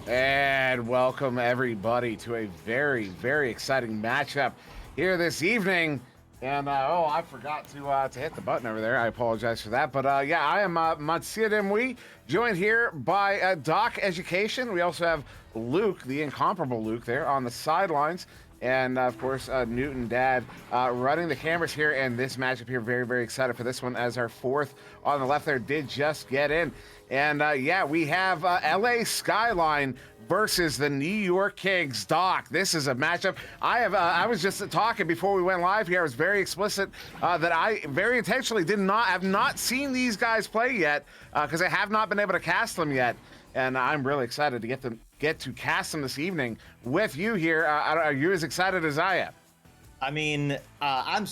And welcome everybody to a very, very exciting matchup here this evening. And oh, I forgot to hit the button over there. I apologize for that. But yeah, I am SirDimwi, joined here by DocEducation. We also have Luke, the incomparable Luke, there on the sidelines. And of course, Newton Dad running the cameras here. And this matchup here, very, very excited for this one, as our fourth on the left there did just get in. And yeah, we have LA Skyline versus the New York Kings. Doc, this is a matchup. I was just talking before we went live here. I was very explicit that I very intentionally have not seen these guys play yet because I have not been able to cast them yet. And I'm really excited to get to cast them this evening with you here. Are you as excited as I am? I mean, I'm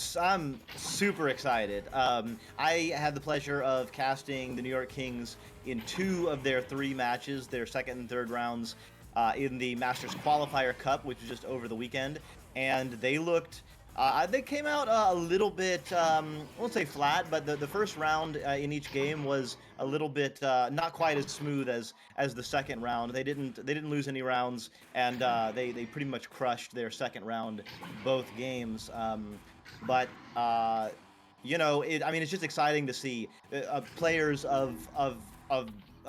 super excited. I had the pleasure of casting the New York Kings in 2 of their 3 matches, their second and third rounds, in the Masters Qualifier Cup, which was just over the weekend, and they looked. They came out a little bit, I won't say flat, but the first round in each game was a little bit not quite as smooth as the second round. They didn't lose any rounds, and they pretty much crushed their second round both games. But you know, I mean, it's just exciting to see players of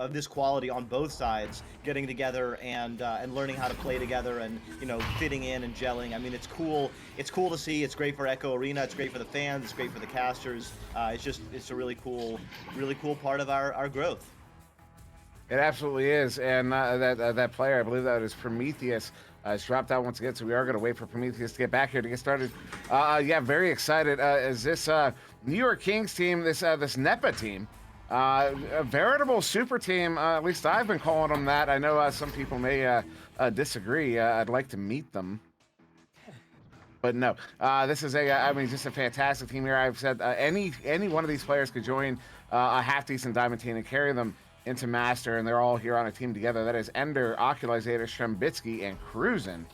this quality on both sides getting together and learning how to play together and, you know, fitting in and gelling. I mean, it's cool. It's cool to see. It's great for Echo Arena. It's great for the fans. It's great for the casters. It's a really cool part of our growth. It absolutely is. And that player, I believe that is Prometheus, has dropped out once again. So we are going to wait for Prometheus to get back here to get started. Yeah, very excited. Is this New York Kings team, this NEPA team, a veritable super team? At least I've been calling them that. I know some people may disagree. I'd like to meet them. But no, this is I mean, just a fantastic team here. I've said any one of these players could join a half-decent Diamond team and carry them into Master, and they're all here on a team together. That is Ender, Oculizator, Shrembitsky, and Cruisin.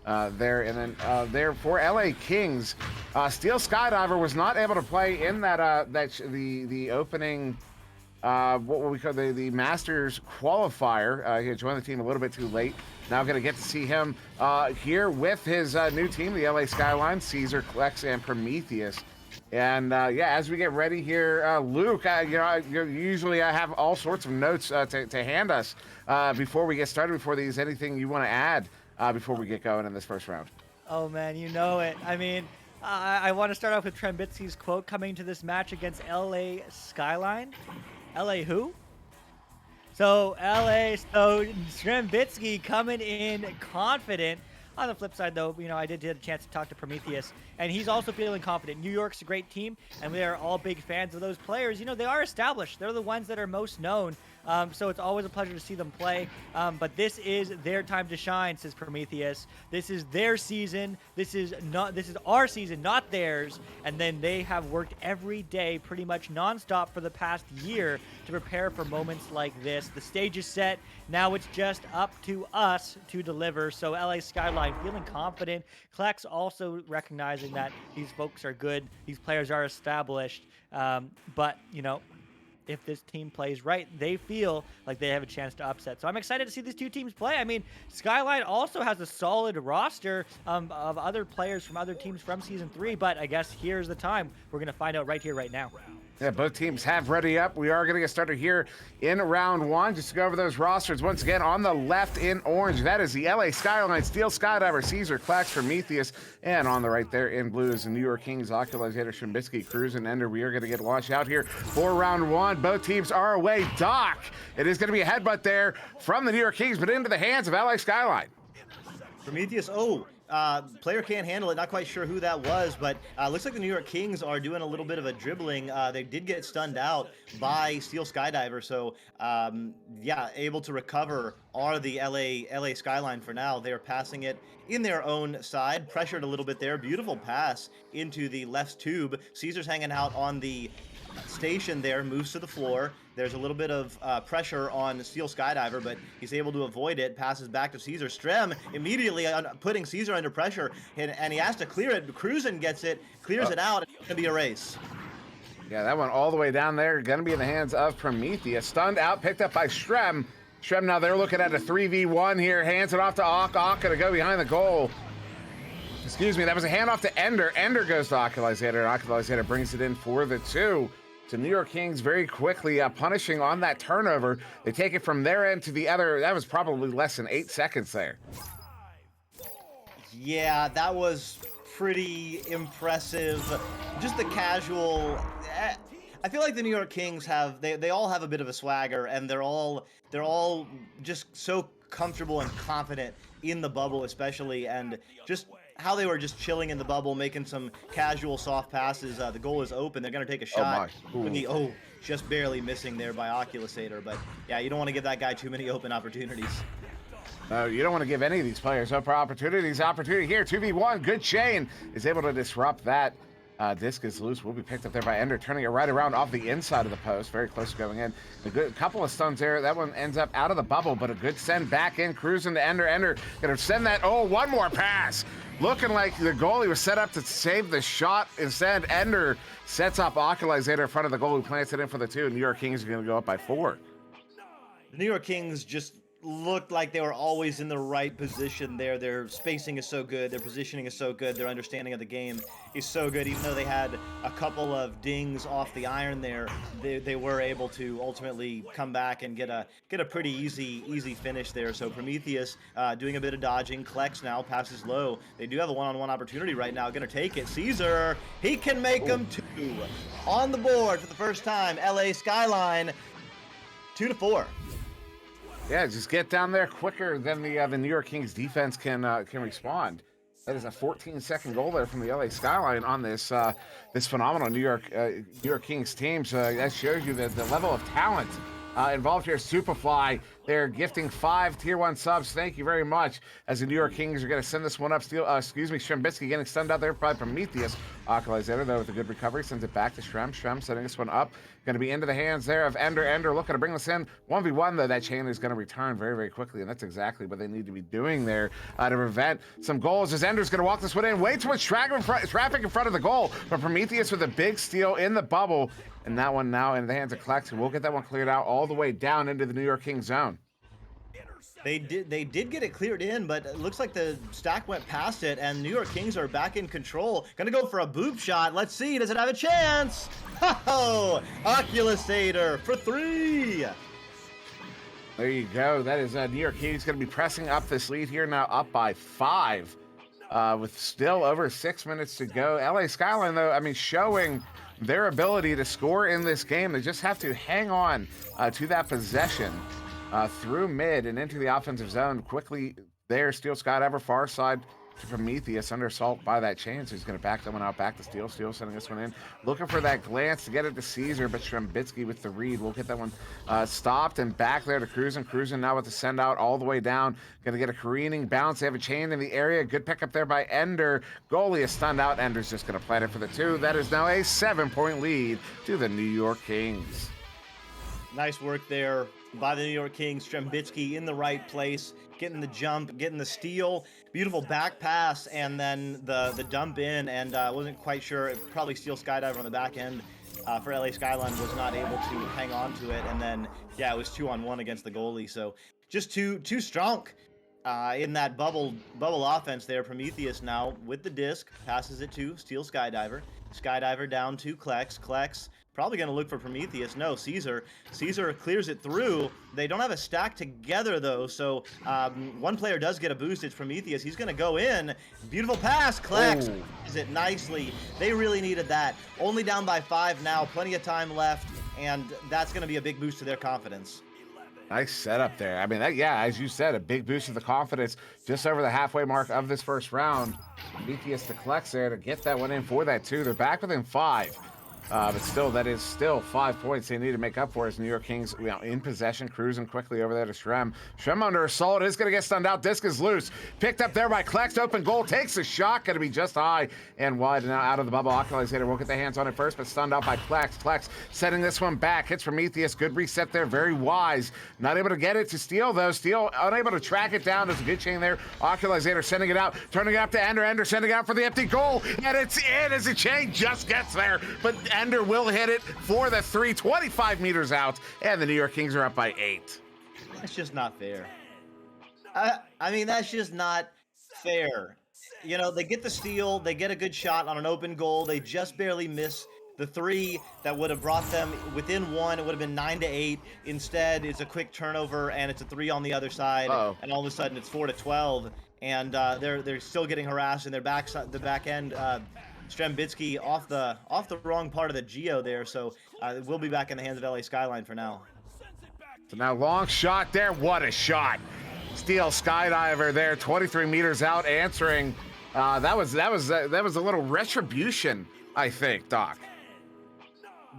There, and then there for LA Kings, Steel Skydiver was not able to play in that the opening what we call the Masters qualifier. He joined the team a little bit too late. Now going to get to see him here with his new team, the LA Skyline, Caesar, Klex, and Prometheus. And yeah, as we get ready here, Luke, you know, usually I have all sorts of notes to hand us before we get started. Before these, anything you want to add before we get going in this first round? Oh man, you know it. I mean, I want to start off with Trembitsky's quote coming to this match against LA Skyline. LA who? So Trembitsky coming in confident. On the flip side, though, you know, I did get a chance to talk to Prometheus, and he's also feeling confident. New York's a great team, and we are all big fans of those players. You know, they are established. They're the ones that are most known, so it's always a pleasure to see them play. But this is their time to shine, says Prometheus. This is their season. This is our season, not theirs. And then they have worked every day, pretty much nonstop for the past year to prepare for moments like this. The stage is set. Now it's just up to us to deliver. So LA Skyline feeling confident. Klex also recognizing that these folks are good. These players are established. But, you know, if this team plays right, they feel like they have a chance to upset. So I'm excited to see these two teams play. I mean, Skyline also has a solid roster of other players from other teams from Season 3, but I guess here's the time. We're going to find out right here, right now. Yeah, both teams have ready up. We are going to get started here in round 1. Just to go over those rosters once again, on the left in orange, that is the LA Skyline, Steel Skydiver, Caesar, Klex, Prometheus, and on the right there in blue is the New York Kings, Oculizator, Shrembitsky, Cruz, and Ender. We are going to get launched out here for round 1. Both teams are away. Doc, it is going to be a headbutt there from the New York Kings, but into the hands of LA Skyline. Prometheus, player can't handle it. Not quite sure who that was, but looks like the New York Kings are doing a little bit of a dribbling. They did get stunned out by Steel Skydiver, so yeah, able to recover are the LA Skyline for now. They're passing it in their own side, pressured a little bit there. Beautiful pass into the left tube. Caesar's hanging out on the station there, moves to the floor. There's a little bit of pressure on Steel Skydiver, but he's able to avoid it. Passes back to Caesar. Strem immediately putting Caesar under pressure, and he has to clear it. Cruisin gets it, clears it out. It's going to be a race. Yeah, that one all the way down there. Going to be in the hands of Prometheus. Stunned out, picked up by Strem. Shrem now, they're looking at a 3v1 here. Hands it off to Ock. Ock gonna go behind the goal. Excuse me, that was a handoff to Ender. Ender goes to Oculizator, and Oculizator brings it in for the 2. To New York Kings very quickly, punishing on that turnover. They take it from their end to the other. That was probably less than 8 seconds there. Yeah, that was pretty impressive. Just the casual. I feel like the New York Kings they all have a bit of a swagger, and they're all just so comfortable and confident in the bubble, especially, and just how they were just chilling in the bubble, making some casual soft passes. The goal is open. They're gonna take a shot. Just barely missing there by Oculisator. But yeah, you don't want to give that guy too many open opportunities. No, you don't want to give any of these players open opportunities. Opportunity here, 2v1. Good chain is able to disrupt that. Disc is loose, will be picked up there by Ender, turning it right around off the inside of the post. Very close to going in. A good couple of stuns there. That one ends up out of the bubble, but a good send back in, cruising to Ender. Ender gonna send that. Oh, one more pass. Looking like the goalie was set up to save the shot. Instead, Ender sets up Oculizator in front of the goal, who plants it in for the 2. New York Kings are gonna go up by 4. The New York Kings just looked like they were always in the right position there. Their spacing is so good, their positioning is so good, their understanding of the game is so good. Even though they had a couple of dings off the iron there, they were able to ultimately come back and get a pretty easy finish there. So Prometheus doing a bit of dodging. Klex now passes low. They do have a one-on-one opportunity right now. Gonna take it. Caesar, he can make them 2 on the board for the first time. LA Skyline 2-4. Yeah, just get down there quicker than the New York Kings defense can respond. That is a 14-second goal there from the LA Skyline on this this phenomenal New York Kings team. So that shows you that the level of talent involved here. Superfly, they're gifting 5 tier 1 subs. Thank you very much. As the New York Kings are going to send this one up. Shrembitsky getting stunned out there by Prometheus. Oculizator, though, with a good recovery, sends it back to Shrem. Shrem setting this one up. Going to be into the hands there of Ender. Ender looking to bring this in. 1v1, though, that chain is going to return very, very quickly, and that's exactly what they need to be doing there to prevent some goals. As Ender's going to walk this one in. Way too much traffic in front of the goal, but Prometheus with a big steal in the bubble, and that one now in the hands of Klex, who will get that one cleared out all the way down into the New York Kings zone. They did get it cleared in, but it looks like the stack went past it, and New York Kings are back in control. Gonna go for a boop shot. Let's see, does it have a chance? Oh, Oculisator for 3. There you go. That is New York Kings going to be pressing up this lead here now, up by 5, with still over 6 minutes to go. LA Skyline, though, I mean, showing their ability to score in this game. They just have to hang on to that possession through mid and into the offensive zone quickly. There, Steel Skydiver far side to Prometheus, under assault by that chain, so he's going to back that one out, back to Steel. Steel sending this one in, looking for that glance to get it to Caesar, but Shrembitsky with the read will get that one stopped, and back there to Cruisin. Cruisin now with the send out all the way down, going to get a careening bounce. They have a chain in the area. Good pickup there by Ender. Goalie is stunned out. Ender's just going to plant it for the 2. That is now a 7-point lead to the New York Kings. Nice work there by the New York Kings. Shrembitsky in the right place, getting the jump, getting the steal. Beautiful back pass, and then the dump in, and wasn't quite sure. Probably Steel Skydiver on the back end for LA Skyline was not able to hang on to it, and then yeah, it was 2-on-1 against the goalie. So just too strong in that bubble offense there. Prometheus now with the disc passes it to Steel Skydiver. Skydiver down to Klex. Klex probably going to look for Prometheus. No, Caesar. Caesar clears it through. They don't have a stack together, though, so one player does get a boost. It's Prometheus. He's going to go in. Beautiful pass. Klex is it nicely. They really needed that. Only down by 5 now. Plenty of time left, and that's going to be a big boost to their confidence. Nice setup there. I mean, that, yeah, as you said, a big boost to the confidence just over the halfway mark of this first round. Prometheus to Klex there to get that one in for that 2. They're back within 5. But still, that is still 5 points they need to make up for as New York Kings in possession, cruising quickly over there to Shrem. Shrem under assault is going to get stunned out. Disc is loose. Picked up there by Klex. Open goal. Takes a shot. Going to be just high and wide. Now out of the bubble. Oculizator will get the hands on it first, but stunned out by Klex. Klex setting this one back. Hits Prometheus. Good reset there. Very wise. Not able to get it to Steel, though. Steel unable to track it down. There's a good chain there. Oculizator sending it out. Turning it up to Ender. Ender sending it out for the empty goal. And it's in as the chain just gets there. But Ender will hit it for the 3, 25 meters out, and the New York Kings are up by 8. That's just not fair. I mean, that's just not fair. You know, they get the steal, they get a good shot on an open goal, they just barely miss the three that would have brought them within one. It would have been 9-8. Instead, it's a quick turnover and it's a three on the other side, and all of a sudden it's 4-12, and they're still getting harassed in their the back end. Strembitsky off the wrong part of the geo there, so we'll be back in the hands of LA Skyline for now. So now long shot there. What a shot! Steel skydiver there, 23 meters out, answering. That was a little retribution, I think, Doc.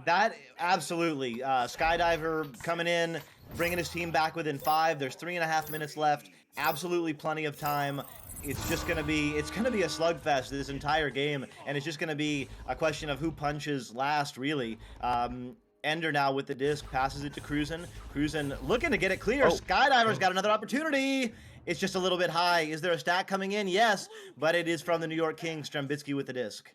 That absolutely. Skydiver coming in, bringing his team back within 5. There's 3.5 minutes left. Absolutely plenty of time. It's just gonna be a slugfest this entire game, and it's just gonna be a question of who punches last, really. Ender now with the disc, passes it to Cruzen. Cruzen looking to get it clear. Skydiver's got another opportunity. It's just a little bit high. Is there a stack coming in? Yes, but it is from the New York Kings. Strembitsky with the disc.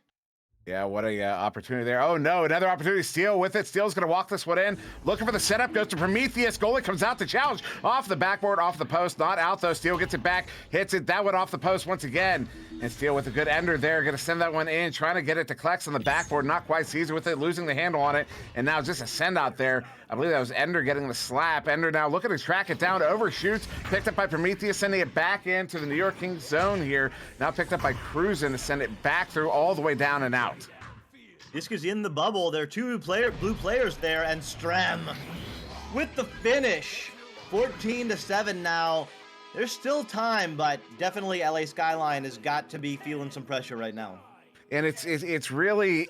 Yeah, what a opportunity there. Oh no, another opportunity. Steele with it. Steele's gonna walk this one in. Looking for the setup, goes to Prometheus. Goalie comes out to challenge. Off the backboard, off the post. Not out though. Steele gets it back, hits it. That one off the post once again. And Steele with a good ender there. Gonna send that one in, trying to get it to Klex on the backboard. Not quite. Caesar with it, losing the handle on it. And now just a send out there. I believe that was Ender getting the slap. Ender now looking to track it down, overshoots. Picked up by Prometheus, sending it back into the New York Kings zone here. Now picked up by Cruzen to send it back through all the way down and out. Disc is in the bubble. There are two blue players there, and Strem with the finish. 14-7 now. There's still time, but definitely LA Skyline has got to be feeling some pressure right now. And it's really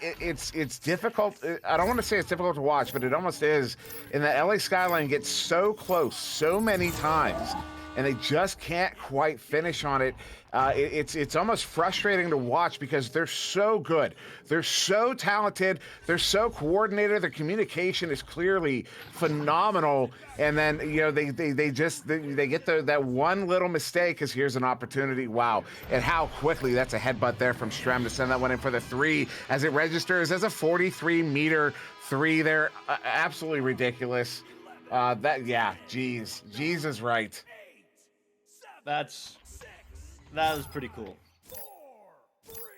difficult. I don't want to say it's difficult to watch, but it almost is. In that LA Skyline gets so close so many times, and they just can't quite finish on it. It's almost frustrating to watch because they're so good. They're so talented. They're so coordinated. Their communication is clearly phenomenal. And then, you know, they get that one little mistake because here's an opportunity. Wow. And how quickly that's a headbutt there from Strem to send that one in for the three as it registers as a 43-meter three there. Absolutely ridiculous. Jesus, right. That was pretty cool.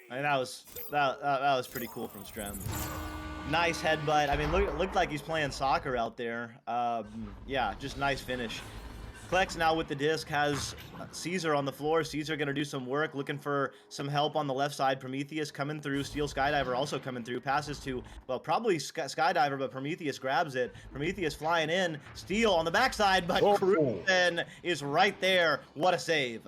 I mean, that was pretty cool from Strem. Nice headbutt. I mean, looked like he's playing soccer out there. Yeah, just nice finish. Klex now with the disc has Caesar on the floor. Caesar gonna do some work, looking for some help on the left side. Prometheus coming through. Steel Skydiver also coming through. Passes to, well, probably Skydiver, but Prometheus grabs it. Prometheus flying in. Steel on the backside, but Cruzen is right there. What a save.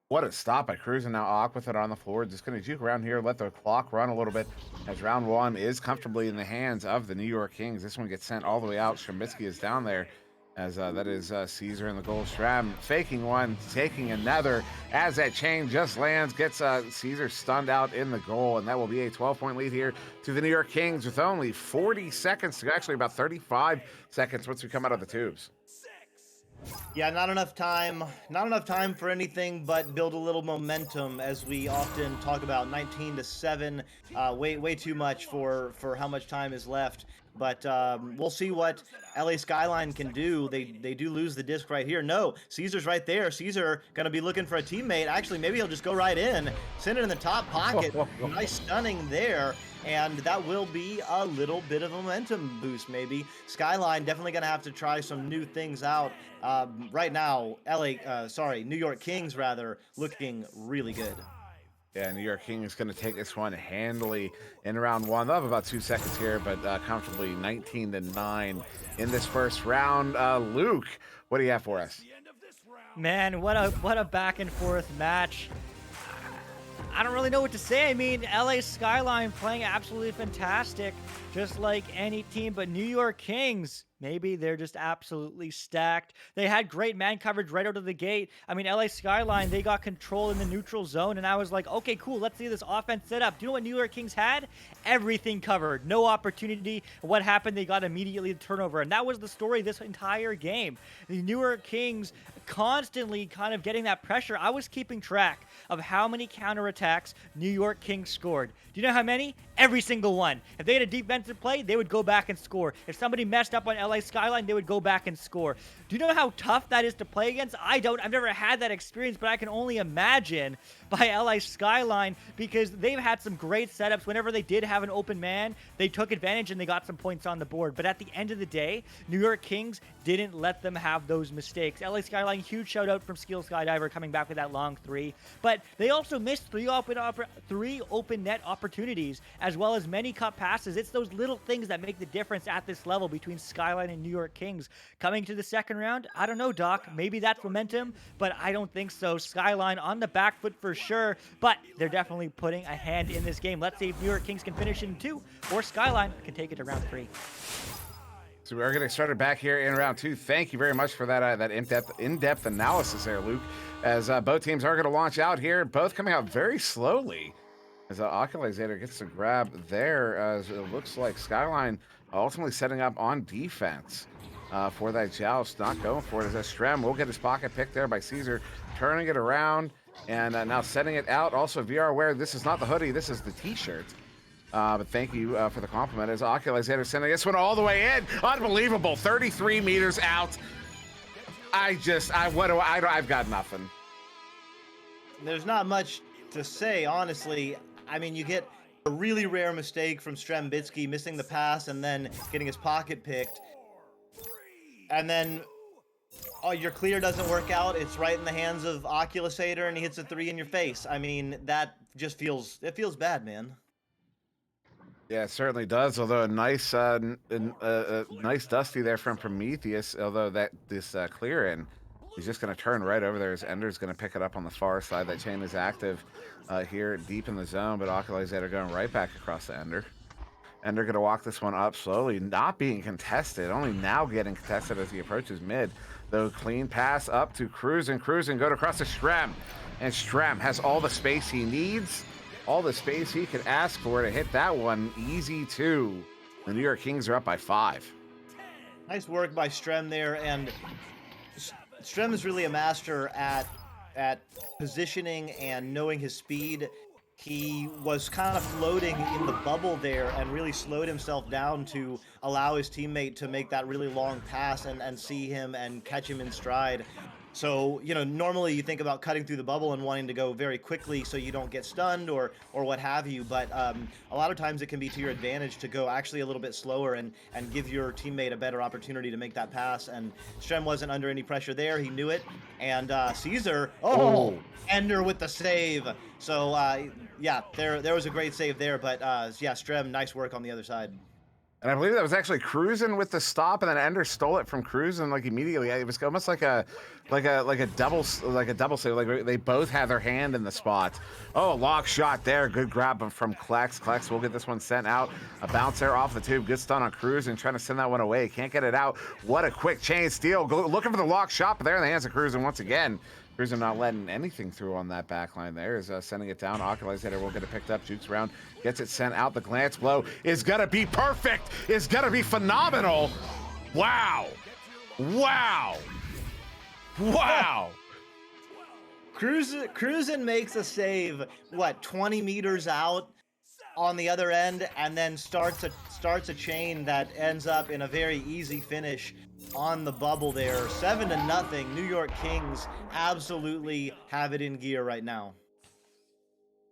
What a stop by Cruzen. Now Ock with it on the floor. Just going to juke around here, let the clock run a little bit as round one is comfortably in the hands of the New York Kings. This one gets sent all the way out. Strembitsky is down there as that is Caesar in the goal. Strem faking one, taking another as that chain just lands, gets Caesar stunned out in the goal, and that will be a 12-point lead here to the New York Kings with only 40 seconds to actually about 35 seconds once we come out of the tubes. Yeah, not enough time for anything but build a little momentum, as we often talk about. 19-7, way too much for how much time is left. But we'll see what LA Skyline can do. They do lose the disc right here. No, Caesar's right there. Caesar gonna be looking for a teammate. Actually, maybe he'll just go right in, send it in the top pocket. Nice stunning there. And that will be a little bit of a momentum boost, maybe. Skyline definitely going to have to try some new things out. Right now, New York Kings, rather, looking really good. Yeah, New York Kings is going to take this one handily in round one. They'll have about 2 seconds here, but comfortably 19-9 in this first round. Luke, what do you have for us? Man, what a back and forth match. I don't really know what to say. I mean, LA Skyline playing absolutely fantastic, just like any team, but New York Kings, maybe they're just absolutely stacked. They had great man coverage right out of the gate. I mean, LA Skyline, they got control in the neutral zone, and I was like, okay, cool, let's see this offense set up. Do you know what New York Kings had? Everything covered. No opportunity. What happened? They got immediately the turnover, and that was the story this entire game. The New York Kings constantly kind of getting that pressure. I was keeping track of how many counterattacks New York Kings scored. Do you know how many? Every single one. If they had a deep bench defensive play, they would go back and score. If somebody messed up on LA Skyline, they would go back and score. Do you know how tough that is to play against? I don't. I've never had that experience, but I can only imagine by LA Skyline, because they've had some great setups. Whenever they did have an open man, they took advantage and they got some points on the board. But at the end of the day, New York Kings didn't let them have those mistakes. LA Skyline, huge shout out from Skill Skydiver coming back with that long three. But they also missed three open net opportunities, as well as many cut passes. It's those little things that make the difference at this level between Skyline and New York Kings. Coming to the second round, I don't know, Doc. Maybe that's momentum, but I don't think so. Skyline on the back foot for sure, but they're definitely putting a hand in this game. Let's see if New York Kings can finish in 2, or Skyline can take it to round 3. So we are getting started back here in round 2. Thank you very much for that that in-depth analysis there, Luke. As both teams are going to launch out here, both coming out very slowly. As Occulizator gets to grab there, as it looks like Skyline ultimately setting up on defense for that joust, not going for it. As Strem will get his pocket picked there by Caesar, turning it around and now setting it out. Also, VR aware, this is not the hoodie, this is the t-shirt. But thank you for the compliment. As Occulizator sending this one all the way in. Unbelievable. 33 meters out. I've got nothing. There's not much to say, honestly. I mean, you get a really rare mistake from Strembitsky, missing the pass and then getting his pocket picked. And then your clear doesn't work out. It's right in the hands of Occulizator and he hits a 3 in your face. I mean, that just feels bad, man. Yeah, it certainly does. Although a nice, nice dusty there from Prometheus. Although this clear in, he's just going to turn right over there. As Ender's going to pick it up on the far side. That chain is active here deep in the zone, but Occulizator going right back across to Ender. Ender going to walk this one up slowly, not being contested. Only now getting contested as he approaches mid. Though clean pass up to Cruisin, go to across to Strem, and Strem has all the space he needs. All the space he could ask for to hit that one. Easy 2. The New York Kings are up by 5. Nice work by Strem there, and Strem is really a master at positioning and knowing his speed. He was kind of floating in the bubble there and really slowed himself down to allow his teammate to make that really long pass and see him and catch him in stride. So, you know, normally you think about cutting through the bubble and wanting to go very quickly so you don't get stunned or what have you, but a lot of times it can be to your advantage to go actually a little bit slower and give your teammate a better opportunity to make that pass, and Strem wasn't under any pressure there. He knew it, and Caesar, Ender with the save. So, yeah, there was a great save there, but yeah, Strem, nice work on the other side. And I believe that was actually Cruisin with the stop, and then Ender stole it from Cruisin like immediately. It was almost like a double save. Like they both had their hand in the spot. Oh, a lock shot there. Good grab from Klex. Klex will get this one sent out. A bounce there off the tube. Good stun on Cruisin, trying to send that one away. Can't get it out. What a quick chain steal. Looking for the lock shot, but there in the hands of Cruisin once again. Cruisin not letting anything through on that back line there. Is sending it down. Occulizator will get it picked up. Jukes around. Gets it sent out. The glance blow is going to be perfect. Is going to be phenomenal. Wow. Wow. Wow. Cruisin makes a save, what, 20 meters out on the other end, and then starts a chain that ends up in a very easy finish on the bubble there. 7-0. New York Kings absolutely have it in gear right now.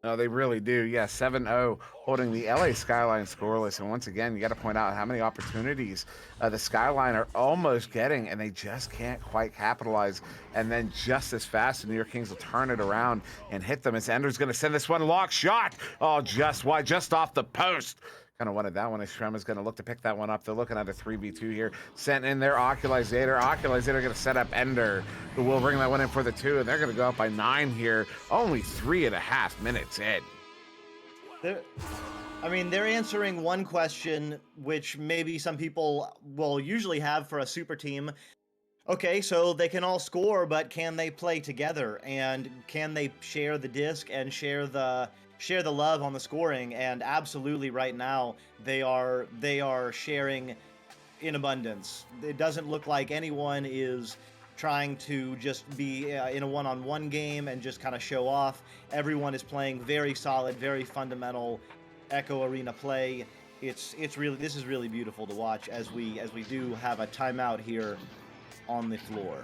No, they really do. Yeah, 7-0, holding the LA Skyline scoreless. And once again, you got to point out how many opportunities the Skyline are almost getting, and they just can't quite capitalize. And then just as fast, the New York Kings will turn it around and hit them. As Ender's going to send this one lock shot. Oh, just off the post. Kind of wanted that one. As Shrem is going to look to pick that one up. They're looking at a 3v2 here. Sent in there, Occulizator. Occulizator going to set up Ender, who will bring that one in for the 2, and they're going to go up by 9 here. Only 3.5 minutes in. They're answering one question, which maybe some people will usually have for a super team. Okay, so they can all score, but can they play together? And can they share the disc and share the love on the scoring? And absolutely right now they are sharing in abundance. It doesn't look like anyone is trying to just be in a one-on-one game and just kind of show off. Everyone is playing very solid, very fundamental Echo Arena play, it's really, this is really beautiful to watch as we do have a timeout here on the floor.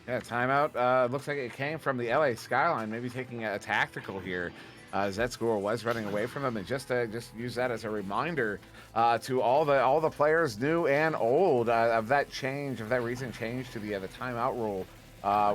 Yeah, timeout. Looks like it came from the LA Skyline, maybe taking a tactical here. Zscorer was running away from them, and just use that as a reminder to all the players, new and old, of that change, of that recent change to the timeout rule,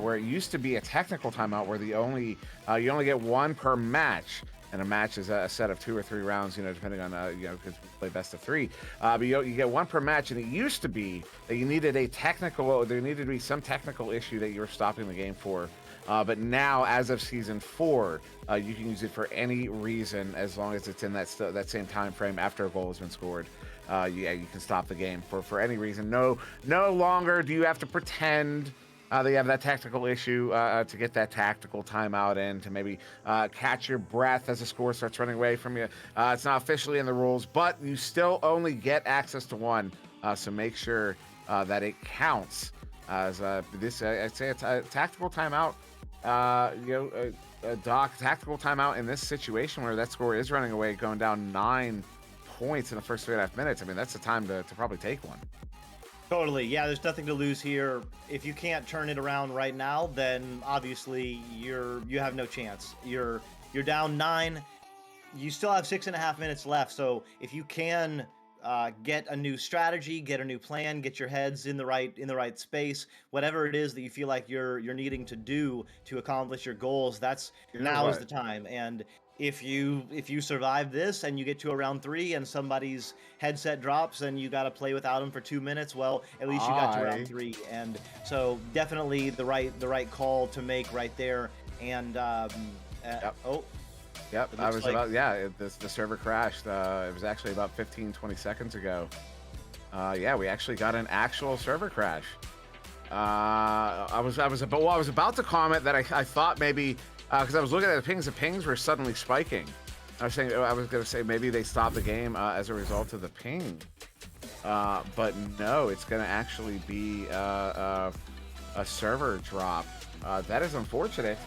where it used to be a technical timeout where you only get one per match. And a match is a set of 2 or 3 rounds, depending on, because we play best of 3. But you get one per match, and it used to be that you needed there needed to be some technical issue that you were stopping the game for. But now, as of Season 4, you can use it for any reason as long as it's in that same time frame after a goal has been scored. You can stop the game for any reason. No longer do you have to pretend they have that tactical issue to get that tactical timeout in, to maybe catch your breath as the score starts running away from you. It's not officially in the rules, but you still only get access to one, so make sure that it counts. As I'd say it's a tactical timeout. Doc, tactical timeout in this situation where that score is running away, going down 9 points in the first 3.5 minutes. I mean, that's the time to probably take one. Totally. Yeah, there's nothing to lose here. If you can't turn it around right now, then obviously you have no chance. You're down 9. You still have 6.5 minutes left. So if you can get a new strategy, get a new plan, get your heads in the right space, whatever it is that you feel like you're needing to do to accomplish your goals, now is the time. And if you survive this and you get to a round 3 and somebody's headset drops and you got to play without them for 2 minutes, well, at least you got to round 3. And so definitely the right call to make right there. And Yep. Yep, the server crashed. It was actually about 15-20 seconds ago. We actually got an actual server crash. I was about to comment that I thought maybe, because I was looking at the pings were suddenly spiking. I was going to say maybe they stopped the game as a result of the ping. But no, it's going to actually be a server drop. That is unfortunate.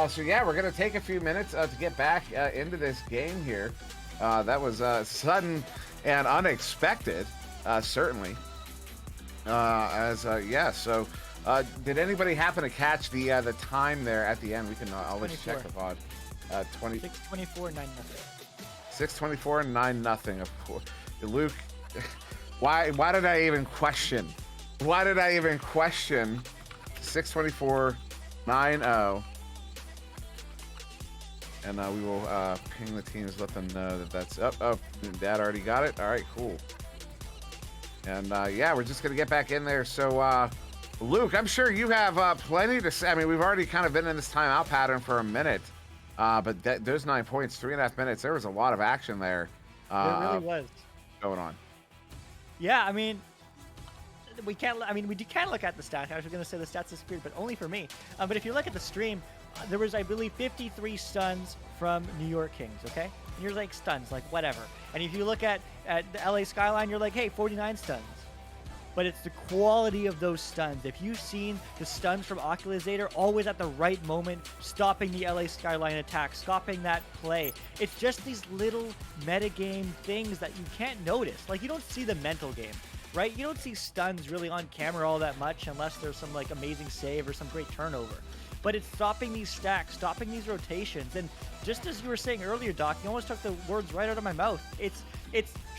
So yeah, we're going to take a few minutes to get back into this game here. That was sudden and unexpected, certainly. So did anybody happen to catch the time there at the end? I'll let you check the VOD. 6:24, 9-0. 6:24, 9-0. Of course, Luke. Why did I even question? 6:24, 9-0. And we will ping the teams, let them know that that's up. Oh, Dad already got it. All right, cool. And we're just gonna get back in there. So, Luke, I'm sure you have plenty to say. I mean, we've already kind of been in this timeout pattern for a minute, but those 9 points, 3.5 minutes, there was a lot of action there. It really was going on. Yeah, I mean, we can look at the stats. I was going to say the stats disappeared, but only for me. But if you look at the stream, there was, I believe, 53 stuns from New York Kings, okay? And you're like, stuns, like, whatever. And if you look at the LA Skyline, you're like, hey, 49 stuns. But it's the quality of those stuns. If you've seen the stuns from Oculusator, always at the right moment, stopping the LA Skyline attack, stopping that play. It's just these little metagame things that you can't notice. Like, you don't see the mental game, right? You don't see stuns really on camera all that much unless there's some, like, amazing save or some great turnover. But it's stopping these stacks, stopping these rotations. And just as you were saying earlier, Doc, you almost took the words right out of my mouth. It's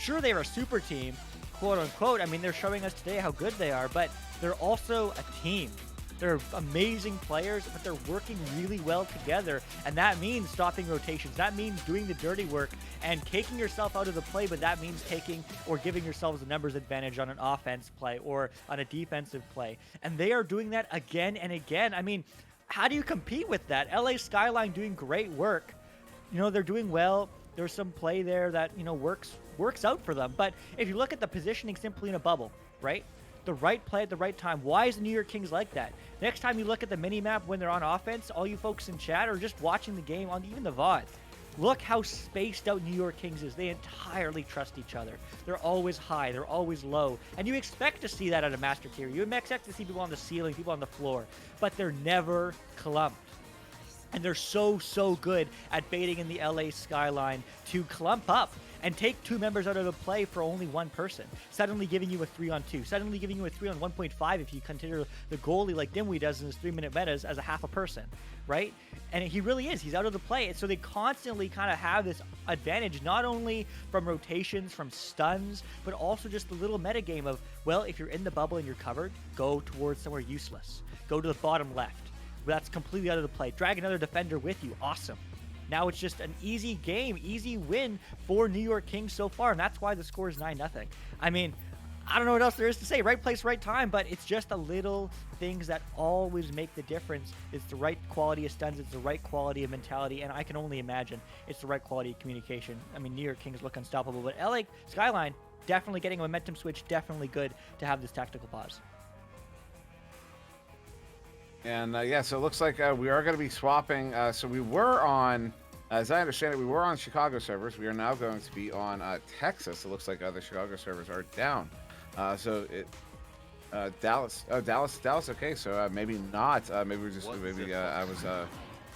sure, they're a super team, quote unquote. I mean, they're showing us today how good they are, but they're also a team. They're amazing players, but they're working really well together. And that means stopping rotations. That means doing the dirty work and taking yourself out of the play, but that means taking or giving yourselves a numbers advantage on an offense play or on a defensive play. And they are doing that again and again. I mean, how do you compete with that? LA Skyline doing great work. You know, they're doing well. There's some play there that, you know, works out for them. But if you look at the positioning simply in a bubble, right? The right play at the right time. Why is the New York Kings like that? Next time you look at the mini-map when they're on offense, all you folks in chat or just watching the game on even the VOD, look how spaced out New York Kings is. They entirely trust each other. They're always high. They're always low. And you expect to see that at a Master Tier. You expect to see people on the ceiling, people on the floor. But they're never clumped. And they're so good at baiting in the LA Skyline to clump up. and take 2 members out of the play for only 1 person, suddenly giving you a 3-on-2, suddenly giving you a 3-on-1.5 if you consider the goalie like Dimwi does in his 3-minute metas as a half a person, right? And he really is. He's out of the play. And so they constantly kind of have this advantage, not only from rotations, from stuns, but also just the little meta game of, well, if you're in the bubble and you're covered, go towards somewhere useless. Go to the bottom left. That's completely out of the play. Drag another defender with you. Awesome. Now it's just an easy game, easy win for New York Kings so far, and that's why the score is 9-0. I mean, I don't know what else there is to say. Right place, right time, but it's just the little things that always make the difference. It's the right quality of stuns, it's the right quality of mentality, and I can only imagine it's the right quality of communication. I mean, New York Kings look unstoppable, but LA Skyline definitely getting a momentum switch, definitely good to have this tactical pause. And yeah, so it looks like we are going to be swapping. So we were on, as I understand it, we were on Chicago servers. We are now going to be on Texas. It looks like the Chicago servers are down. So it Dallas. Oh, Dallas. Okay, so maybe not. Maybe we're just I was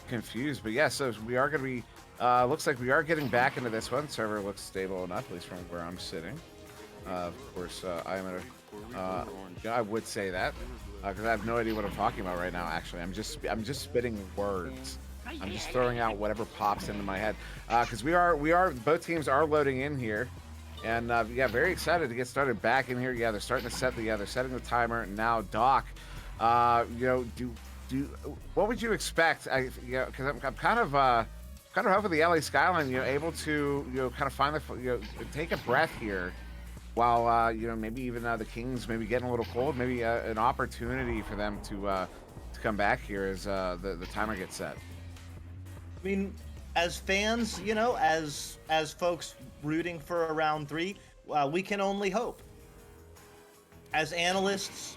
confused. But yeah, so we are going to be. Looks like we are getting back into this one. Server looks stable enough, at least from where I'm sitting. Of course, I am I would say that. Because I have no idea what I'm talking about right now. Actually, I'm just spitting words. I'm just throwing out whatever pops into my head. Because both teams are loading in here, and yeah, very excited to get started back in here. Yeah, they're starting to they're setting the timer now. Doc, you know, what would you expect? Because I'm kind of hoping the LA Skyline, you know, able to kind of find take a breath here. While you know, maybe even the Kings maybe getting a little cold, maybe an opportunity for them to come back here as the timer gets set. I mean, as fans, you know, as folks rooting for a round 3, we can only hope. As analysts,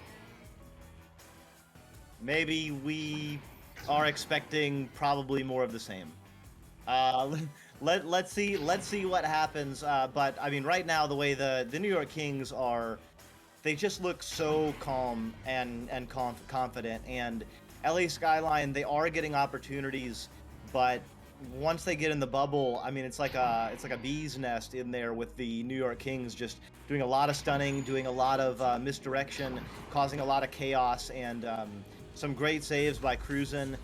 maybe we are expecting probably more of the same. Let's see what happens. But I mean, right now, the way the New York Kings are, they just look so calm and confident. And LA Skyline, they are getting opportunities, but once they get in the bubble, I mean, it's like a bee's nest in there with the New York Kings, just doing a lot of stunning, doing a lot of misdirection, causing a lot of chaos, and some great saves by Cruzen.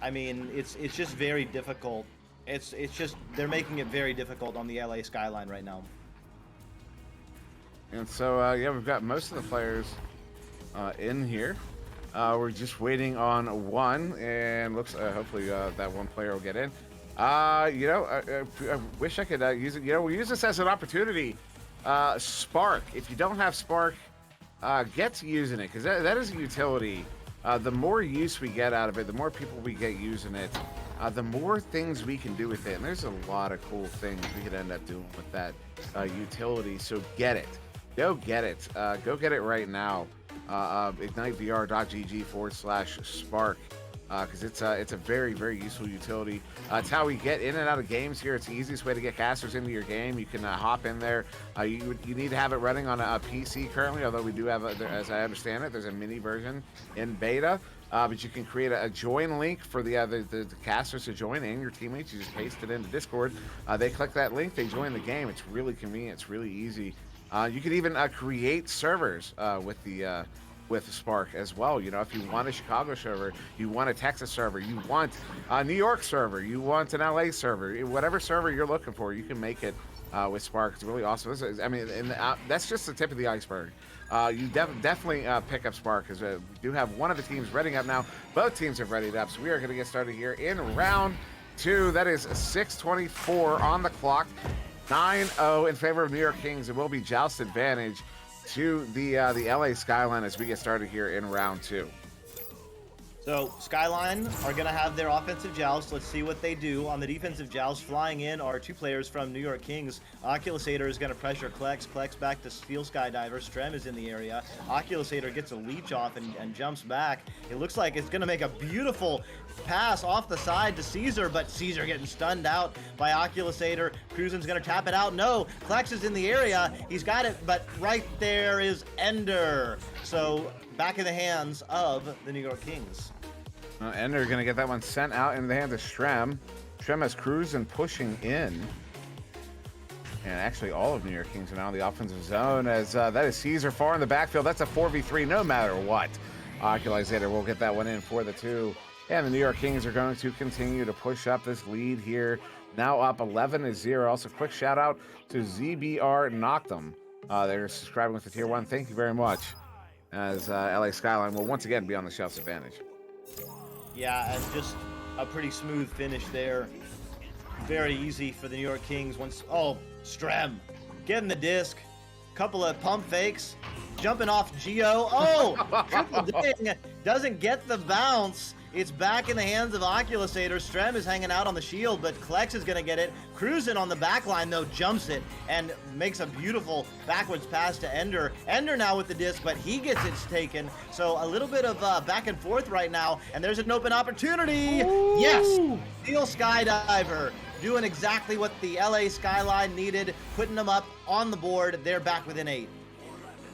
I mean, it's just very difficult. It's just they're making it very difficult on the LA Skyline right now. And so yeah, we've got most of the players in here. We're just waiting on one, and looks hopefully that one player will get in. You know, I wish I could use it. You know, we use this as an opportunity. Spark. If you don't have Spark, get to using it, because that is a utility. The more use we get out of it, the more people we get using it, the more things we can do with it. And there's a lot of cool things we could end up doing with that utility. So get it. Go get it. Go get it right now. IgniteVR.gg/Spark. Because it's a very, very useful utility. It's how we get in and out of games here. It's the easiest way to get casters into your game. You can hop in there. You need to have it running on a PC currently, although we do have, as I understand it, there's a mini version in beta. But you can create a join link for the casters to join and your teammates. You just paste it into Discord. They click that link, they join the game. It's really convenient. It's really easy. You could even create servers with Spark as well. You know, if you want a Chicago server, you want a Texas server, you want a New York server, you want an LA server, whatever server you're looking for, you can make it with Spark. It's really awesome. I mean, that's just the tip of the iceberg. You definitely pick up Spark, because we do have one of the teams readying up now. Both teams have readied up, so we are going to get started here in round 2. That is 6:24 on the clock. 9-0 in favor of New York Kings. It will be joust advantage to the LA Skyline as we get started here in round 2. So Skyline are going to have their offensive joust. Let's see what they do. On the defensive joust, flying in are 2 players from New York Kings. Oculusator is going to pressure Klex. Klex back to Steel Skydiver. Strem is in the area. Oculusator gets a leech off and jumps back. It looks like it's going to make a beautiful pass off the side to Caesar, but Caesar getting stunned out by Oculusator. Cruzen's going to tap it out. No, Klex is in the area. He's got it, but right there is Ender. So back in the hands of the New York Kings. Ender going to get that one sent out in the hands of Strem. Strem has Cruzen pushing in. And actually, all of New York Kings are now in the offensive zone as that is Caesar far in the backfield. That's a 4v3 no matter what. Oculizator will get that one in for the 2. And the New York Kings are going to continue to push up this lead here. Now up 11-0. Also, quick shout out to ZBR Noctum. They're subscribing with the tier 1. Thank you very much. As LA Skyline will once again be on the shelf's advantage. Yeah, and just a pretty smooth finish there. Very easy for the New York Kings. Strem getting the disc. Couple of pump fakes. Jumping off Geo. Oh, triple ding. Doesn't get the bounce. It's back in the hands of Oculisator. Strem is hanging out on the shield, but Klex is going to get it. Cruising on the back line, though, jumps it and makes a beautiful backwards pass to Ender. Ender now with the disc, but he gets it taken. So a little bit of back and forth right now, and there's an open opportunity. Ooh. Yes! Steel Skydiver. Doing exactly what the LA Skyline needed, putting them up on the board. They're back within 8.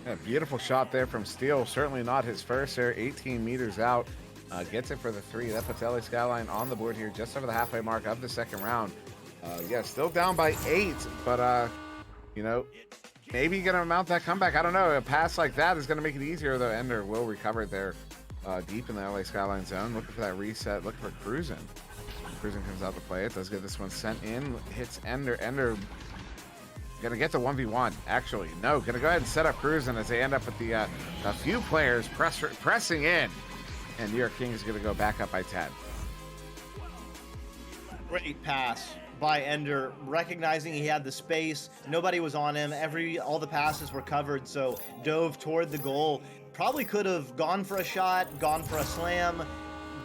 Yeah, beautiful shot there from Steel. Certainly not his first there. 18 meters out. Gets it for the 3. That puts LA Skyline on the board here just over the halfway mark of the second round. Yeah, still down by 8, but, you know, maybe going to mount that comeback. I don't know. A pass like that is going to make it easier, though. Ender will recover it there deep in the LA Skyline zone. Looking for that reset. Looking for Cruising. Cruising comes out to play it. Does get this one sent in. Hits Ender. Ender going to get the 1v1. Actually, no. Going to go ahead and set up Cruising as they end up with the a few players pressing in. And New York Kings is going to go back up by 10. Great pass by Ender, recognizing he had the space. Nobody was on him. All the passes were covered, so dove toward the goal. Probably could have gone for a shot, gone for a slam,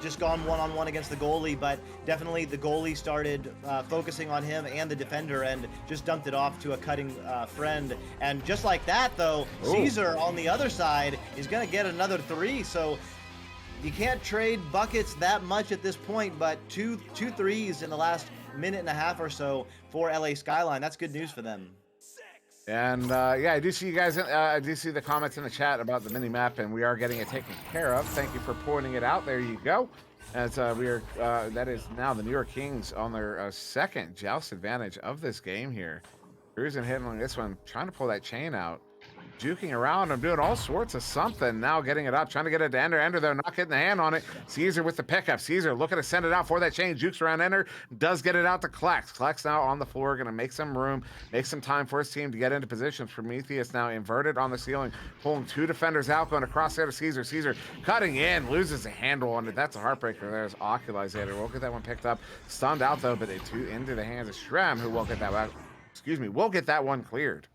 just gone one-on-one against the goalie, but definitely the goalie started focusing on him and the defender and just dumped it off to a cutting friend. And just like that, though, ooh, Caesar on the other side is going to get another 3, so you can't trade buckets that much at this point, but two threes in the last minute and a half or so for LA Skyline. That's good news for them. And yeah, I do see you guys. I do see the comments in the chat about the mini map, and we are getting it taken care of. Thank you for pointing it out. There you go. As we are, that is now the New York Kings on their second joust advantage of this game here. Cruising handling this one, trying to pull that chain out. Juking around, I'm doing all sorts of something. Now getting it up, trying to get it to Ender. Ender, they're not getting the hand on it. Caesar with the pickup. Caesar looking to send it out for that chain. Jukes around Ender, does get it out to Klex. Klex now on the floor, going to make some room, make some time for his team to get into positions. Prometheus now inverted on the ceiling, pulling 2 defenders out, going across there to Caesar. Caesar cutting in, loses the handle on it. That's a heartbreaker. There's Oculizator. We'll get that one picked up. Stunned out, though, but into the hands of Shrem, who will get that one. Excuse me, will get that one cleared.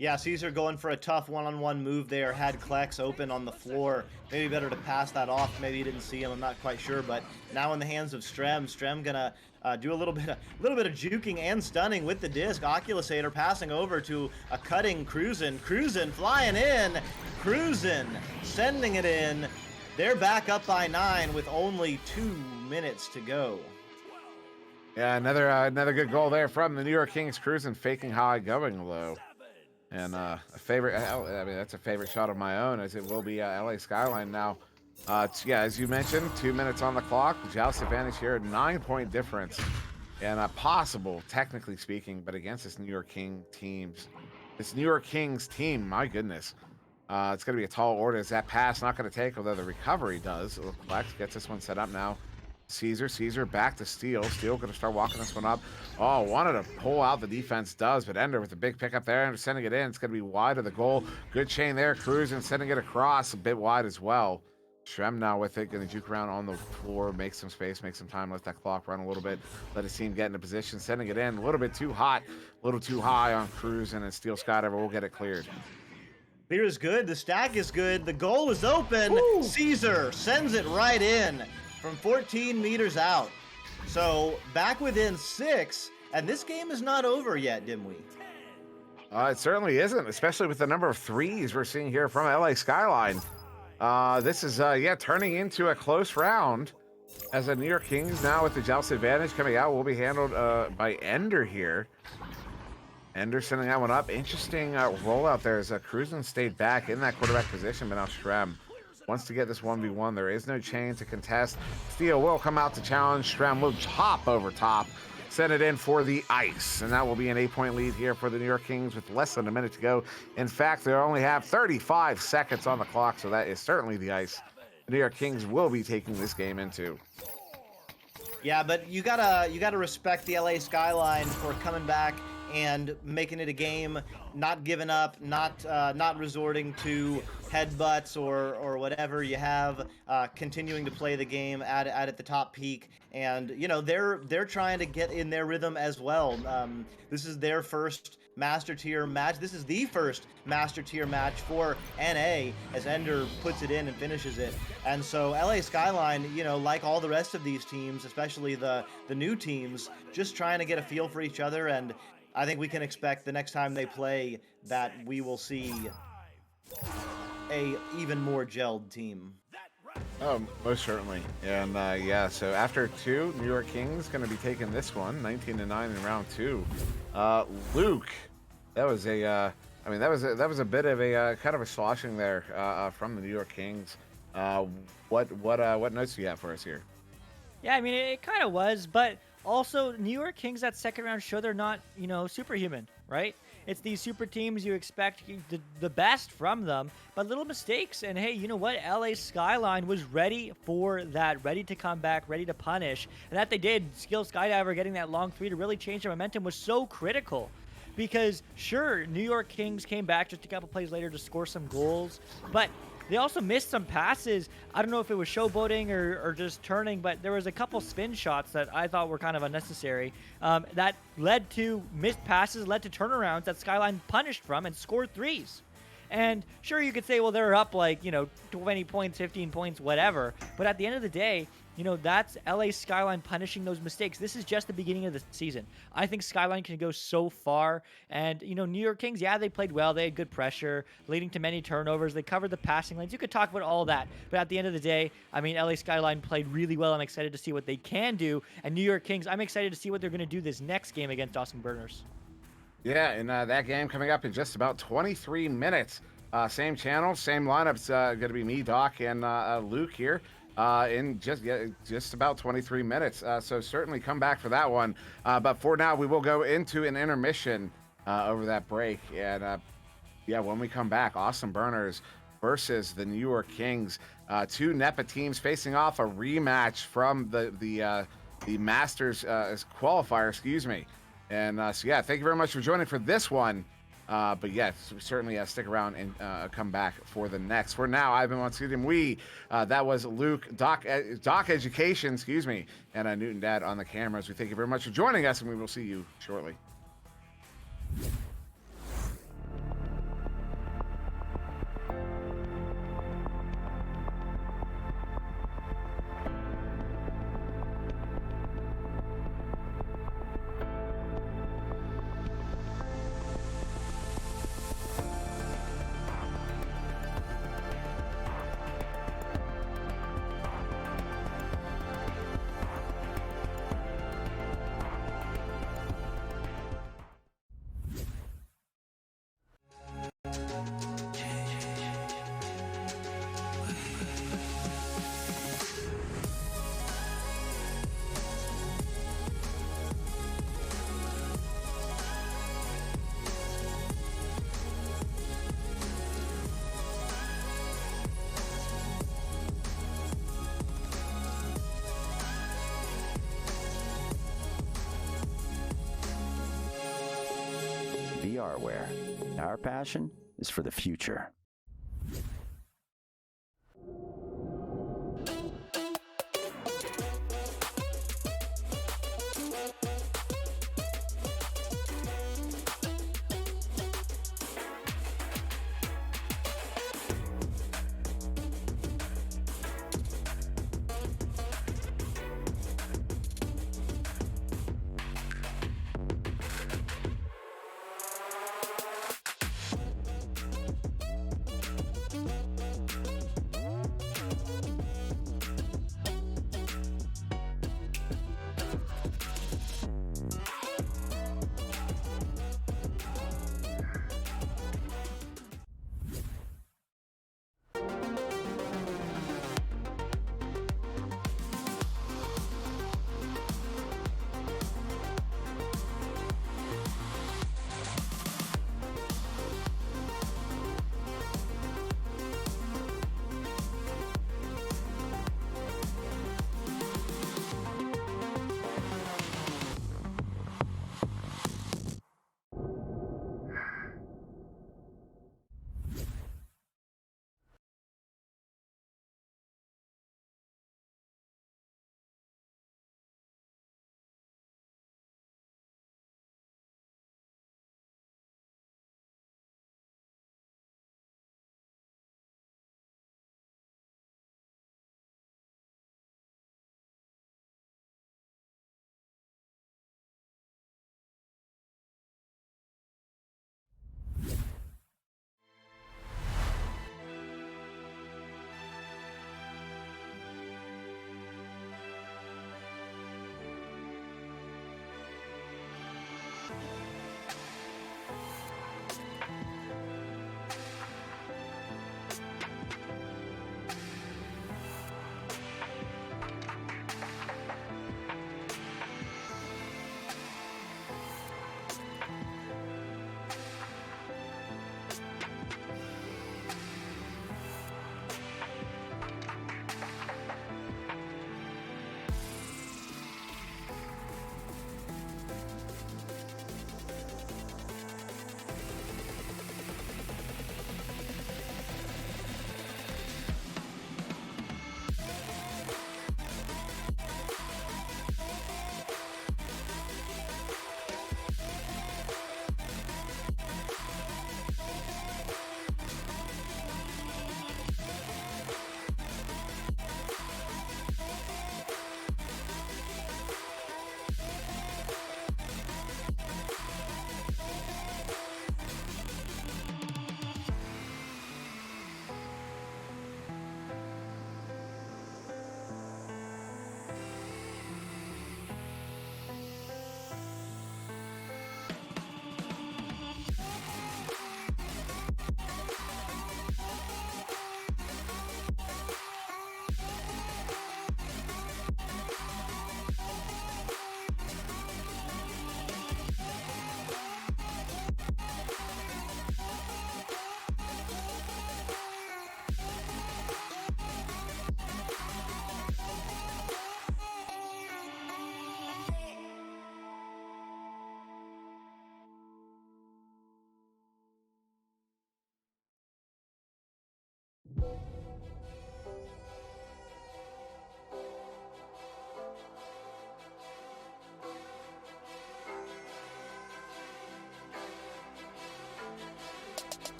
Yeah, Caesar going for a tough one-on-one move there. Had Klex open on the floor. Maybe better to pass that off. Maybe he didn't see him. I'm not quite sure. But now in the hands of Strem. Strem gonna do a little bit of juking and stunning with the disc. Oculisator passing over to a cutting Cruisin'. Cruisin' flying in. Cruisin' sending it in. They're back up by 9 with only 2 minutes to go. Yeah, another good goal there from the New York Kings. Cruisin' faking high, going low. And a favorite, I mean, that's a favorite shot of my own, as it will be LA Skyline now. Yeah, as you mentioned, 2 minutes on the clock. Joust advantage here, 9-point difference. And possible, technically speaking, but against this New York Kings team, my goodness. It's going to be a tall order. Is that pass not going to take, although the recovery does. Klex gets this one set up now. Caesar back to Steel. Steel going to start walking this one up. Oh, wanted to pull out the defense, does, but Ender with the big pickup there and sending it in. It's going to be wide of the goal. Good chain there. Cruising, sending it across, a bit wide as well. Shrem now with it, going to juke around on the floor, make some space, make some time, let that clock run a little bit, let his team get into position, sending it in. A little bit too hot, a little too high on Cruising, and Steel Skydiver will get it cleared. Clear is good. The stack is good. The goal is open. Woo! Caesar sends it right in from 14 meters out. So back within 6, and this game is not over yet, Dimwi. It certainly isn't, especially with the number of threes we're seeing here from LA Skyline. This is, turning into a close round as the New York Kings now with the joust advantage coming out will be handled by Ender here. Ender sending that one up. Interesting rollout there as Cruising stayed back in that quarterback position, but now Shrem wants to get this 1v1. There is no chain to contest. Steel will come out to challenge. Strem will hop over top. send it in for the ice. And that will be an 8-point lead here for the New York Kings with less than a minute to go. In fact, they only have 35 seconds on the clock, so that is certainly the ice the New York Kings will be taking this game into. Yeah, but you gotta respect the LA Skyline for coming back and making it a game, not giving up, not resorting to headbutts or whatever you have, continuing to play the game at the top peak, and they're trying to get in their rhythm as well. This is their first Master Tier match. This is the first Master Tier match for NA as Ender puts it in and finishes it. And so LA Skyline, like all the rest of these teams, especially the new teams, just trying to get a feel for each other. And I think we can expect the next time they play that we will see a even more gelled team. Oh, most certainly. And yeah, so after 2, New York Kings going to be taking this one, 19-9 in round 2. Luke, that was a, that was a bit of a kind of a sloshing there from the New York Kings. What notes do you have for us here? Yeah, I mean, it kind of was, but also New York Kings that second round show they're not, superhuman, right? It's these super teams you expect the best from them, but little mistakes. And hey, you know what? LA Skyline was ready for that, ready to come back, ready to punish. And that they did. Skill Skydiver getting that long 3 to really change their momentum was so critical. Because sure, New York Kings came back just a couple plays later to score some goals, but they also missed some passes. I don't know if it was showboating or just turning, but there was a couple spin shots that I thought were kind of unnecessary that led to missed passes, led to turnarounds that Skyline punished from and scored 3s. And sure, you could say, well, they're up 20 points, 15 points, whatever. But at the end of the day, that's LA Skyline punishing those mistakes. This is just the beginning of the season. I think Skyline can go so far. And, New York Kings, yeah, they played well. They had good pressure, leading to many turnovers. They covered the passing lanes. You could talk about all that. But at the end of the day, LA Skyline played really well. I'm excited to see what they can do. And New York Kings, I'm excited to see what they're going to do this next game against Austin Burners. Yeah, and that game coming up in just about 23 minutes. Same channel, same lineups. Going to be me, Doc, and Luke here in just about 23 minutes. So certainly come back for that one. But for now, we will go into an intermission over that break. And when we come back, Austin Burners versus the New York Kings. 2 NEPA teams facing off a rematch from the Masters qualifier, excuse me. And thank you very much for joining for this one. But yes, certainly stick around and come back for the next. For now, I've been on SirDimwi. That was Luke, DocEducation, excuse me, and Newton Dad on the cameras. We thank you very much for joining us, and we will see you shortly. VRware. Our passion is for the future.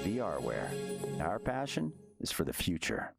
VRware. Our passion is for the future.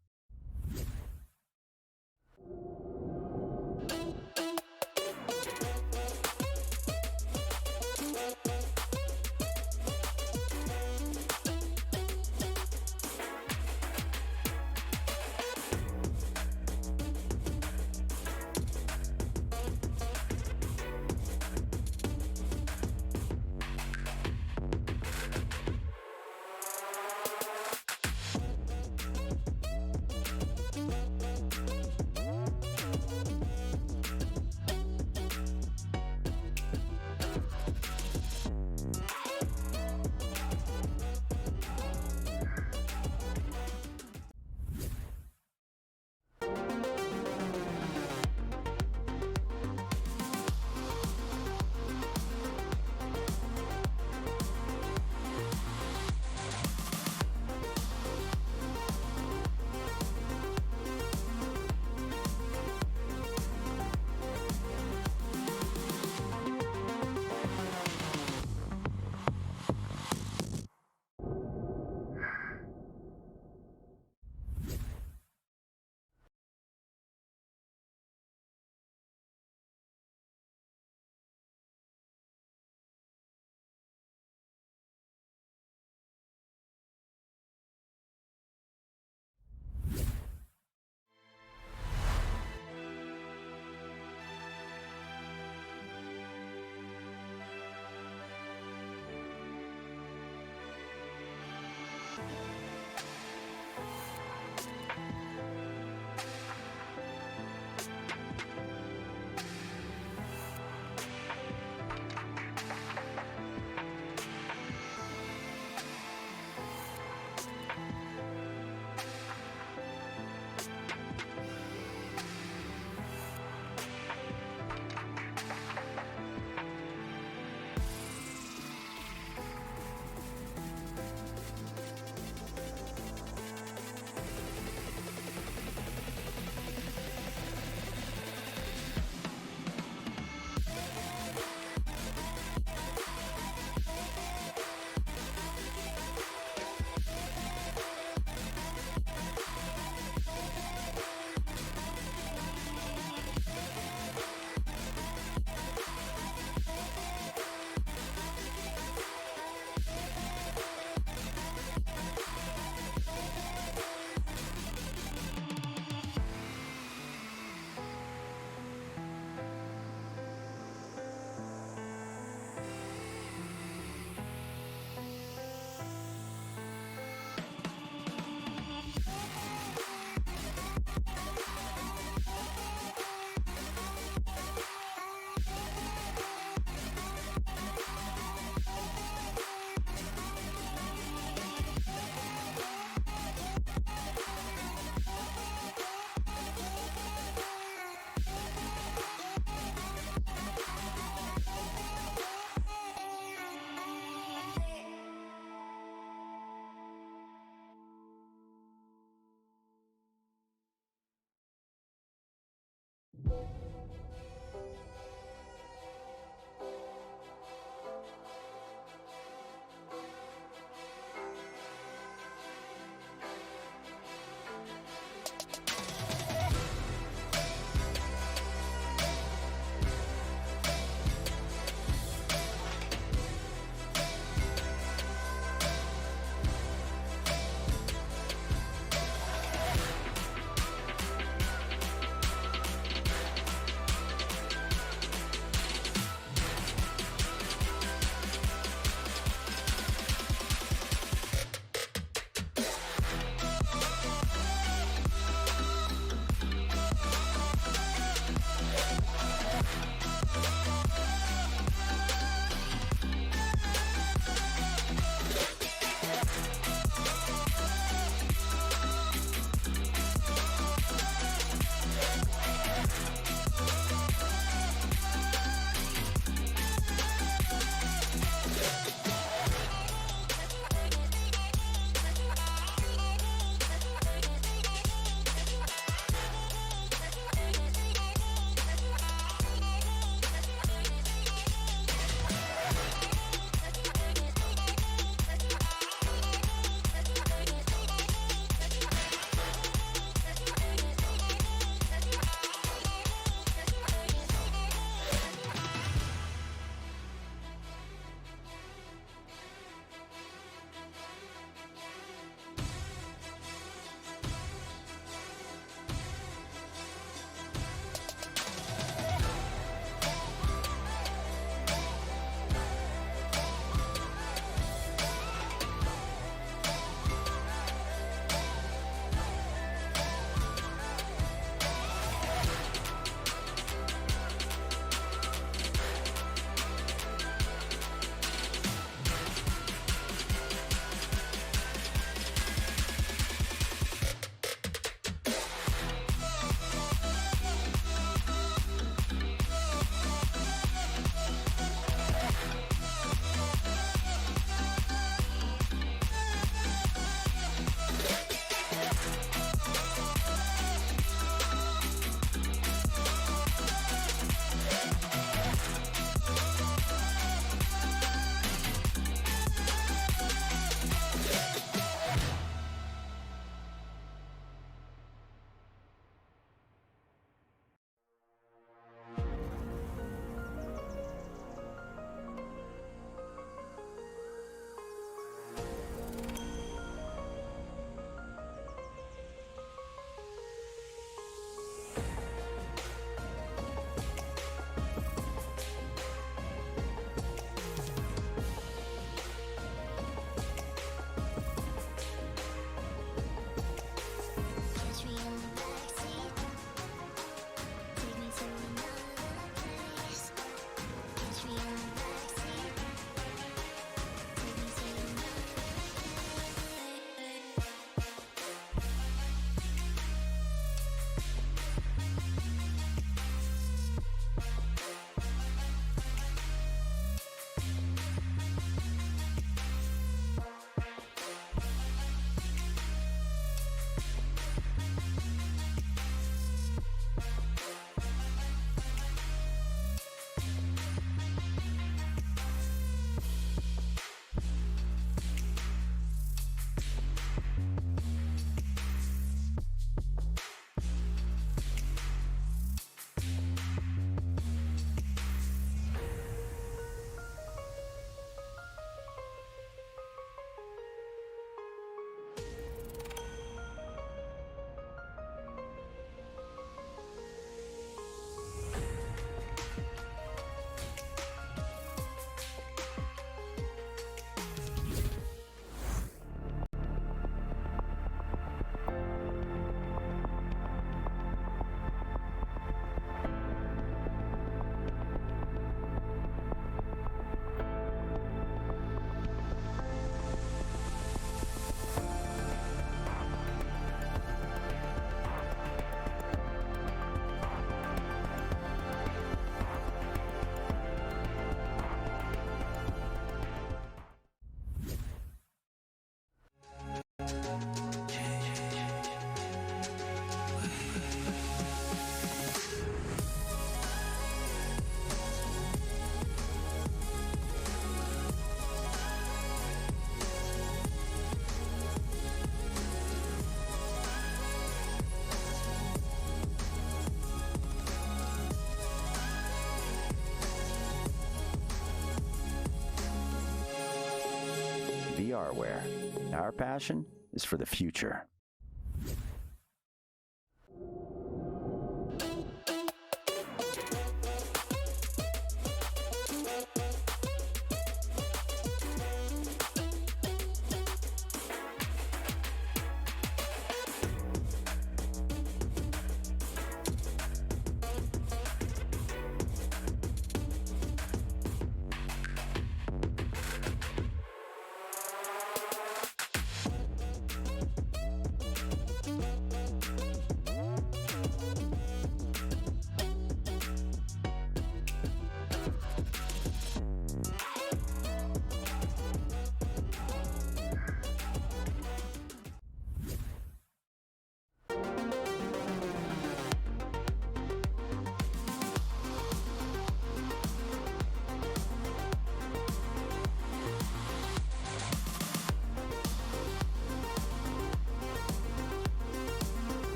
VRware. Our passion is for the future.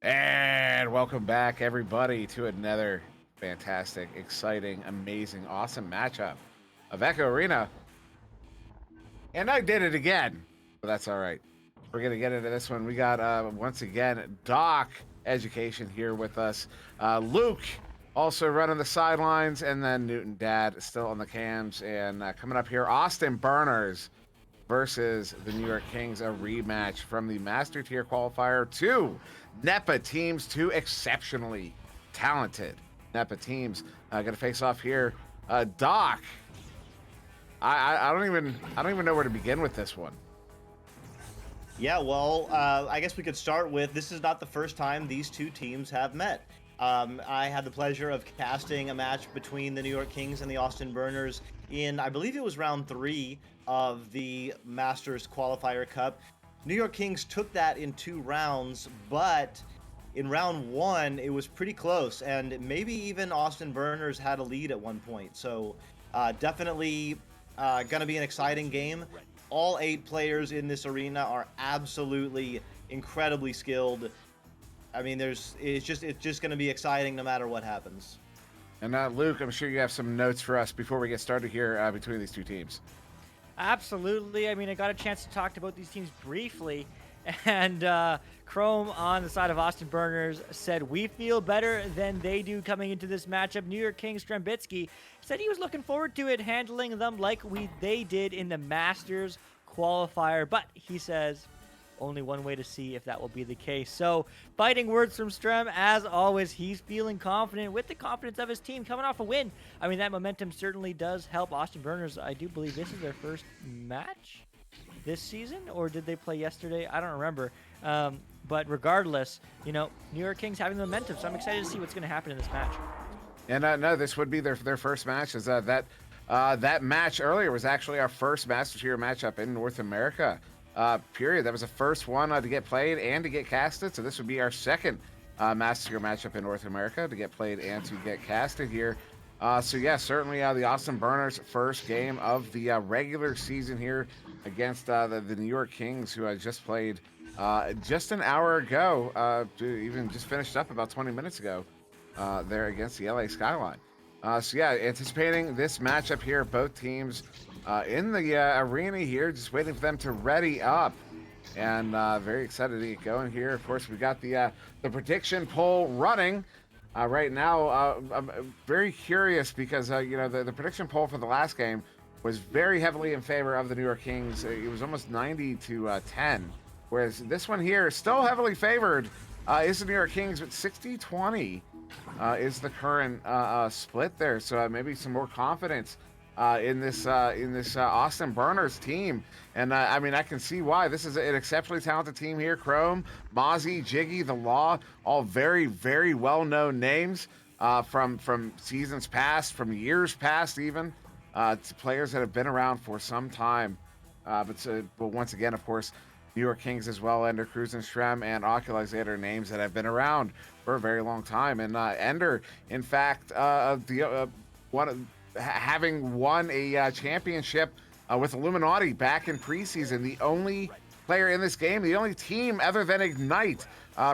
And welcome back, everybody, to another fantastic, exciting, amazing, awesome matchup of Echo Arena. And I did it again, but that's all right. We're going to get into this one. We got, once again, DocEducation here with us. Luke also running the sidelines, and then Newton Dad still on the cams. And coming up here, Austin Burners versus the New York Kings, a rematch from the Master Tier qualifier. Two NEPA teams, two exceptionally talented NEPA teams, going to face off here. Doc, I don't even know where to begin with this one. Yeah, well, I guess we could start with, this is not the first time these two teams have met. I had the pleasure of casting a match between the New York Kings and the Austin Burners in, I believe it was round 3 of the Masters Qualifier Cup. New York Kings took that in 2 rounds, but in round 1, it was pretty close, and maybe even Austin Burners had a lead at one point. So definitely going to be an exciting game. All 8 players in this arena are absolutely incredibly skilled. I mean, it's just going to be exciting no matter what happens. And Luke, I'm sure you have some notes for us before we get started here between these two teams. Absolutely. I mean, I got a chance to talk about these teams briefly, and Chrome on the side of Austin Burners said, "We feel better than they do coming into this matchup." New York King Strembitsky said he was looking forward to it, handling them like they did in the Masters qualifier, but he says only one way to see if that will be the case. So, fighting words from Strem, as always, he's feeling confident with the confidence of his team coming off a win. I mean, that momentum certainly does help Austin Burners. I do believe this is their first match this season, or did they play yesterday? I don't remember. But regardless, you know, New York Kings having the momentum, so I'm excited to see what's going to happen in this match. And no, this would be their first match. Is that match earlier was actually our first Master Tier matchup in North America. Period. That was the first one to get played and to get casted. So this would be our second Master Tier matchup in North America to get played and to get casted here. So yeah, certainly the Austin Burners' first game of the regular season here against the New York Kings, who I just played just an hour ago, even just finished up about 20 minutes ago there against the LA Skyline. So yeah, anticipating this matchup here, both teams in the arena here, just waiting for them to ready up. And very excited to get going here. Of course, we got the prediction poll running. Right now, I'm very curious because the prediction poll for the last game was very heavily in favor of the New York Kings. It was almost 90 to 10, whereas this one here is still heavily favored. Is the New York Kings, but 60-20 is the current split there. So maybe some more confidence in this Austin Burners team. And I mean, I can see why. This is an exceptionally talented team here. Chrome, Mozzie, Jiggy, The Law, all very, very well-known names from seasons past, from years past even, to players that have been around for some time. But once again, of course, New York Kings as well, Ender, Cruz, and Shrem, and Oculizator, names that have been around for a very long time. And Ender, in fact, having won a championship with Illuminati back in preseason, the only player in this game, the only team other than Ignite,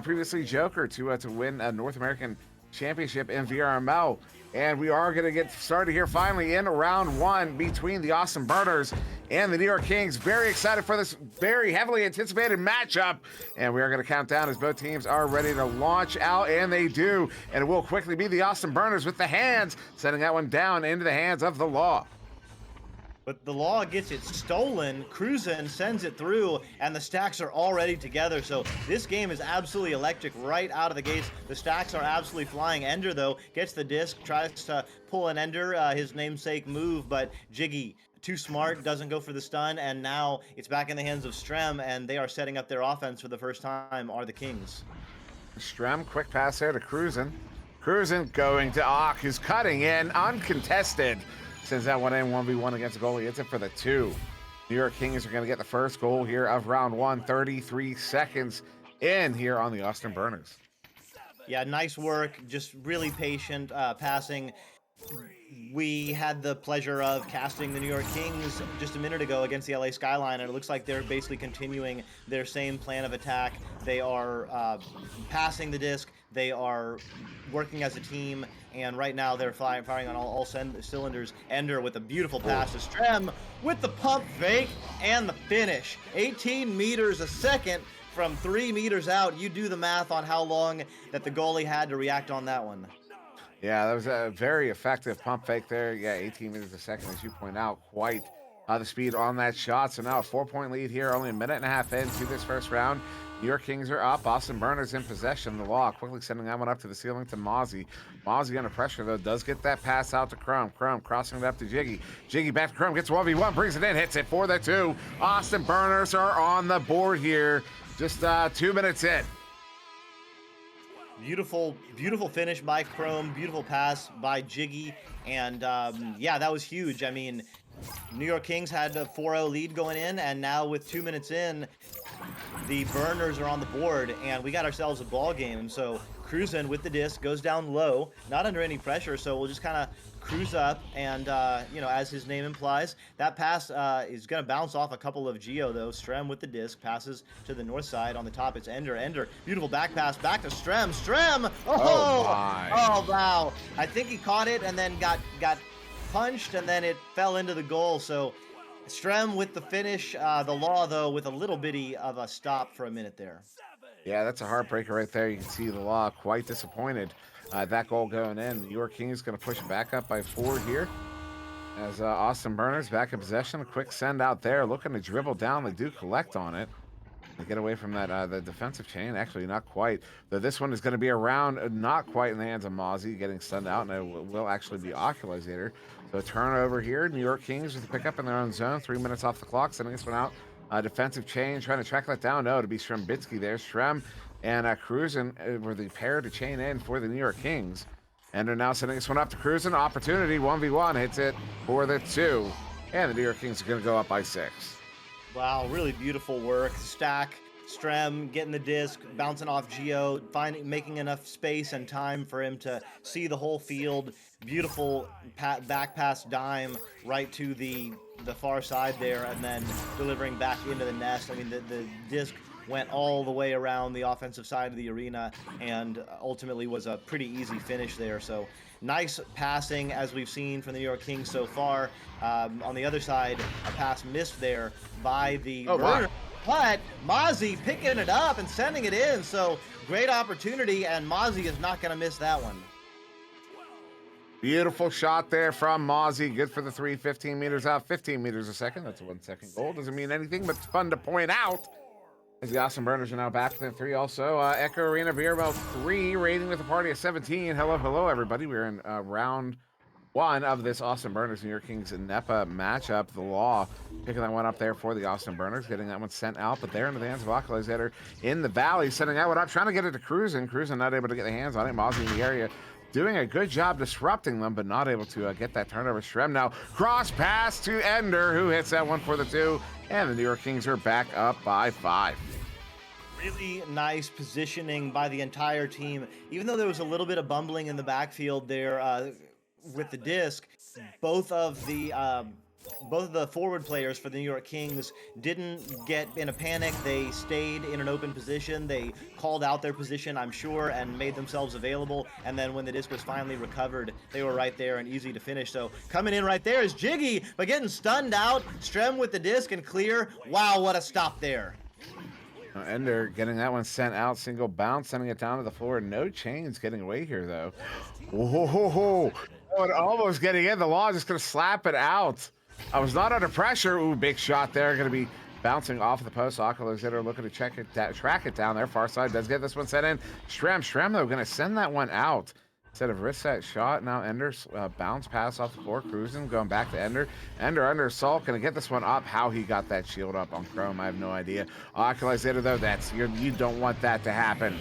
previously Joker, to win a North American championship in VRML. And we are going to get started here finally in round one between the Austin Burners and the New York Kings. Very excited for this very heavily anticipated matchup. And we are going to count down as both teams are ready to launch out, and they do. And it will quickly be the Austin Burners with the hands, sending that one down into the hands of the Law. But the Law gets it stolen, Cruzen sends it through, and the stacks are already together. So this game is absolutely electric right out of the gates. The stacks are absolutely flying. Ender, though, gets the disc, tries to pull an Ender, his namesake move, but Jiggy, too smart, doesn't go for the stun, and now it's back in the hands of Strem, and they are setting up their offense for the first time, are the Kings. Strem, quick pass there to Cruzen. Cruzen going to Ock, who's cutting in, uncontested. Sends that one in, 1v1 against the goalie. It's it for the 2. New York Kings are going to get the first goal here of round one, 33 seconds in here on the Austin Burners. Yeah, nice work. Just really patient passing. We had the pleasure of casting the New York Kings just a minute ago against the LA Skyline, and it looks like they're basically continuing their same plan of attack. They are passing the disc. They are working as a team, and right now they're firing on all cylinders. Ender with a beautiful pass to Strem with the pump fake and the finish. 18 meters a second from 3 meters out. You do the math on how long that the goalie had to react on that one. Yeah, that was a very effective pump fake there. Yeah, 18 meters a second, as you point out. Quite the speed on that shot. So now a 4-point lead here, only a minute and a half into this first round. New York Kings are up. Austin Burners in possession. The Law quickly sending that one up to the ceiling to Mozzie. Mozzie under pressure, though, does get that pass out to Chrome. Chrome crossing it up to Jiggy. Jiggy back to Chrome, gets 1v1, brings it in, hits it for the 2. Austin Burners are on the board here. Just 2 minutes in. Beautiful finish by Chrome. Beautiful pass by Jiggy. And yeah, that was huge. I mean, New York Kings had a 4-0 lead going in, and now with 2 minutes in, the Burners are on the board, and we got ourselves a ball game. So Cruzen with the disc goes down low, not under any pressure. So we'll just kind of cruise up, and as his name implies, that pass is going to bounce off a couple of Geo, though. Strem with the disc passes to the north side. On the top, it's Ender, beautiful back pass back to Strem. Oh my. Oh wow, I think he caught it and then got punched, and then it fell into the goal. So Strem with the finish. The Law, though, with a little bitty of a stop for a minute there. Yeah, that's a heartbreaker right there. You can see the Law quite disappointed. That goal going in. New York Kings going to push it back up by 4 here. As Austin Burners back in possession. A quick send out there. Looking to dribble down. They do collect on it. They get away from that the defensive chain. Actually, not quite. Though this one is going to be around, not quite in the hands of Mozzie, getting stunned out, and it will actually be Oculizator. So a turnover here. New York Kings with the pickup in their own zone. 3 minutes off the clock. Sending this one out. Defensive chain, trying to track that down. No, to be Shrembitsky there. Shrem and Cruzen were the pair to chain in for the New York Kings. Ender now sending this one up to Cruisen. Opportunity, 1v1, hits it for the 2. And the New York Kings are going to go up by 6. Wow, really beautiful work. Stack, Strem getting the disc, bouncing off Geo, making enough space and time for him to see the whole field. Beautiful back pass dime right to the far side there, and then delivering back into the nest. I mean, the disc went all the way around the offensive side of the arena and ultimately was a pretty easy finish there. So nice passing, as we've seen from the New York Kings so far. On the other side, a pass missed there by the Burner, but Mozzie picking it up and sending it in. So great opportunity, and Mozzie is not going to miss that one. Beautiful shot there from Mozzie. Good for the 3, 15 meters out, 15 meters a second. That's a 1 second goal. Doesn't mean anything, but it's fun to point out. As the Awesome Burners are now back to 3 also. Echo Arena VRML 3, rating with a party of 17. Hello, everybody. We're in round 1 of this Awesome Burners New York Kings and NEPA matchup. The Law picking that one up there for the Awesome Burners, getting that one sent out, but they're into the hands of Oculator in the valley, sending that one up, trying to get it to Cruisen. Cruisen not able to get the hands on it. Mozzie in the area, doing a good job disrupting them, but not able to get that turnover. Strem now cross pass to Ender, who hits that one for the 2, and the New York Kings are back up by 5. Really nice positioning by the entire team. Even though there was a little bit of bumbling in the backfield there with the disc, both of the forward players for the New York Kings didn't get in a panic. They stayed in an open position. They called out their position, I'm sure, and made themselves available. And then when the disc was finally recovered, they were right there and easy to finish. So coming in right there is Jiggy, but getting stunned out. Strem with the disc and clear. Wow, what a stop there. Ender getting that one sent out, single bounce, sending it down to the floor. No chains getting away here, though. Whoa, almost getting in. The Law just going to slap it out. I was not under pressure. Ooh, big shot there. Going to be bouncing off the post. Oculator looking to track it down there. Far side does get this one sent in. Strem, though, going to send that one out. Instead of risk that shot, now Ender's bounce pass off the floor, Cruisen, going back to Ender. Ender under assault, gonna get this one up. How he got that shield up on Chrome, I have no idea. Oculator, though, you don't want that to happen.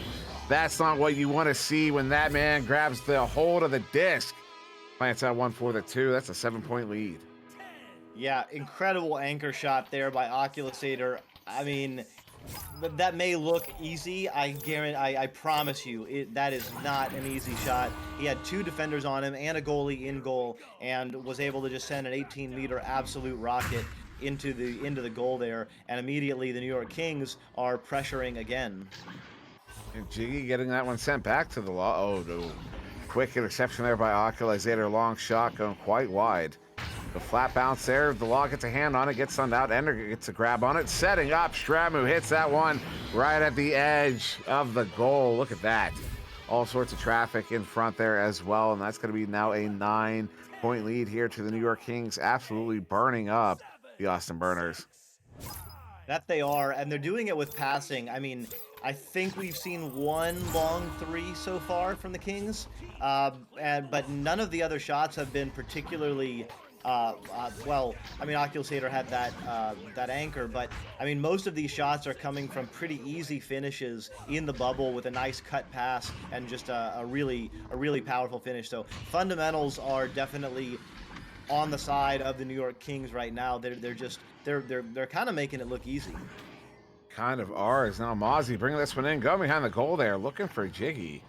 That's not what you want to see when that man grabs the hold of the disc. Plants out one for the 2. That's a 7-point lead. Yeah, incredible anchor shot there by Oculator. I mean, that may look easy. I guarantee, I promise you, that is not an easy shot. He had 2 defenders on him and a goalie in goal, and was able to just send an 18-meter absolute rocket into the goal there. And immediately the New York Kings are pressuring again. And Jiggy getting that one sent back to the Law. Oh no! Quick interception there by Oculator. Long shot going quite wide. The flat bounce there. The Law gets a hand on it, gets sunned out. Ender gets a grab on it. Setting up. Strem, who hits that one right at the edge of the goal. Look at that. All sorts of traffic in front there as well. And that's going to be now a 9-point lead here to the New York Kings. Absolutely burning up the Austin Burners. That they are. And they're doing it with passing. I mean, I think we've seen 1 long 3 so far from the Kings. But none of the other shots have been particularly... well, I mean, Oculator had that anchor, but I mean, most of these shots are coming from pretty easy finishes in the bubble with a nice cut pass and just a really powerful finish. So fundamentals are definitely on the side of the New York Kings right now. They're kind of making it look easy. Kind of ours. Now Mozzie bringing this one in, going behind the goal there, looking for Jiggy.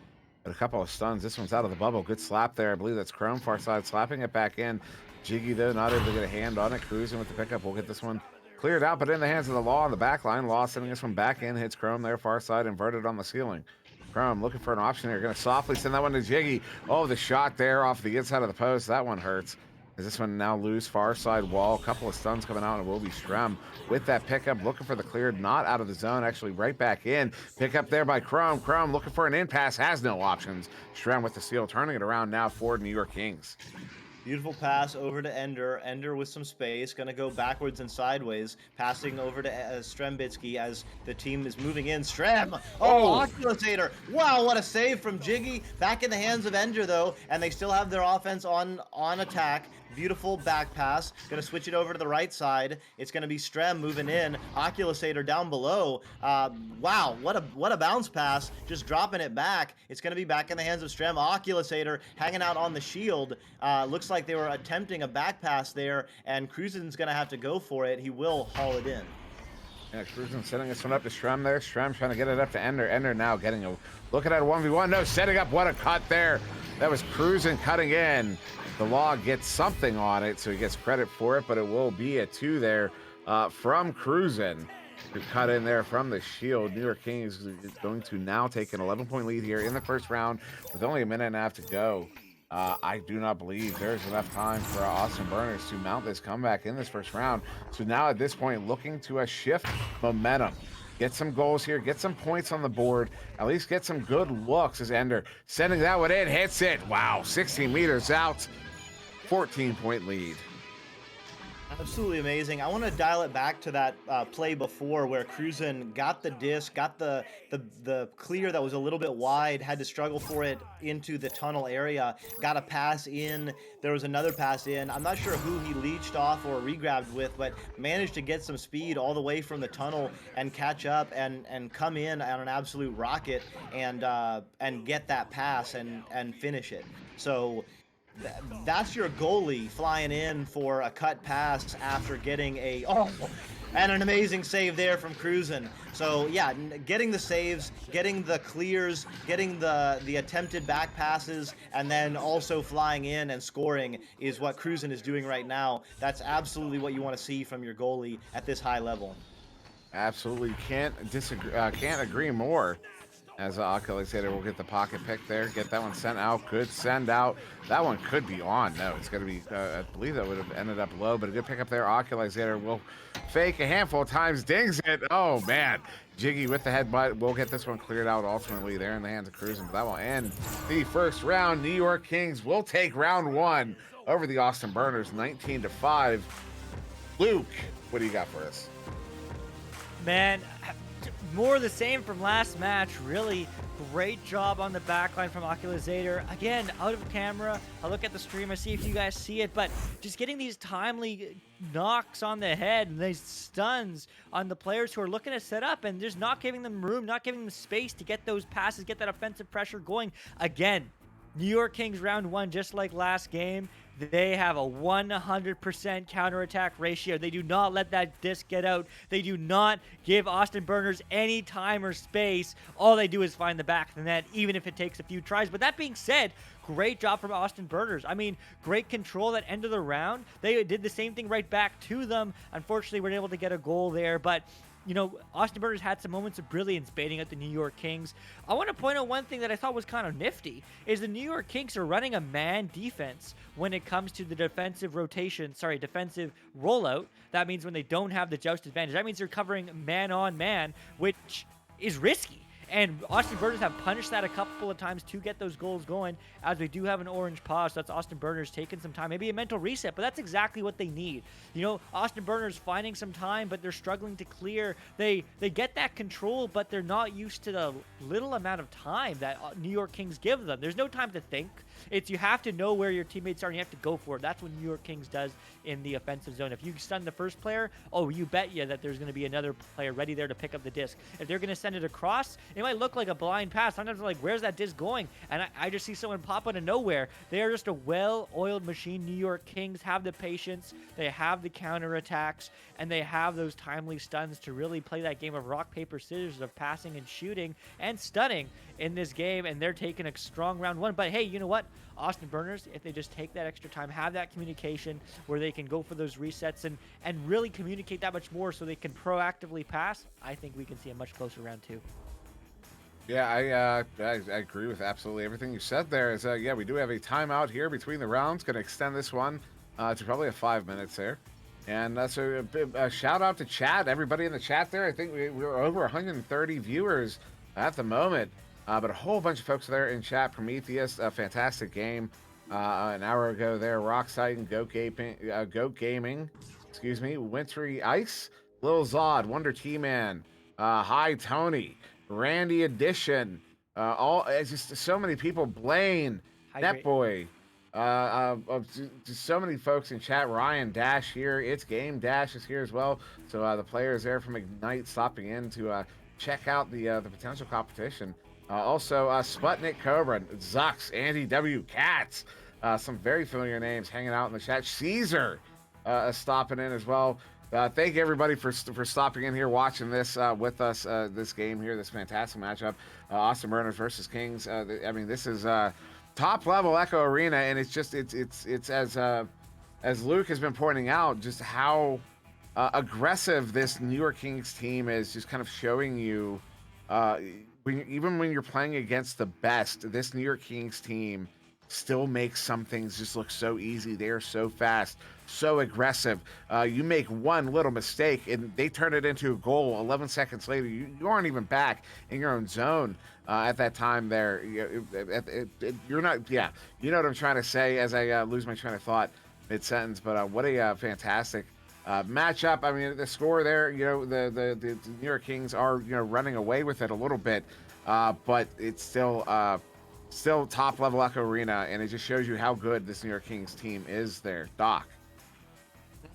But a couple of stuns. This one's out of the bubble. Good slap there. I believe that's Chrome far side, slapping it back in. Jiggy, though, not able to get a hand on it. Cruising with the pickup. We'll get this one cleared out, but in the hands of the Law on the back line. Law sending this one back in. Hits Chrome there, far side, inverted on the ceiling. Chrome looking for an option here. Going to softly send that one to Jiggy. Oh, the shot there off the inside of the post. That one hurts. Is this one now loose, far side wall. A couple of stuns coming out, and it will be Strem with that pickup, looking for the cleared, not out of the zone, actually right back in. Pick up there by Chrome. Chrome looking for an in pass, has no options. Strem with the steal, turning it around now for New York Kings. Beautiful pass over to Ender. Ender with some space, going to go backwards and sideways, passing over to Strembitsky as the team is moving in. Strem! Oh, Oculator! Wow, what a save from Jiggy. Back in the hands of Ender, though, and they still have their offense on attack. Beautiful back pass. Gonna switch it over to the right side. It's gonna be Strem moving in. Oculusator down below. Wow, what a bounce pass. Just dropping it back. It's gonna be back in the hands of Strem. Oculusator hanging out on the shield. Looks like they were attempting a back pass there, and Cruisen's gonna have to go for it. He will haul it in. Yeah, Cruisen setting this one up to Strem there. Strem trying to get it up to Ender. Ender now getting a look at a 1v1. No, setting up. What a cut there. That was Cruisen cutting in. The log gets something on it, so he gets credit for it, but it will be a 2 there from Cruisen to cut in there from the shield. New York Kings is going to now take an 11-point lead here in the first round with only a minute and a half to go. I do not believe there's enough time for Austin Burners to mount this comeback in this first round. So now at this point, looking to shift momentum. Get some goals here, get some points on the board, at least get some good looks as Ender sending that one in, hits it. Wow, 16 meters out, 14-point lead. Absolutely amazing. I want to dial it back to that play before where Cruisen got the disc, got the clear that was a little bit wide, had to struggle for it into the tunnel area, got a pass in. There was another pass in. I'm not sure who he leached off or regrabbed with, but managed to get some speed all the way from the tunnel and catch up and come in on an absolute rocket and get that pass and finish it. So that's your goalie flying in for a cut pass after getting and an amazing save there from Cruisen. So yeah, getting the saves, getting the clears, getting the attempted back passes, and then also flying in and scoring is what Cruisen is doing right now. That's absolutely what you want to see from your goalie at this high level. Absolutely can't disagree. Can't agree more. As Oculusator will get the pocket pick there, get that one sent out. Good send out. That one could be on. No, it's going to be, I believe that would have ended up low, but a good pick up there. Oculusator will fake a handful of times, dings it. Oh, man. Jiggy with the headbutt. We'll get this one cleared out ultimately there in the hands of Cruisen, but that will end the first round. New York Kings will take round 1 over the Austin Burners, 19-5. Luke, what do you got for us? Man, more of the same from last match. Really great job on the backline from Oculusator. Again, out of camera, I look at the stream, I see if you guys see it, but just getting these timely knocks on the head and these stuns on the players who are looking to set up and just not giving them room, not giving them space to get those passes, get that offensive pressure going. Again, New York Kings round 1, just like last game, they have a 100% counterattack ratio. They do not let that disc get out. They do not give Austin Burners any time or space. All they do is find the back of the net, even if it takes a few tries. But that being said, great job from Austin Burners. I mean, great control at end of the round. They did the same thing right back to them. Unfortunately, weren't able to get a goal there, but you know, Austin Burners had some moments of brilliance baiting out the New York Kings. I want to point out one thing that I thought was kind of nifty is the New York Kings are running a man defense when it comes to the defensive rollout. That means when they don't have the joust advantage. That means they're covering man on man, which is risky. And Austin Burners have punished that a couple of times to get those goals going, as we do have an orange pause. So that's Austin Burners taking some time, maybe a mental reset, but that's exactly what they need. You know, Austin Burners finding some time, but they're struggling to clear. They get that control, but they're not used to the little amount of time that New York Kings give them. There's no time to think. It's you have to know where your teammates are and you have to go for it. That's what New York Kings does in the offensive zone. If you stun the first player, you bet you that there's going to be another player ready there to pick up the disc. If they're going to send it across, it might look like a blind pass. Sometimes I'm like, where's that disc going? And I just see someone pop out of nowhere. They are just a well-oiled machine. New York Kings have the patience, they have the counterattacks, and they have those timely stuns to really play that game of rock, paper, scissors of passing and shooting and stunning in this game, and they're taking a strong round 1. But hey, you know what? Austin Burners, if they just take that extra time, have that communication where they can go for those resets and really communicate that much more so they can proactively pass, I think we can see a much closer round 2. Yeah, I agree with absolutely everything you said there. Yeah, we do have a timeout here between the rounds. Going to extend this one to probably 5 minutes there. And so a shout out to chat, everybody in the chat there. I think we're over 130 viewers at the moment. But a whole bunch of folks there in chat. Prometheus, a fantastic game an hour ago there. Rockside and Goat Gaming, excuse me. Wintry Ice, Lil Zod, Wonder T-Man, Hi Tony, Randy Edition, it's just so many people. Blaine, Netboy, Just so many folks in chat. Ryan Dash here. It's Game Dash is here as well. So the players there from Ignite stopping in to check out the potential competition. Also, Sputnik Cobra, Zux, Andy W, Katz, some very familiar names hanging out in the chat. Caesar stopping in as well. Thank you everybody for stopping in here, watching this with us. This game here, this fantastic matchup, Austin Burners versus Kings. I mean, this is top level Echo Arena, and it's just it's as Luke has been pointing out, just how aggressive this New York Kings team is, just kind of showing you, even when you're playing against the best, this New York Kings team still makes some things just look so easy. They are so fast, so aggressive. You make one little mistake and they turn it into a goal. 11 seconds later, you aren't even back in your own zone at that time there. You're not, yeah, you know what I'm trying to say as I lose my train of thought mid-sentence. But what a fantastic matchup. I mean, the score there, the New York Kings are, running away with it a little bit, but it's still top level Echo Arena, and it just shows you how good this New York Kings team is there. Doc.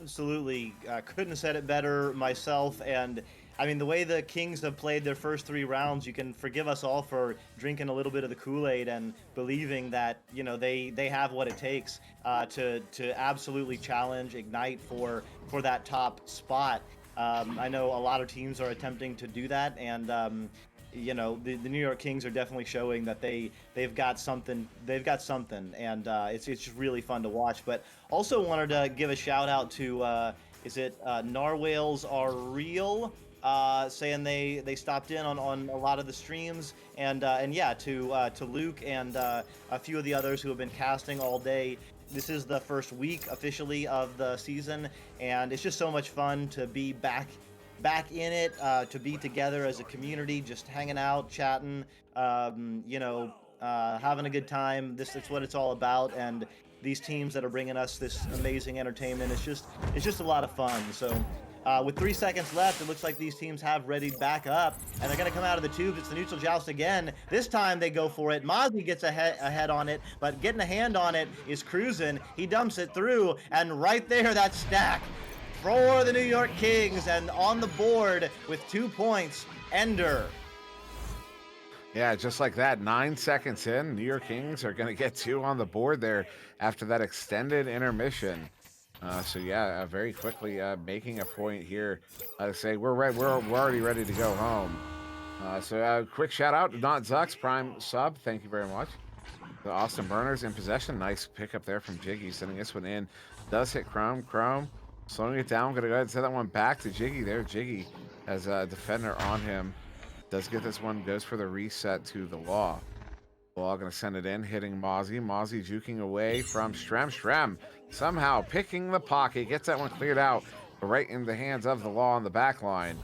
Absolutely. Couldn't have said it better myself. And I mean, the way the Kings have played their first 3 rounds, you can forgive us all for drinking a little bit of the Kool-Aid and believing that, they have what it takes to absolutely challenge Ignite for that top spot. I know a lot of teams are attempting to do that, and the New York Kings are definitely showing that they've got something. They've got something, and it's just really fun to watch. But also wanted to give a shout out to Narwhales Are Real, saying they stopped in on a lot of the streams, and yeah, to Luke and a few of the others who have been casting all day. This is the first week officially of the season, and it's just so much fun to be back in it, to be together as a community, just hanging out, chatting, having a good time. It's what it's all about, and these teams that are bringing us this amazing entertainment, it's just a lot of fun. So with 3 seconds left, it looks like these teams have readied back up, and they're going to come out of the tubes. It's the neutral joust again. This time they go for it. Mozzie gets ahead on it, but getting a hand on it is Cruisin'. He dumps it through, and right there, that stack for the New York Kings, and on the board with 2 points, Ender. Yeah, just like that, 9 seconds in, New York Kings are going to get 2 on the board there after that extended intermission. So yeah, very quickly making a point here to say we're already ready to go home. So quick shout out to Not Zux Prime sub, thank you very much. The Austin Burners in possession, nice pickup there from Jiggy, sending this one in. Does hit Chrome. Slowing it down, gonna go ahead and send that one back to Jiggy there. Jiggy has a defender on him. Does get this one, goes for the reset to the Law. Law gonna send it in, hitting Mozzie. Mozzie juking away from Strem. Strem somehow picking the pocket, gets that one cleared out, right in the hands of the Law on the back line.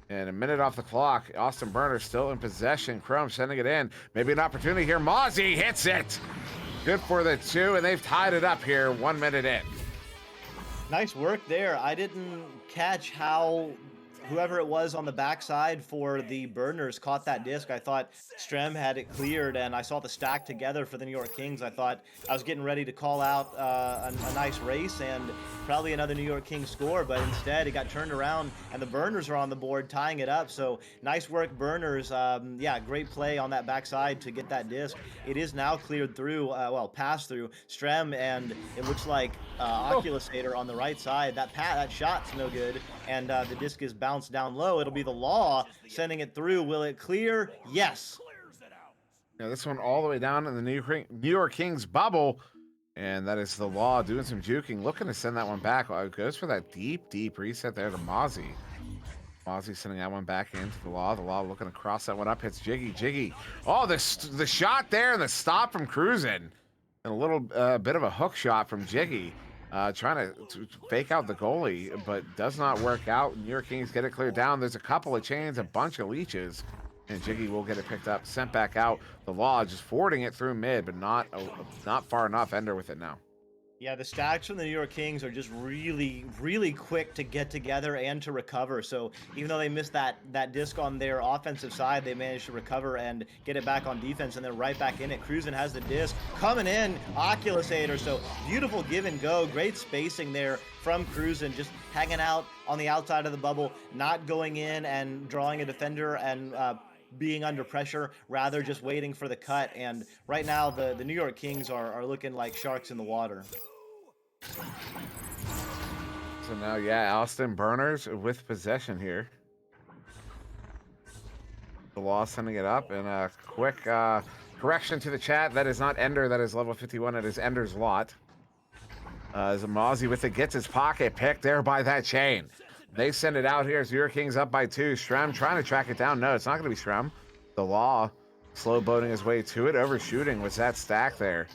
And a minute off the clock. Austin Burner still in possession. Chrome sending it in. Maybe an opportunity here. Mozzie hits it. Good for the 2, and they've tied it up here 1 minute in. Nice work there. I didn't catch how whoever it was on the backside for the Burners caught that disc. I thought Strem had it cleared, and I saw the stack together for the New York Kings. I thought I was getting ready to call out a nice race and probably another New York Kings score, but instead it got turned around, and the Burners are on the board tying it up. So nice work, Burners. Yeah, great play on that backside to get that disc. It is now cleared through, passed through Strem, and it looks like Oculusator on the right side. That shot's no good, and the disc is bounced down low. It'll be the Law sending it through. Will it clear? Yes. Yeah, this one all the way down in the New York Kings bubble, and that is the Law doing some juking, looking to send that one back. Goes for that deep reset there to Mozzie. Mozzie sending that one back into the Law. The Law looking to cross that one up, hits Jiggy. Oh, the shot there, and the stop from Cruisin', and a little bit of a hook shot from Jiggy. Trying to fake out the goalie, but does not work out. New York Kings get it cleared down. There's a couple of chains, a bunch of leeches, and Jiggy will get it picked up, sent back out. The Law just forwarding it through mid, but not far enough. Ender with it now. Yeah, the stacks from the New York Kings are just really, really quick to get together and to recover. So even though they missed that disc on their offensive side, they managed to recover and get it back on defense, and then right back in it. Cruzen has the disc coming in, Oculusator. So beautiful give and go, great spacing there from Cruzen, just hanging out on the outside of the bubble, not going in and drawing a defender and being under pressure, rather just waiting for the cut. And right now, the New York Kings are looking like sharks in the water. So now, yeah, Austin Burners with possession here. The Law sending it up, and a quick correction to the chat. That is not Ender, that is level 51. It is Ender's Lot. As Mozzie with it gets his pocket picked there by that chain. They send it out here as New York Kings up by 2. Shrem trying to track it down. No, it's not going to be Shrem. The Law slow boating his way to it, overshooting with that stack there.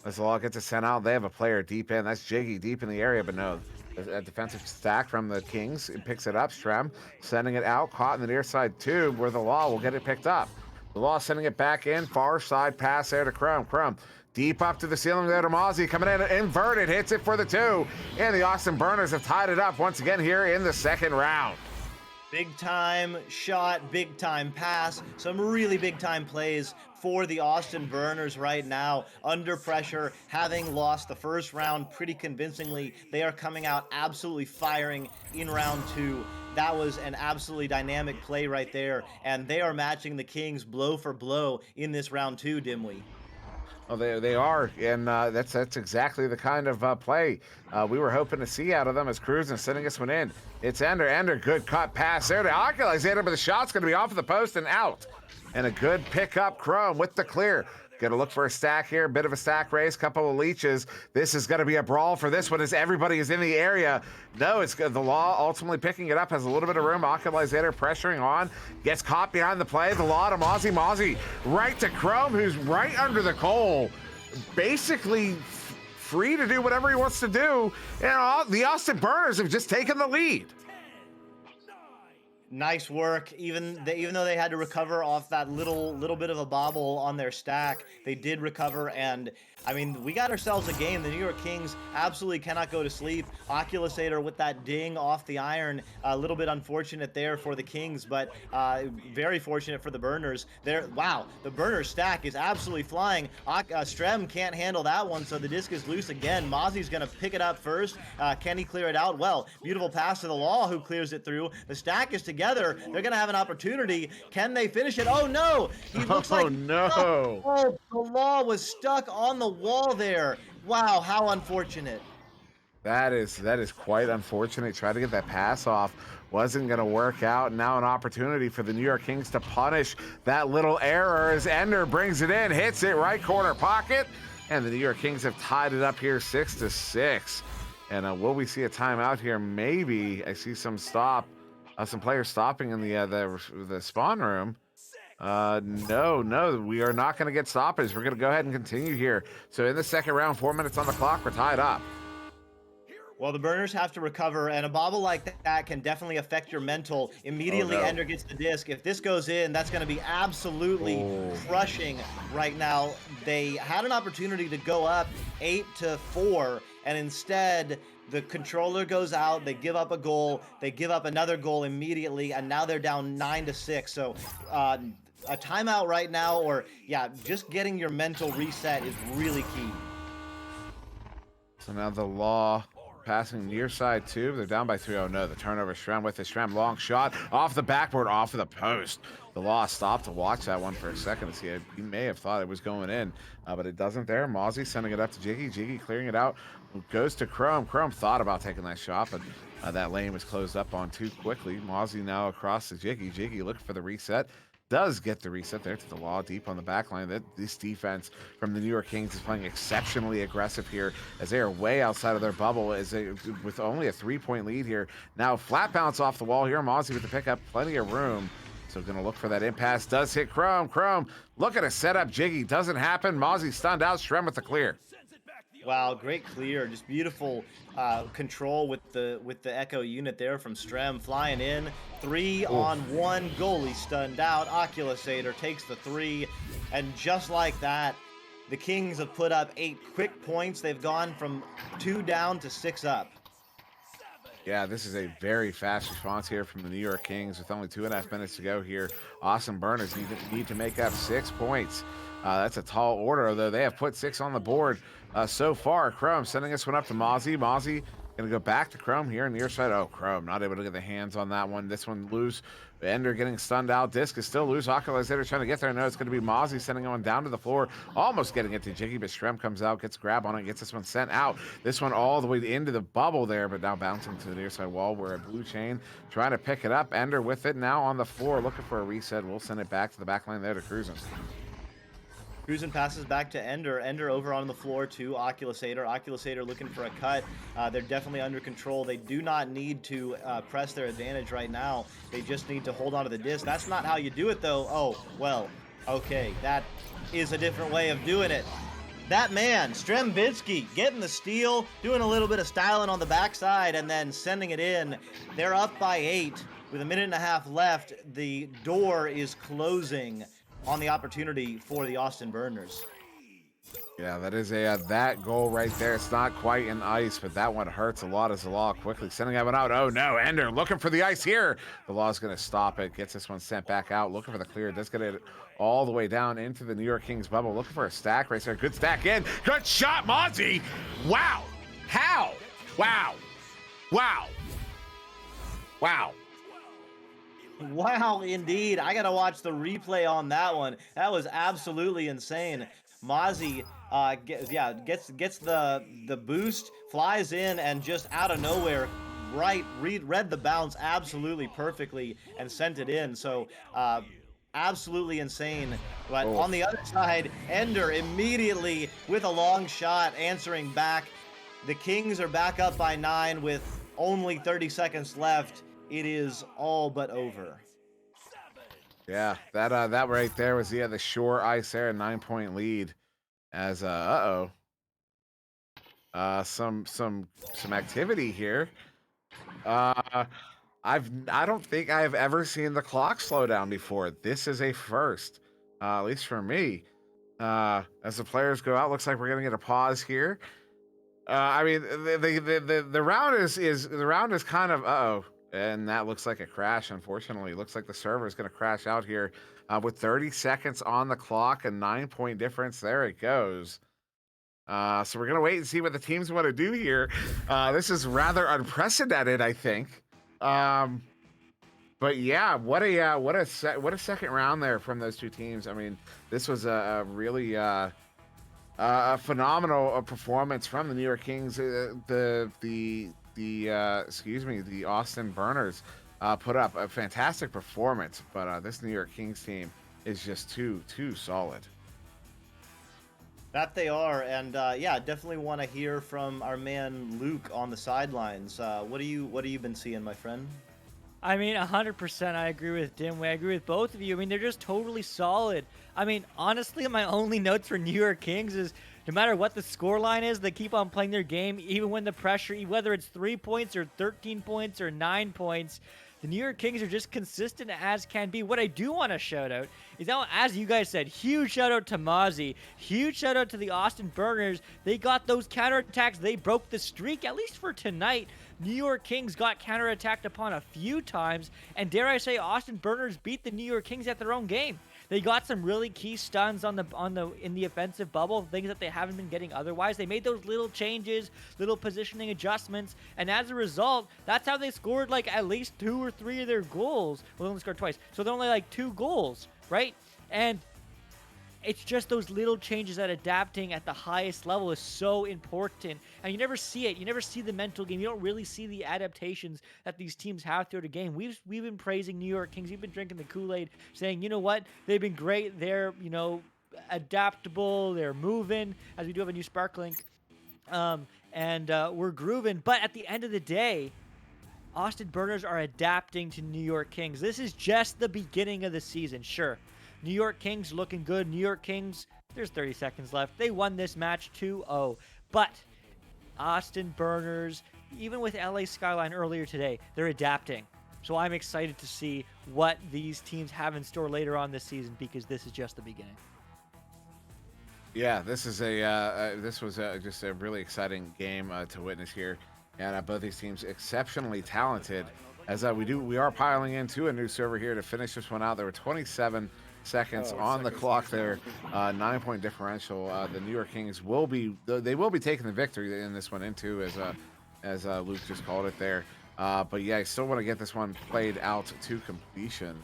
As the Law gets it sent out, they have a player deep in. That's Jiggy deep in the area, but no. A defensive stack from the Kings. It picks it up. Shrem sending it out, caught in the near side tube where the Law will get it picked up. The Law sending it back in. Far side pass there to Chrome. Chrome deep up to the ceiling there to Mozzie. Coming in inverted. Hits it for the 2. And the Austin Burners have tied it up once again here in the second round. Big time shot, big time pass, some really big time plays for the Austin Burners right now. Under pressure, having lost the first round pretty convincingly, they are coming out absolutely firing in round 2. That was an absolutely dynamic play right there, and they are matching the Kings blow for blow in this round 2, Dimwi. Oh, they are, and that's exactly the kind of play we were hoping to see out of them as Cruzen sending us one in. It's Ender, good cut pass there to Oculusator, but the shot's going to be off of the post and out. And a good pickup, Chrome with the clear. Going to look for a stack here, bit of a stack race, couple of leeches. This is going to be a brawl for this one as everybody is in the area. No, it's the Law ultimately picking it up, has a little bit of room. Oculusator pressuring on, gets caught behind the play. The Law to Mozzie right to Chrome, who's right under the coal. Basically free to do whatever he wants to do. And the Austin Burners have just taken the lead. Nice work. Even though they had to recover off that little bit of a bobble on their stack, they did recover. And I mean, we got ourselves a game. The New York Kings absolutely cannot go to sleep. Oculusator with that ding off the iron. A little bit unfortunate there for the Kings, but very fortunate for the Burners. Wow, the Burner stack is absolutely flying. Strem can't handle that one, so the disc is loose again. Mozzie's going to pick it up first. Can he clear it out? Well, beautiful pass to the Law, who clears it through. The stack is together. They're going to have an opportunity. Can they finish it? Oh, no. He looks like no. Oh, the Law was stuck on the wall there. Wow, how unfortunate. That is quite unfortunate. Tried to get that pass off. Wasn't going to work out. Now an opportunity for the New York Kings to punish that little error as Ender brings it in, hits it right corner pocket. And the New York Kings have tied it up here 6-6. And will we see a timeout here? Maybe. I see some players stopping in the spawn room. No, we are not going to get stoppage. We're going to go ahead and continue here. So in the second round, 4 minutes on the clock, we're tied up. Well, the Burners have to recover, and a bobble like that can definitely affect your mental. Immediately, Oh, no. Ender gets the disc. If this goes in, that's going to be absolutely crushing right now. They had an opportunity to go up 8-4, and instead, the controller goes out. They give up a goal. They give up another goal immediately, and now they're down 9-6. So, a timeout right now, or just getting your mental reset is really key. So now the Law passing near side tube. They're down by 3. Oh no, the turnover. Shrem with it. Shrem long shot off the backboard, off of the post. The Law stopped to watch that one for a second to see it. He may have thought it was going in, but it doesn't there. Mozzie sending it up to Jiggy. Jiggy clearing it out. Goes to Chrome. Chrome thought about taking that shot, but that lane was closed up on too quickly. Mozzie now across to Jiggy. Jiggy looking for the reset. Does get the reset there to the Law deep on the back line. This defense from the New York Kings is playing exceptionally aggressive here as they are way outside of their bubble with only a 3-point lead here. Now flat bounce off the wall here. Mozzie with the pickup, plenty of room. So going to look for that impasse. Does hit Chrome. Chrome looking to set up Jiggy. Doesn't happen. Mozzie stunned out. Shrem with the clear. Wow, great clear. Just beautiful control with the Echo unit there from Strem flying in. 3-on-1, goalie stunned out. Oculusator takes the 3, and just like that, the Kings have put up 8 quick points. They've gone from 2 down to 6 up. Yeah, this is a very fast response here from the New York Kings with only 2.5 minutes to go here. Austin Burners need to make up 6 points. That's a tall order, although they have put 6 on the board so far. Chrome sending this one up to Mozzie. Mozzie going to go back to Chrome here near side. Oh, Chrome not able to get the hands on that one. This one loose. Ender getting stunned out. Disc is still loose. Oculator trying to get there. No, it's going to be Mozzie sending one down to the floor. Almost getting it to Jiggy, but Shrem comes out, gets a grab on it, gets this one sent out. This one all the way into the bubble there, but now bouncing to the near side wall where a blue chain trying to pick it up. Ender with it now on the floor, looking for a reset. We'll send it back to the back line there to Cruisin. Cruisin passes back to Ender. Ender over on the floor to Oculator. Oculator looking for a cut. They're definitely under control. They do not need to press their advantage right now. They just need to hold on to the disc. That's not how you do it, though. Oh, well, okay. That is a different way of doing it. That man, Strembitsky, getting the steal, doing a little bit of styling on the backside, and then sending it in. They're up by 8 with 1.5 minutes left. The door is closing on the opportunity for the Austin Burners. Yeah, that is a that goal right there. It's not quite in ice, but that one hurts a lot as the Law quickly sending that one out. Oh no, Ender looking for the ice here. The Law's going to stop it. Gets this one sent back out. Looking for the clear. Does get it all the way down into the New York Kings bubble. Looking for a stack right there. Good stack in. Good shot, Mozzie. Wow. How? Wow. Wow. Wow. Wow, indeed. I got to watch the replay on that one. That was absolutely insane. Mozzie gets the boost, flies in, and just out of nowhere, read the bounce absolutely perfectly and sent it in. So absolutely insane. But on the other side, Ender immediately with a long shot answering back. The Kings are back up by 9 with only 30 seconds left. It is all but over. Yeah, that right there was the shore ice there, a 9-point lead. As some activity here. I don't think I've ever seen the clock slow down before. This is a first, at least for me. As the players go out, looks like we're gonna get a pause here. I mean, the round is kind of and that looks like a crash. Unfortunately, looks like the server is going to crash out here with 30 seconds on the clock, a 9-point difference. There it goes. So we're going to wait and see what the teams want to do here. This is rather unprecedented, I think. But yeah, what a second round there from those two teams. I mean, this was a really a phenomenal performance from the New York Kings. The Austin Burners put up a fantastic performance, but this New York Kings team is just too solid. That they are, and yeah, definitely want to hear from our man Luke on the sidelines. What have you been seeing, my friend? I mean, 100% I agree with Dimway. I agree with both of you. I mean, they're just totally solid. I mean, honestly, my only notes for New York Kings is no matter what the score line is, they keep on playing their game, even when the pressure, whether it's 3 points or 13 points or 9 points. The New York Kings are just consistent as can be. What I do want to shout out is that, as you guys said, huge shout out to Mozzie. Huge shout out to the Austin Burners. They got those counterattacks. They broke the streak, at least for tonight. New York Kings got counterattacked upon a few times, and dare I say, Austin Burners beat the New York Kings at their own game. They got some really key stuns in the offensive bubble, things that they haven't been getting otherwise. They made those little changes, little positioning adjustments, and as a result, that's how they scored like at least 2 or 3 of their goals. Well, they only scored twice, so they're only like 2 goals, right? And it's just those little changes that adapting at the highest level is so important. And you never see it. You never see the mental game. You don't really see the adaptations that these teams have through the game. We've been praising New York Kings. We've been drinking the Kool-Aid, saying, you know what? They've been great. They're, adaptable. They're moving, as we do have a new Sparklink. And we're grooving. But at the end of the day, Austin Burners are adapting to New York Kings. This is just the beginning of the season, sure. New York Kings looking good. New York Kings, there's 30 seconds left. They won this match 2-0. But Austin Burners, even with LA Skyline earlier today, they're adapting. So I'm excited to see what these teams have in store later on this season, because this is just the beginning. Yeah, this is this was just a really exciting game to witness here, and both these teams exceptionally talented. As we are piling into a new server here to finish this one out. There were 27 seconds on the clock there, 9-point differential. The New York Kings will be taking the victory in this one into as Luke just called it there. But yeah, I still want to get this one played out to completion.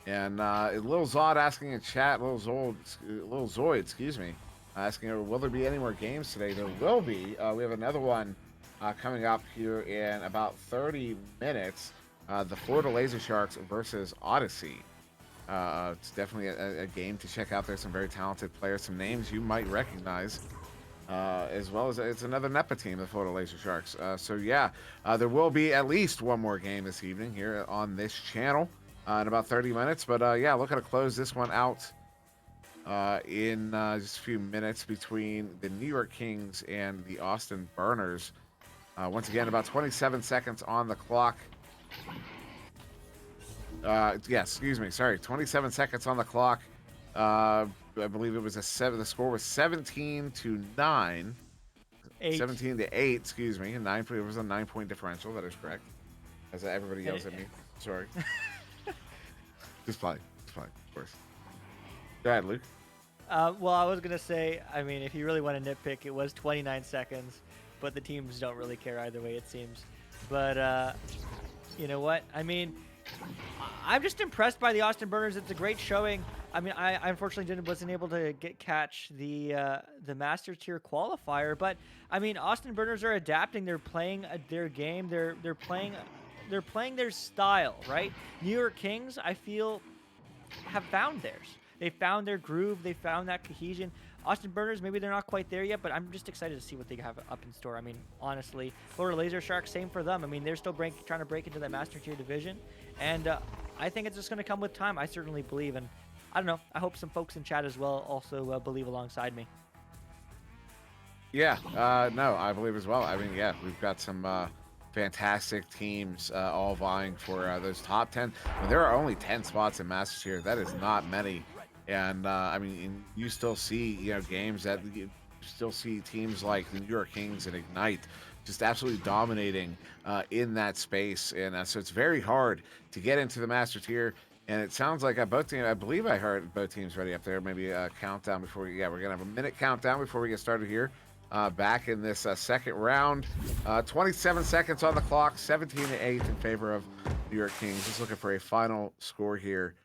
And Lil Zod asking in chat, Lil Zoid, excuse me, asking, will there be any more games today? There will be. We have another one coming up here in about 30 minutes. The Florida Laser Sharks versus Odyssey. It's definitely a game to check out. There's some very talented players, some names you might recognize, as well as it's another NEPA team, the Florida Laser Sharks. So yeah, there will be at least one more game this evening here on this channel. In about 30 minutes. But yeah, looking to close this one out in just a few minutes between the New York Kings and the Austin Burners. Once again, about 27 seconds on the clock. Yeah, excuse me. Sorry, 27 seconds on the clock. I believe it was the score was 17-9. 17-8, excuse me. It was a 9-point differential. That is correct. As everybody yells at me. Sorry. Just fine, of course. Go ahead, Luke. Well, I was going to say, I mean, if you really want to nitpick, it was 29 seconds, but the teams don't really care either way, it seems. But, you know what? I mean, I'm just impressed by the Austin Burners. It's a great showing. I mean, I unfortunately wasn't able to catch the Master Tier qualifier, but, I mean, Austin Burners are adapting. They're playing their game. They're playing their style, right? New York Kings, I feel, have found theirs. They found their groove. They found that cohesion. Austin Burners, maybe they're not quite there yet, but I'm just excited to see what they have up in store. I mean, honestly, Florida Laser Sharks, same for them. I mean, they're still trying to break into that Master Tier division, and I think it's just going to come with time. I certainly believe, and I don't know. I hope some folks in chat as well also believe alongside me. Yeah, no, I believe as well. I mean, yeah, we've got some fantastic teams all vying for those top 10. I mean, there are only 10 spots in Masters here. That is not many. And I mean, you still see, games that you still see teams like the New York Kings and Ignite just absolutely dominating in that space. And so it's very hard to get into the Masters here. And it sounds like both teams, I believe I heard both teams ready up there. Maybe a countdown before we're going to have a minute countdown before we get started here. Back in this second round. 27 seconds on the clock, 17-8 in favor of New York Kings. Just looking for a final score here,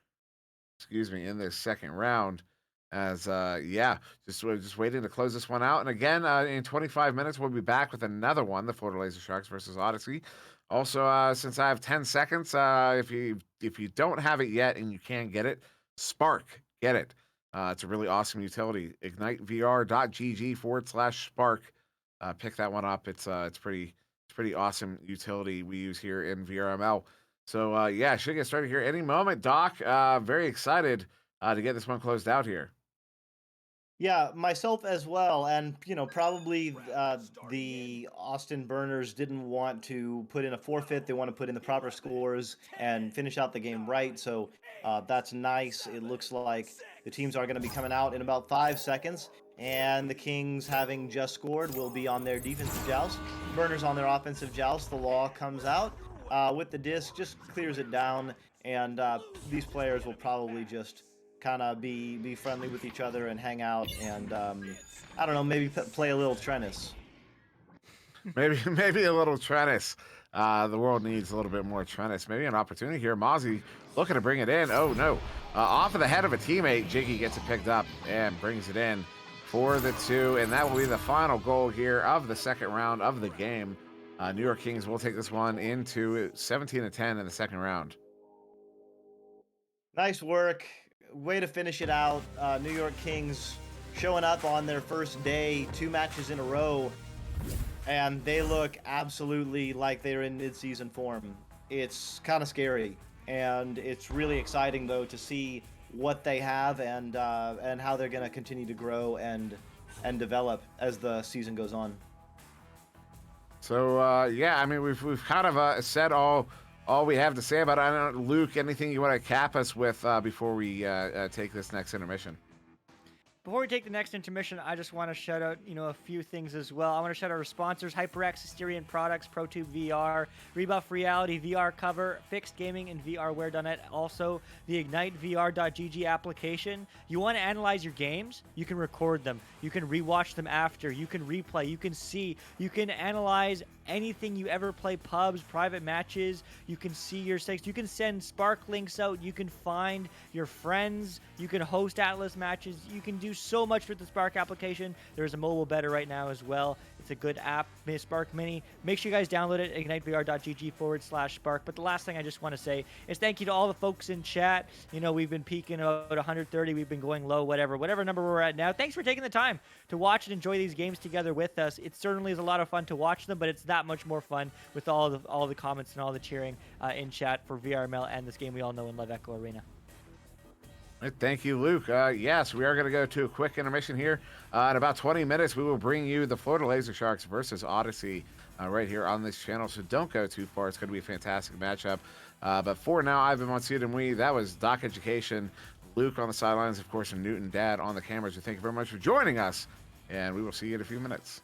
in this second round. As, just waiting to close this one out. And again, in 25 minutes, we'll be back with another one, the Florida Laser Sharks versus Odyssey. Also, since I have 10 seconds, if you don't have it yet and you can get it, Spark, get it. It's a really awesome utility. IgniteVR.gg/Spark. Pick that one up. It's pretty awesome utility we use here in VRML. So yeah, should get started here any moment, Doc. Very excited to get this one closed out here. Yeah, myself as well, and probably the Austin Burners didn't want to put in a forfeit. They want to put in the proper scores and finish out the game right. So that's nice. It looks like the teams are going to be coming out in about 5 seconds, and the Kings, having just scored, will be on their defensive joust. Burners on their offensive joust. The law comes out with the disc, just clears it down, and these players will probably just kind of be friendly with each other and hang out and I don't know, maybe play a little tennis. maybe a little tennis. The world needs a little bit more tennis. Maybe an opportunity here. Mozzie looking to bring it in. Oh no, off of the head of a teammate. Jiggy gets it picked up and brings it in for the 2, and that will be the final goal here of the second round of the game. New York Kings will take this one into 17-10 in the second round. Nice work. Way to finish it out. New York Kings showing up on their first day, 2 matches in a row, and they look absolutely like they're in mid-season form. It's kind of scary, and it's really exciting though to see what they have and how they're going to continue to grow and develop as the season goes on. So yeah, I mean we've kind of said all we have to say about it. I don't know, Luke, anything you want to cap us with before we take this next intermission? Before we take the next intermission, I just want to shout out, a few things as well. I want to shout out our sponsors, HyperX, Asterion Products, ProTube VR, Rebuff Reality, VR Cover, Fixed Gaming, and VRware.net. Also, the IgniteVR.gg application. You want to analyze your games? You can record them. You can rewatch them after. You can replay. You can see. You can analyze anything you ever play, pubs, private matches. You can see your stakes. You can send Spark links out. You can find your friends. You can host Atlas matches. You can do so much with the Spark application. There's a mobile beta right now as well. It's a good app, Spark Mini. Make sure you guys download it, ignitevr.gg/Spark. But the last thing I just want to say is thank you to all the folks in chat. We've been peaking about 130. We've been going low, whatever number we're at now. Thanks for taking the time to watch and enjoy these games together with us. It certainly is a lot of fun to watch them, but it's that much more fun with all the comments and all the cheering in chat for VRML and this game we all know and love, Echo Arena. Thank you, Luke. Yes, we are going to go to a quick intermission here. In about 20 minutes, we will bring you the Florida Laser Sharks versus Odyssey right here on this channel. So don't go too far. It's going to be a fantastic matchup. But for now, I've been SirDimwi. That was DocEducation. Luke on the sidelines, of course, and Newton Dad on the cameras. So thank you very much for joining us. And we will see you in a few minutes.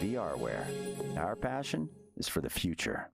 VRware. Our passion is for the future.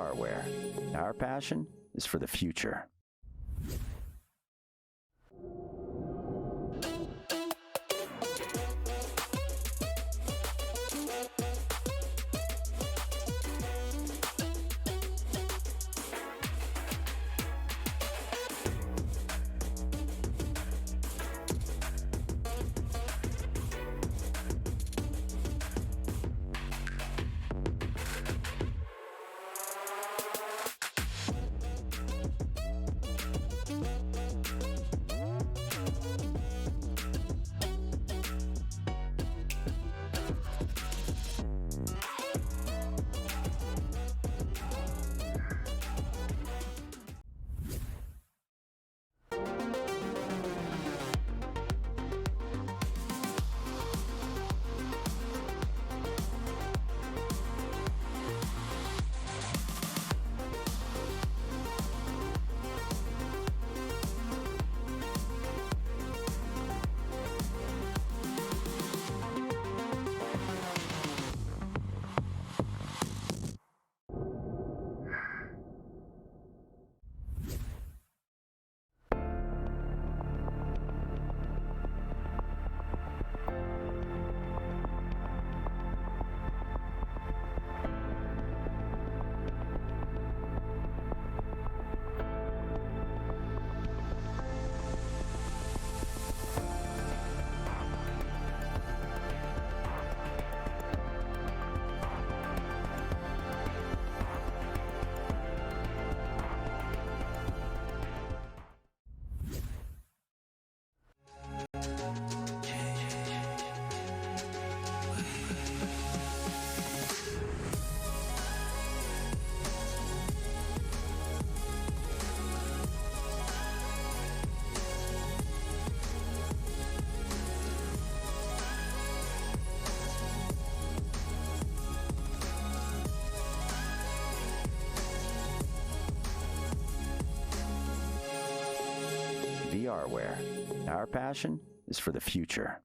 VRware. Our passion is for the future. VRware. Our passion is for the future.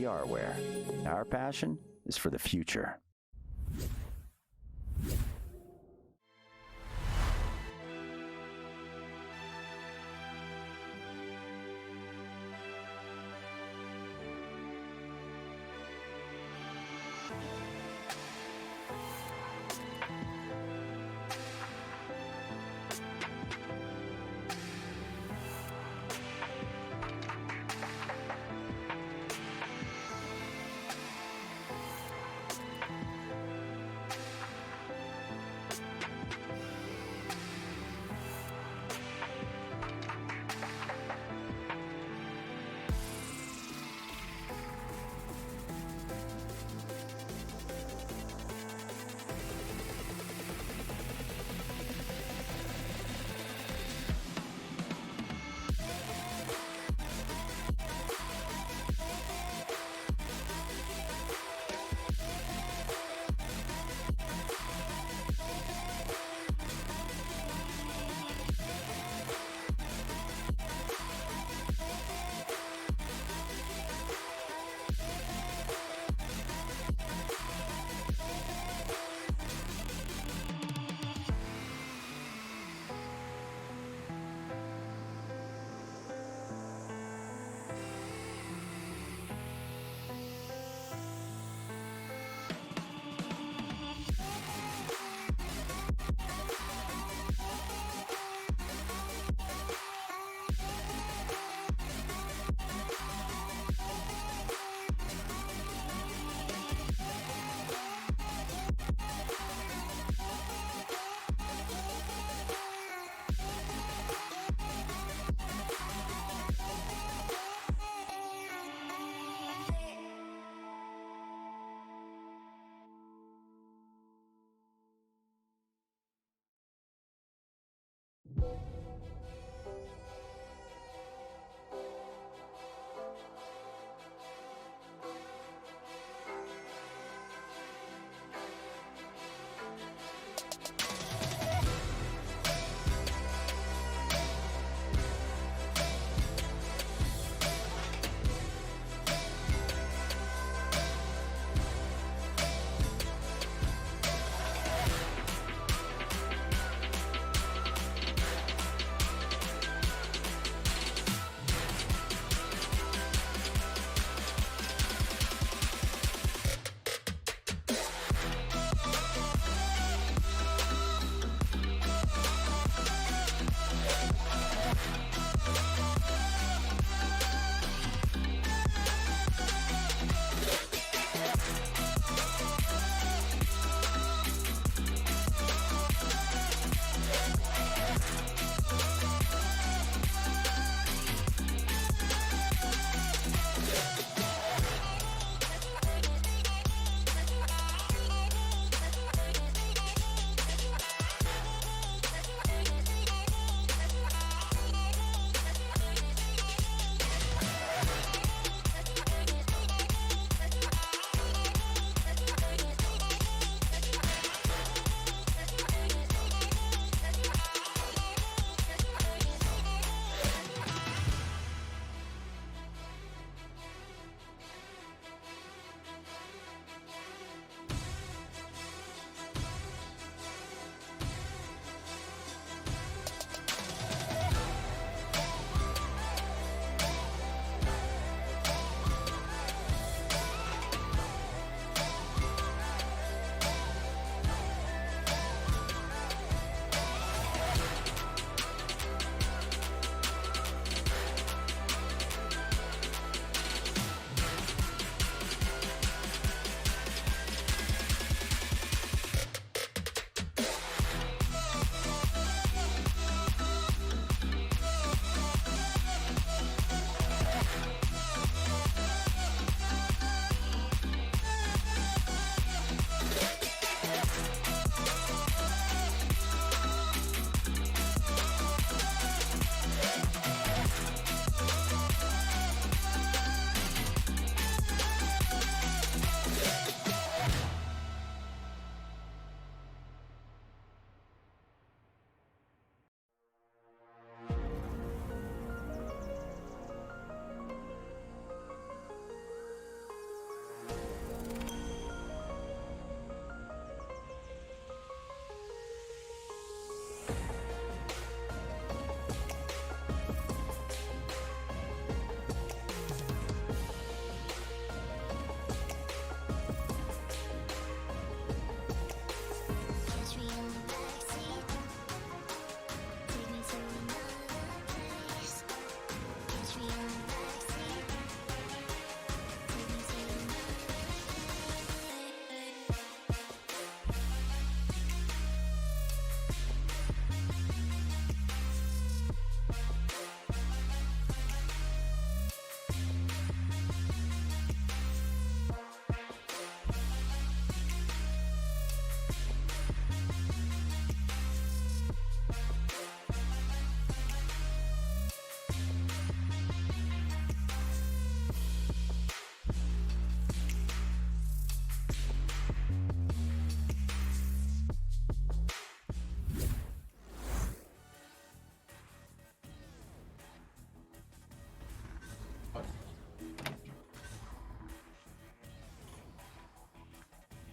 VRware. Our passion is for the future.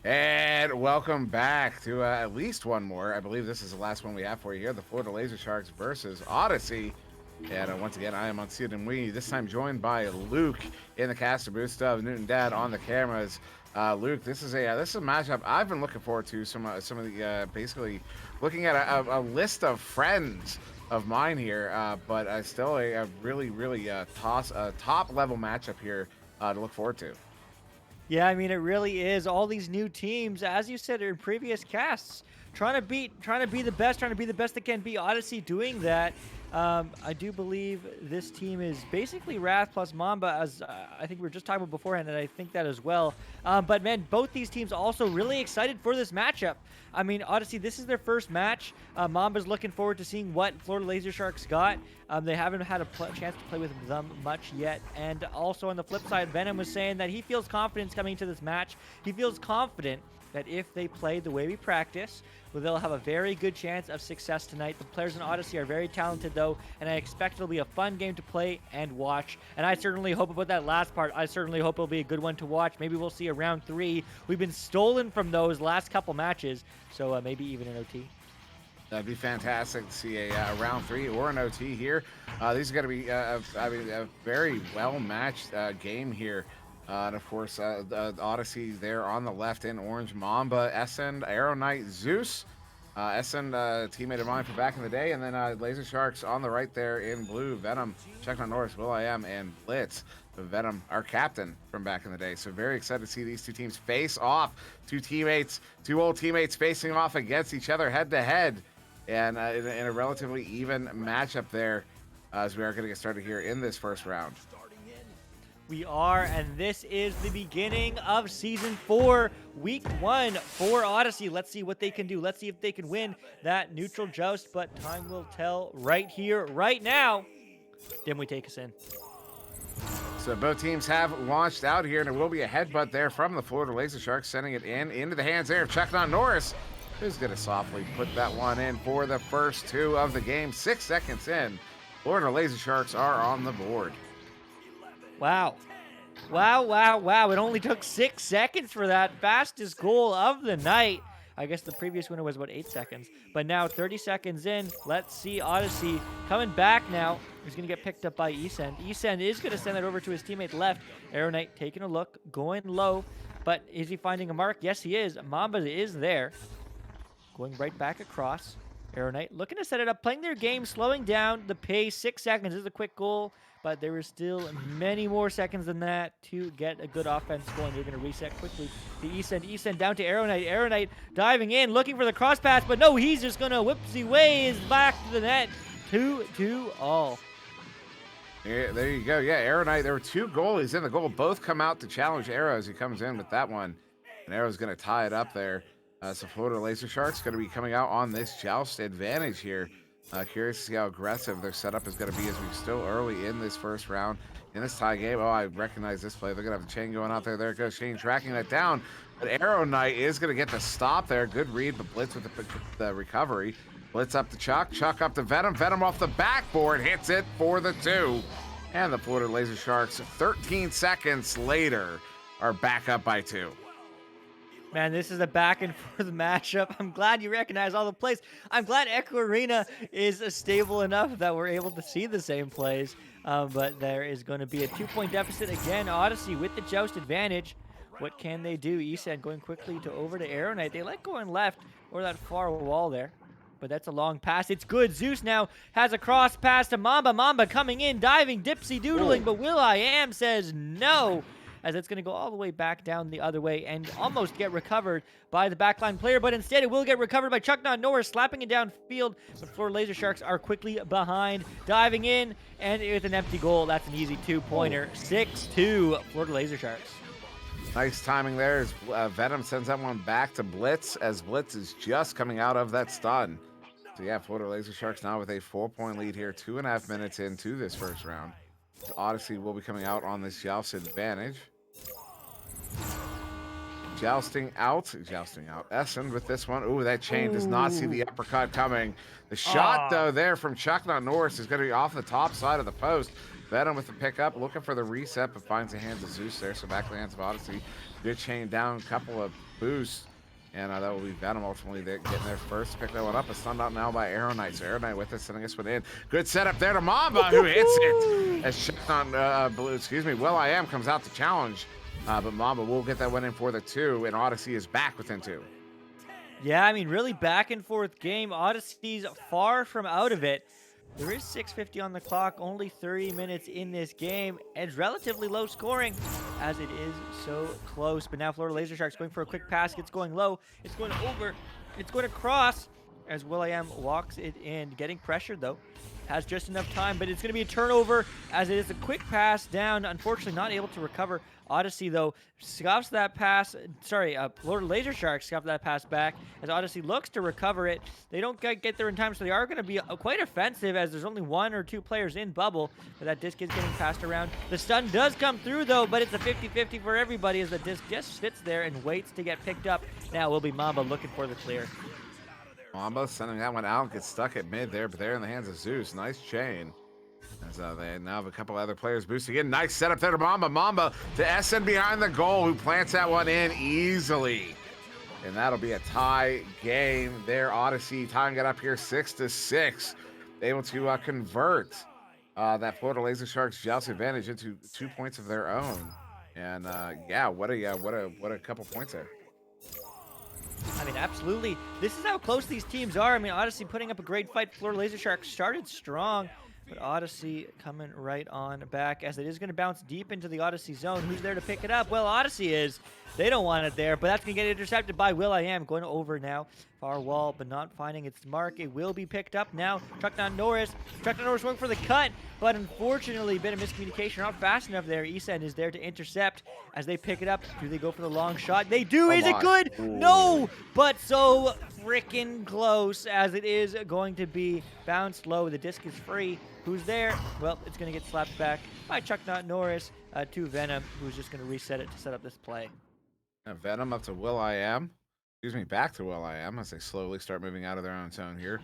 And welcome back to at least one more. I believe this is the last one we have for you here. The Florida Laser Sharks versus Odyssey. And once again, I am on SirDimwi, this time joined by Luke in the caster booth of Newton Dad on the cameras. Luke, this is a matchup I've been looking forward to. Some of the basically looking at a list of friends of mine here, but still a really top level matchup here to look forward to. Yeah, I mean, it really is. All these new teams, as you said in previous casts, trying to be the best that can be. Odyssey doing that. I do believe this team is basically Wrath plus Mamba, as I think we were just talking about beforehand, and I think that as well. But man, both these teams also really excited for this matchup. I mean, Odyssey, this is their first match. Mamba's looking forward to seeing what Florida Laser Sharks got. They haven't had a chance to play with them much yet. And also on the flip side, Venom was saying that he feels confidence coming into this match. He feels confident that if they play the way we practice, well, they'll have a very good chance of success tonight. The players in Odyssey are very talented, though, and I expect it'll be a fun game to play and watch. And I certainly hope about that last part. I certainly hope it'll be a good one to watch. Maybe we'll see a round 3. We've been stolen from those last couple matches, so maybe even an OT. That'd be fantastic to see a round 3 or an OT here. These are going to be, a very well-matched game here. And of course, Odyssey there on the left in orange. Mamba, Essend, Arrow Knight, Zeus. Essend, teammate of mine from back in the day. And then Laser Sharks on the right there in blue. Venom, Check on Norris, Will.i.am, and Blitz. Venom, our captain from back in the day. So very excited to see these two teams face off. Two old teammates facing off against each other head to head. And in a relatively even matchup there, as we are going to get started here in this first round. We are, and this is the beginning of Season 4, Week 1 for Odyssey. Let's see what they can do. Let's see if they can win that neutral joust, but time will tell right here, right now. Dimwi, take us in. So both teams have launched out here, and there will be a headbutt there from the Florida Laser Sharks, sending it into the hands there of Check on Norris, who's going to softly put that one in for the first 2 of the game. 6 seconds in, Florida Laser Sharks are on the board. Wow. It only took 6 seconds for that fastest goal of the night. I guess the previous winner was about 8 seconds. But now 30 seconds in, let's see Odyssey coming back now. He's going to get picked up by Essend. Essend is going to send it over to his teammate left. Arrow Knight taking a look, going low. But is he finding a mark? Yes, he is. Mamba is there. Going right back across. Arrow Knight looking to set it up, playing their game, slowing down the pace. 6 seconds is a quick goal. But there is still many more seconds than that to get a good offense going. They're going to reset quickly to Essend. Essend down to Arrow Knight. Arrow Knight diving in, looking for the cross pass, but no, he's just going to whoopsie ways back to the net. 2-2-all. Yeah, there you go. Yeah, Arrow Knight, there were 2 goalies in the goal. Both come out to challenge Arrow as he comes in with that one. And Arrow's going to tie it up there. So Florida Laser Sharks going to be coming out on this joust advantage here. Curious to see how aggressive their setup is going to be as we're still early in this first round in this tie game. Oh, I recognize this play. They're going to have the chain going out there. There it goes. Shane tracking that down. But Arrow Knight is going to get the stop there. Good read, but Blitz with the recovery. Blitz up to Chuck. Chuck up to Venom. Venom off the backboard. Hits it for the 2. And the Florida Laser Sharks, 13 seconds later, are back up by 2. Man, this is a back and forth matchup. I'm glad you recognize all the plays. I'm glad Echo Arena is stable enough that we're able to see the same plays. But there is going to be a 2-point deficit again. Odyssey with the joust advantage. What can they do? Essend going quickly over to Arrow Knight. They like going left or that far wall there. But that's a long pass. It's good. Zeus now has a cross pass to Mamba. Mamba coming in, diving, dipsy doodling, but Will.i.am says no, as it's going to go all the way back down the other way and almost get recovered by the backline player, but instead it will get recovered by Check on Norris, slapping it downfield, but Florida Laser Sharks are quickly behind, diving in, and with an empty goal, that's an easy 2-pointer. 6-2, Florida Laser Sharks. Nice timing there as Venom sends that one back to Blitz as Blitz is just coming out of that stun. So yeah, Florida Laser Sharks now with a 4-point lead here, 2.5 minutes into this first round. Odyssey will be coming out on this joust advantage. jousting out. Essen with this one. Ooh, that chain does not see the uppercut coming. The shot, though, there from Chuck Not Norris is going to be off the top side of the post. Venom with the pickup, looking for the reset, but finds the hands of Zeus there. So back to the hands of Odyssey. Good chain down, a couple of boosts. And that will be Venom ultimately getting there first. Pick that one up. A stunned out now by Arrow Knight. So Arrow Knight with it, sending this one in. Good setup there to Mamba, who hits it. As Chuck on Will.i.am comes out to challenge. But Mamba will get that one in for the 2, and Odyssey is back within 2. Yeah, I mean, really back and forth game. Odyssey's far from out of it. There is 6:50 on the clock, only 30 minutes in this game, and it's relatively low scoring as it is so close. But now Florida Laser Sharks going for a quick pass, gets going low, it's going over, it's going across as Will.i.am walks it in, getting pressured though. Has just enough time, but it's going to be a turnover as it is a quick pass down. Unfortunately, not able to recover. Odyssey, though, scuffs that pass. Florida Laser Sharks scuff that pass back as Odyssey looks to recover it. They don't get there in time, so they are going to be quite offensive as there's only 1 or 2 players in bubble, but that disc is getting passed around. The stun does come through, though, but it's a 50-50 for everybody as the disc just sits there and waits to get picked up. Now will be Mamba looking for the clear. Mamba sending that one out, gets stuck at mid there, but they're in the hands of Zeus. Nice chain. As they now have a couple other players boosting in. Nice setup there to Mamba. Mamba to SN behind the goal, who plants that one in easily. And that'll be a tie game there. Odyssey tying it up here 6-6. Able to convert that Florida Laser Sharks joust advantage into 2 points of their own. And yeah, what a couple points there. I mean, absolutely. This is how close these teams are. I mean, Odyssey putting up a great fight. Florida Laser Sharks started strong, but Odyssey coming right on back as it is going to bounce deep into the Odyssey zone. Who's there to pick it up? Well, Odyssey is. They don't want it there, but that's going to get intercepted by Will.i.am. Going over now. Far wall, but not finding its mark. It will be picked up now. Chuck Not Norris. Chuck Not Norris going for the cut, but unfortunately, a bit of miscommunication. Not fast enough there. Esen is there to intercept as they pick it up. Do they go for the long shot? They do. Is it good? Ooh. No, but so freaking close as it is going to be bounced low. The disc is free. Who's there? Well, it's going to get slapped back by Chuck Not Norris to Venom, who's just going to reset it to set up this play. Venom up to Will.i.am. Back to Will.i.am as they slowly start moving out of their own zone here.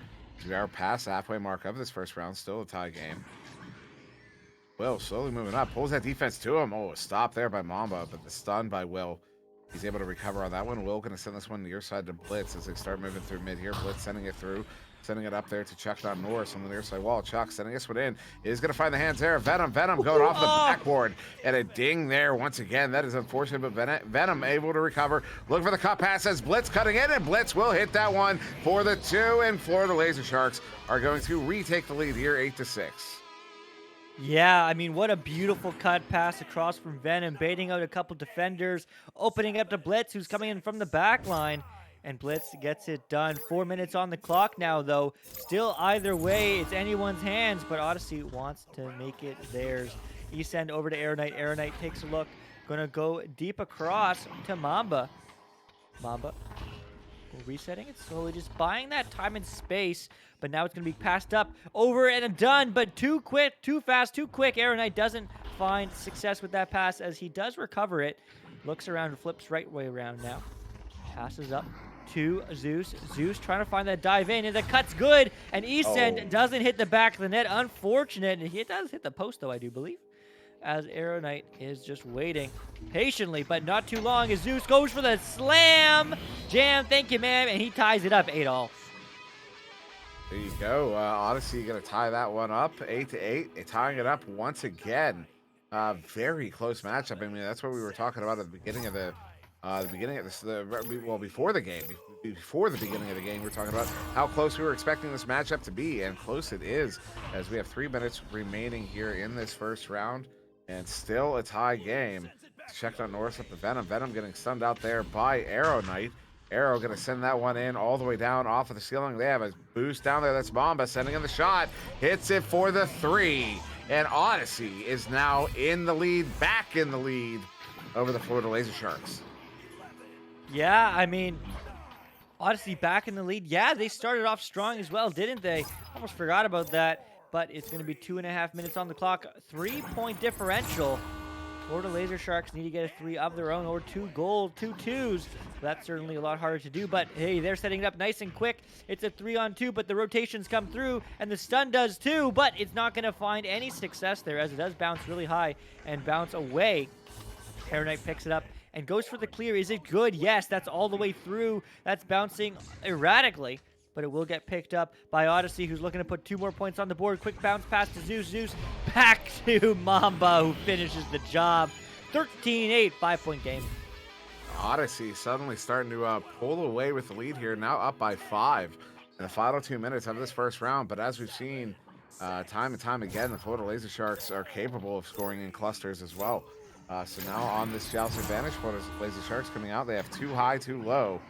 We are past the halfway mark of this first round, still a tie game. Will slowly moving up, pulls that defense to him. Oh, a stop there by Mamba, but the stun by Will. He's able to recover on that one. Will going to send this one near side to Blitz as they start moving through mid here. Blitz sending it through. Sending it up there to Chuck Not Norris on the near side wall. Chuck sending this one in. Is going to find the hands there. Venom going off the backboard. And a ding there once again. That is unfortunate, but Venom able to recover. Looking for the cut pass as Blitz cutting in, and Blitz will hit that one for the 2. And Florida Laser Sharks are going to retake the lead here 8-6. Yeah, I mean, what a beautiful cut pass across from Venom, baiting out a couple defenders, opening up to Blitz, who's coming in from the back line. And Blitz gets it done. 4 minutes on the clock now, though. Still, either way, it's anyone's hands, but Odyssey wants to make it theirs. Esen over to Arrow Knight. Arrow Knight takes a look. Gonna go deep across to Mamba. Mamba resetting it slowly, just buying that time and space. But now it's gonna be passed up, over and done, but too quick, too fast, too quick. Arrow Knight doesn't find success with that pass as he does recover it. Looks around and flips right way around now. Passes up to Zeus. Zeus trying to find that dive in, and the cut's good, and Esen doesn't hit the back of the net. Unfortunate, and he does hit the post, though, I do believe, as Arrow Knight is just waiting patiently, but not too long, as Zeus goes for the slam jam. Thank you, man, and he ties it up 8-all. There you go. Odyssey going to tie that one up 8-8, tying it up once again. Very close matchup. I mean, that's what we were talking about at the beginning of before the game, before the beginning of the game, we're talking about how close we were expecting this matchup to be, and close it is, as we have 3 minutes remaining here in this first round, and still a tie game. Checked on Norris up the Venom. Venom getting stunned out there by Arrow Knight. Arrow going to send that one in all the way down off of the ceiling. They have a boost down there. That's Mamba sending in the shot. Hits it for the 3, and Odyssey is now in the lead, back in the lead over the Florida Laser Sharks. Yeah, I mean, Odyssey back in the lead. Yeah, they started off strong as well, didn't they? Almost forgot about that, but it's going to be 2.5 minutes on the clock. 3-point differential Florida Laser Sharks need to get a 3 of their own or 2 goals, 2 twos. That's certainly a lot harder to do, but hey, they're setting it up nice and quick. It's a 3-on-2, but the rotations come through, and the stun does too, but it's not going to find any success there as it does bounce really high and bounce away. Air Knight picks it up and goes for the clear. Is it good? Yes, that's all the way through. That's bouncing erratically, but it will get picked up by Odyssey, who's looking to put 2 more points on the board. Quick bounce pass to Zeus. Zeus back to Mamba, who finishes the job. 13-8, 5-point game. Odyssey suddenly starting to pull away with the lead here, now up by 5 in the final 2 minutes of this first round. But as we've seen time and time again, the Florida Laser Sharks are capable of scoring in clusters as well. So now on this Joust advantage, Florida Laser Sharks coming out. They have 2 high, 2 low.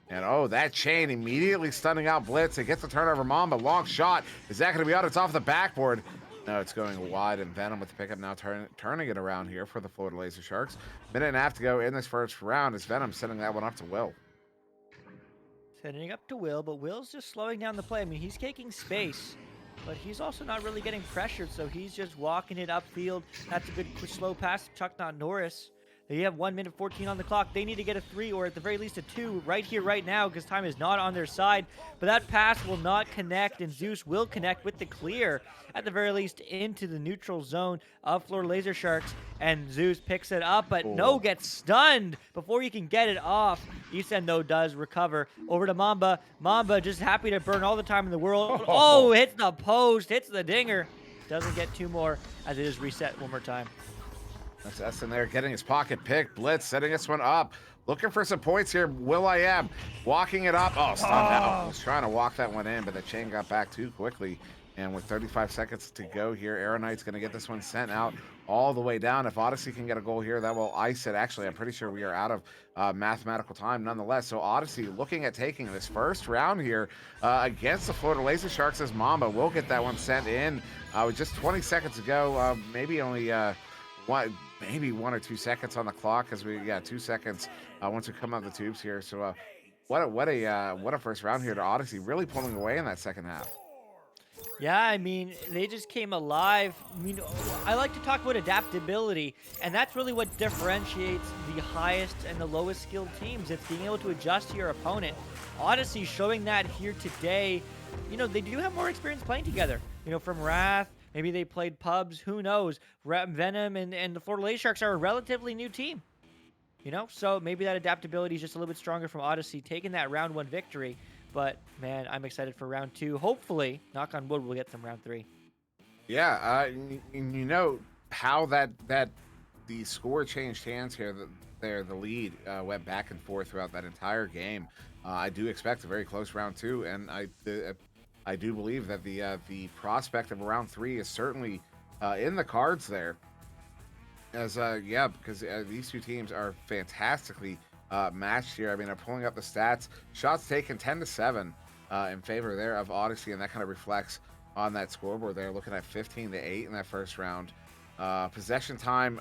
And oh, that chain immediately stunning out Blitz. It gets the turnover. Mamba, long shot. Is that going to be out? It's off the backboard. No, it's going wide, and Venom with the pickup now turning it around here for the Florida Laser Sharks. Minute and a half to go in this first round as Venom sending that one up to Will. Sending up to Will, but Will's just slowing down the play. I mean, he's taking space, but he's also not really getting pressured, so he's just walking it upfield. That's a good slow pass to Chuck, not Norris. They have 1 minute 14 on the clock. They need to get a 3 or at the very least a 2 right here, right now, because time is not on their side. But that pass will not connect, and Zeus will connect with the clear, at the very least, into the neutral zone of Florida Laser Sharks. And Zeus picks it up, but No gets stunned before he can get it off. Isen, though, does recover. Over to Mamba. Mamba just happy to burn all the time in the world. Oh, hits the post, hits the dinger. Doesn't get 2 more as it is reset one more time. That's Essen there getting his pocket pick. Blitz setting this one up. Looking for some points here. Will.i.am walking it up. Oh, stunned out. Was trying to walk that one in, but the chain got back too quickly. And with 35 seconds to go here, Aero Knight's going to get this one sent out all the way down. If Odyssey can get a goal here, that will ice it. Actually, I'm pretty sure we are out of mathematical time nonetheless. So Odyssey looking at taking this first round here against the Florida Laser Sharks as Mamba will get that one sent in with just 20 seconds to go. Maybe only... maybe 1 or 2 seconds on the clock, because we 2 seconds once we come out the tubes here. So what a first round here to Odyssey, really pulling away in that second half. Yeah, I mean, they just came alive. I mean, I like to talk about adaptability, and that's really what differentiates the highest and the lowest skilled teams. It's being able to adjust to your opponent. Odyssey showing that here today. You know, they do have more experience playing together. You know, from Wrath, maybe they played pubs, who knows? Venom and the Florida Laser Sharks are a relatively new team. You know, so maybe that adaptability is just a little bit stronger from Odyssey, taking that round 1 victory. But, man, I'm excited for round 2. Hopefully, knock on wood, we'll get some round 3. Yeah, you know how that the score changed hands here. The lead went back and forth throughout that entire game. I do expect a very close round 2, and I do believe that the prospect of round 3 is certainly in the cards there. As because these two teams are fantastically matched here. I mean, I'm pulling up the stats. Shots taken 10-7 in favor there of Odyssey, and that kind of reflects on that scoreboard there. Looking at 15-8 in that first round. Possession time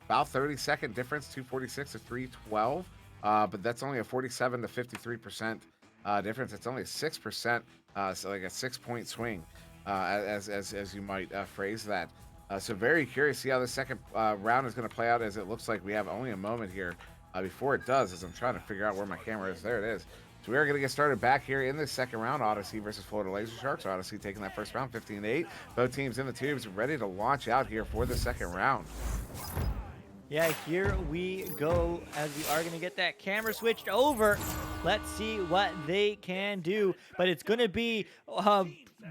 about 30-second difference, 246 to 312. But that's only a 47 to 53% difference. It's only a 6%, so like a 6-point swing, as you might phrase that. So very curious to see how the second round is going to play out, as it looks like we have only a moment here before it does, as I'm trying to figure out where my camera is. There it is. So we are going to get started back here in this second round. Odyssey versus Florida Laser Sharks. Odyssey taking that first round, 15-8. Both teams in the tubes ready to launch out here for the second round. Yeah, here we go as we are going to get that camera switched over. Let's see what they can do. But it's going to be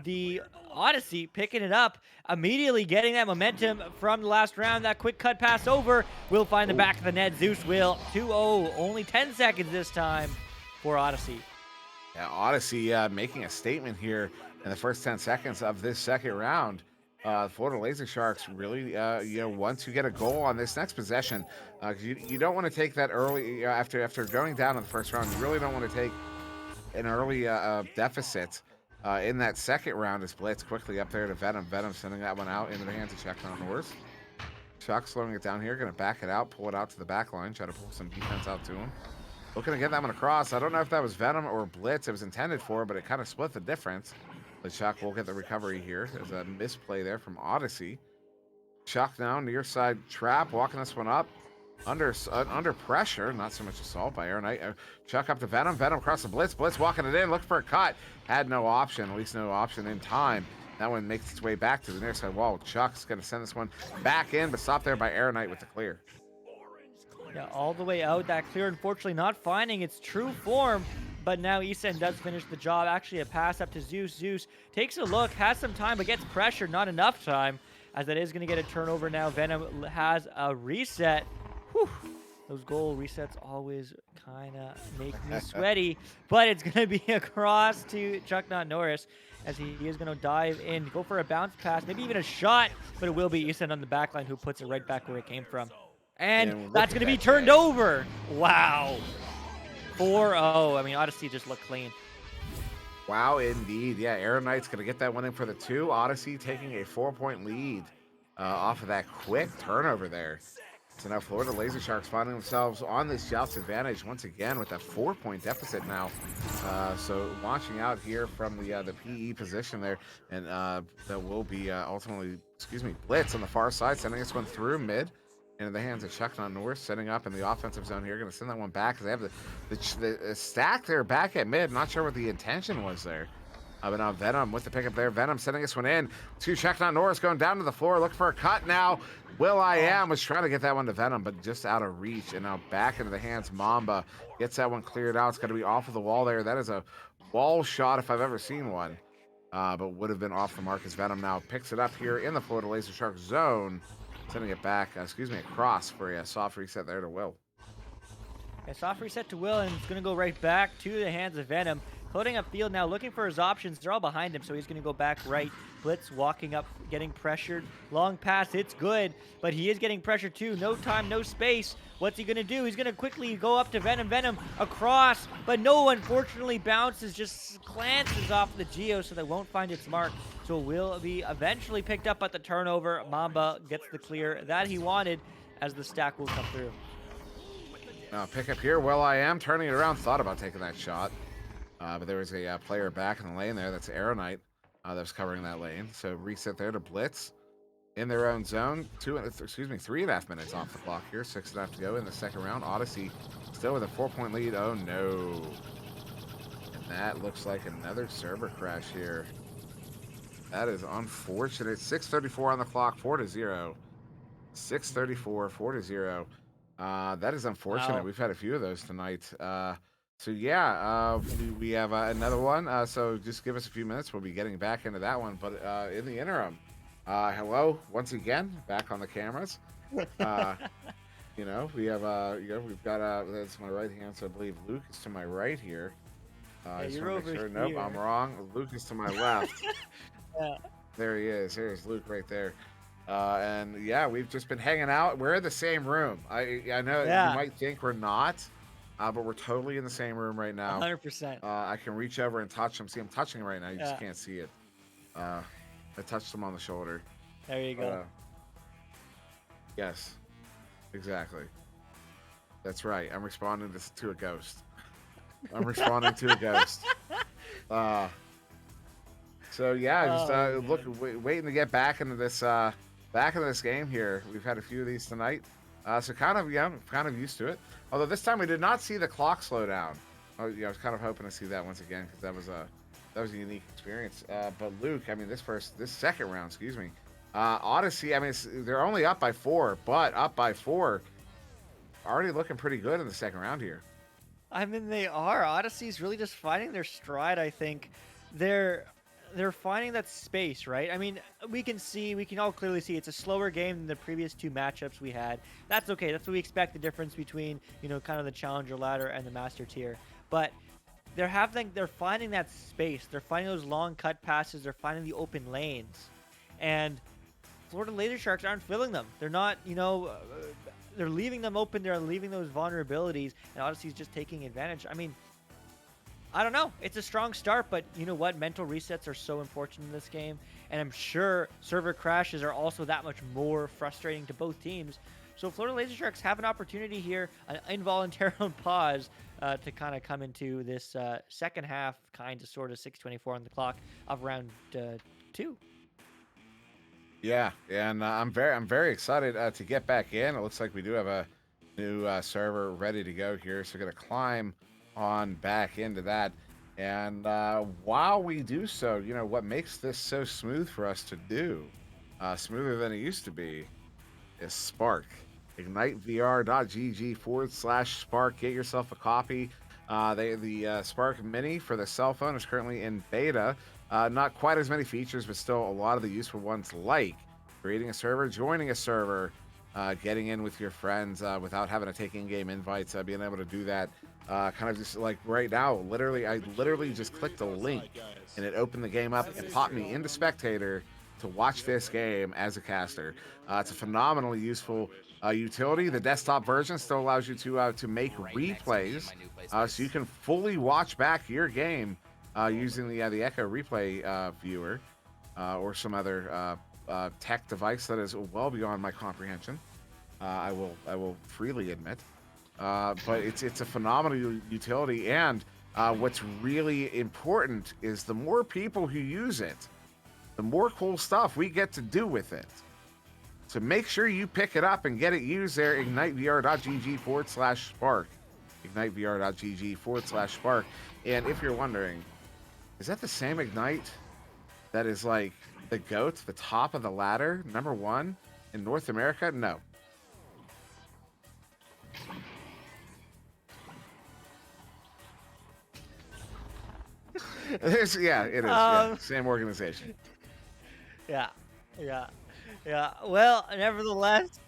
the Odyssey picking it up, immediately getting that momentum from the last round. That quick cut pass over will find the back of the net. Zeus will 2-0. Only 10 seconds this time for Odyssey. Yeah, Odyssey making a statement here in the first 10 seconds of this second round. Florida Laser Sharks really, once you get a goal on this next possession, you don't want to take that early after going down in the first round. You really don't want to take an early deficit in that second round. As Blitz quickly up there to Venom. Venom sending that one out into the hands of Chuck on Norris. Chuck slowing it down here, going to back it out, pull it out to the back line, try to pull some defense out to him. Looking to get that one across. I don't know if that was Venom or Blitz it was intended for, but it kind of split the difference. But Chuck will get the recovery here. There's a misplay there from Odyssey. Chuck now, near side trap, walking this one up. Under pressure, not so much assault by Air Knight. Chuck up to Venom. Venom across the Blitz. Blitz walking it in, looking for a cut. Had no option, at least no option in time. That one makes its way back to the near side wall. Chuck's going to send this one back in, but stopped there by Air Knight with the clear. Yeah, all the way out. That clear, unfortunately, not finding its true form. But now Easton does finish the job. Actually, a pass up to Zeus. Zeus takes a look, has some time, but gets pressured. Not enough time, as that is going to get a turnover now. Venom has a reset. Whew. Those goal resets always kind of make me sweaty. But it's going to be across to Chuck Not Norris, as he is going to dive in, go for a bounce pass, maybe even a shot. But it will be Easton on the back line who puts it right back where it came from. And that's going to be turned over. Wow. 4-0. I mean, Odyssey just looked clean. Wow, indeed. Yeah, Air Knight's going to get that one in for the 2. Odyssey taking a 4-point lead off of that quick turnover there. So now Florida Laser Sharks finding themselves on this Jousts advantage once again with a 4-point deficit now. So launching out here from the PE position there, and that will be ultimately, Blitz on the far side, sending this one through mid. Into the hands of Chuck Not North, setting up in the offensive zone here. Going to send that one back because they have the stack there back at mid. Not sure what the intention was there. But now Venom with the pickup there. Venom sending this one in to Chuck Not Norris, going down to the floor, looking for a cut now. Will.i.am was trying to get that one to Venom, but just out of reach. And now back into the hands. Mamba gets that one cleared out. It's going to be off of the wall there. That is a wall shot if I've ever seen one. But would have been off the mark as Venom now picks it up here in the Florida Laser Sharks zone. Sending it back, across for a soft reset there to Will. A soft reset to Will, and it's going to go right back to the hands of Venom. Floating upfield now, looking for his options. They're all behind him, so he's going to go back right. Blitz walking up, getting pressured. Long pass, it's good, but he is getting pressured too. No time, no space. What's he going to do? He's going to quickly go up to Venom. Venom across, but no, unfortunately, bounces, just glances off the Geo, so they won't find its mark. So it will be eventually picked up at the turnover. Mamba gets the clear that he wanted, as the stack will come through. Now pick up here. Will.i.am turning it around. Thought about taking that shot. But there was a player back in the lane there. That's Air Knight that was covering that lane. So reset there to Blitz in their own zone. 3.5 minutes off the clock here. 6.5 to go in the second round. Odyssey still with a 4-point lead. Oh no. And that looks like another server crash here. That is unfortunate. 6:34 on the clock. 4-0. 6:34. 4-0. That is unfortunate. Wow. We've had a few of those tonight. So yeah, we have another one. So just give us a few minutes. We'll be getting back into that one. But in the interim, hello once again, back on the cameras. We have we've got that's my right hand. So I believe Luke is to my right here. You're over here. Nope, I'm wrong. Luke is to my left. Yeah. There he is. There's Luke right there. And yeah, we've just been hanging out. We're in the same room. I know you might think we're not. But we're totally in the same room right now. 100%. I can reach over and touch him. See, I'm touching him right now. You just can't see it. I touched him on the shoulder. There you go. Yes, exactly. That's right. I'm responding to a ghost. I'm responding to a ghost. So yeah, just waiting to get back into this game here. We've had a few of these tonight. So kind of used to it. Although this time we did not see the clock slow down. I was kind of hoping to see that once again because that was a unique experience. But Luke, I mean, this second round, Odyssey. I mean, they're only up by 4, but up by 4, already looking pretty good in the second round here. I mean, they are. Odyssey's really just finding their stride. I think they're finding that space, right? I mean, we can all clearly see it's a slower game than the previous 2 matchups we had. That's okay. That's what we expect, the difference between, kind of the challenger ladder and the master tier. But they're finding that space. They're finding those long cut passes. They're finding the open lanes. And Florida Laser Sharks aren't filling them. They're not, they're leaving them open. They're leaving those vulnerabilities. And Odyssey's just taking advantage. I mean, I don't know. It's a strong start, but you know what? Mental resets are so important in this game, and I'm sure server crashes are also that much more frustrating to both teams. So Florida Laser Sharks have an opportunity here, an involuntary pause to kind of come into this second half, kind of sort of 6:24 on the clock of round 2. Yeah, and I'm very excited to get back in. It looks like we do have a new server ready to go here, so we're gonna climb on back into that. And while we do so, what makes this so smooth for us to do, smoother than it used to be, is Spark. IgniteVR.gg/Spark. Get yourself a copy. The Spark Mini for the cell phone is currently in beta. Not quite as many features, but still a lot of the useful ones, like creating a server, joining a server, getting in with your friends without having to take in-game invites, being able to do that kind of just like right now. I literally just clicked a link and it opened the game up and popped me into spectator to watch this game as a caster. It's a phenomenally useful utility. The desktop version still allows you to make replays, so you can fully watch back your game using the Echo Replay viewer or some other tech device that is well beyond my comprehension. I will freely admit, but it's a phenomenal utility, and what's really important is the more people who use it, the more cool stuff we get to do with it. So make sure you pick it up and get it used there. IgniteVR.gg/Spark. IgniteVR.gg/Spark. And if you're wondering, is that the same Ignite that is like the GOAT, the top of the ladder, #1 in North America? No. It is. Same organization. Yeah. Well, nevertheless,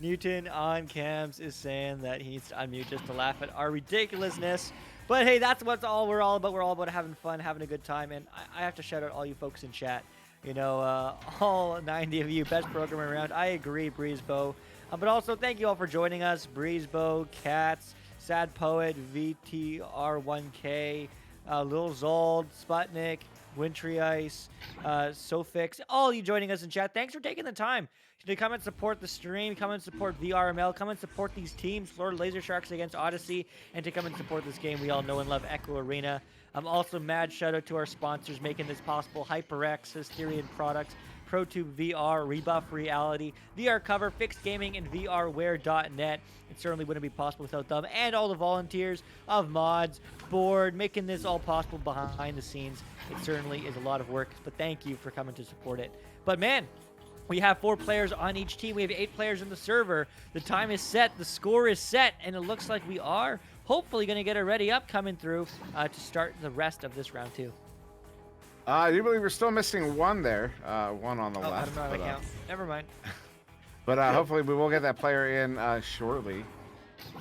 Newton on cams is saying that he needs to unmute just to laugh at our ridiculousness. But hey, that's what we're all about. We're all about having fun, having a good time. And I have to shout out all you folks in chat. All 90 of you, best programmer around. I agree, Breezebo. But also, thank you all for joining us. Breezebo, Cats, Sad Poet, VTR1K, Lil Zold, Sputnik, Wintry Ice, Sofix, all you joining us in chat. Thanks for taking the time to come and support the stream, come and support VRML, come and support these teams, Florida Laser Sharks against Odyssey, and to come and support this game we all know and love, Echo Arena. Also, mad shout out to our sponsors making this possible: HyperX, Hysterian Products, ProTube VR, Rebuff Reality, VR Cover, Fixed Gaming, and VRware.net. It certainly wouldn't be possible without them and all the volunteers of mods, board, making this all possible behind the scenes. It certainly is a lot of work, but thank you for coming to support it. But man, we have 4 players on each team. We have 8 players in the server. The time is set. The score is set. And it looks like we are hopefully going to get a ready up coming through to start the rest of this round 2. I do believe we're still missing one there. One on the left. I don't know how to count. Never mind. But hopefully we will get that player in shortly.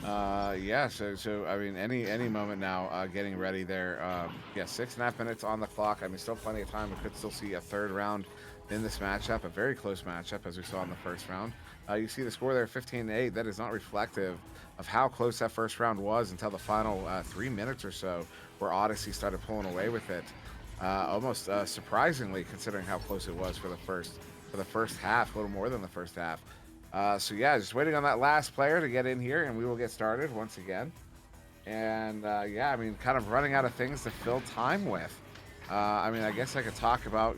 So I mean, any moment now, getting ready there. 6.5 minutes on the clock. I mean, still plenty of time. We could still see a third round in this matchup, a very close matchup as we saw in the first round. You see the score there, 15-8. That is not reflective of how close that first round was until the final 3 minutes or so, where Odyssey started pulling away with it. Almost surprisingly, considering how close it was for the first half, a little more than the first half. Just waiting on that last player to get in here, and we will get started once again. And kind of running out of things to fill time with. I guess I could talk about,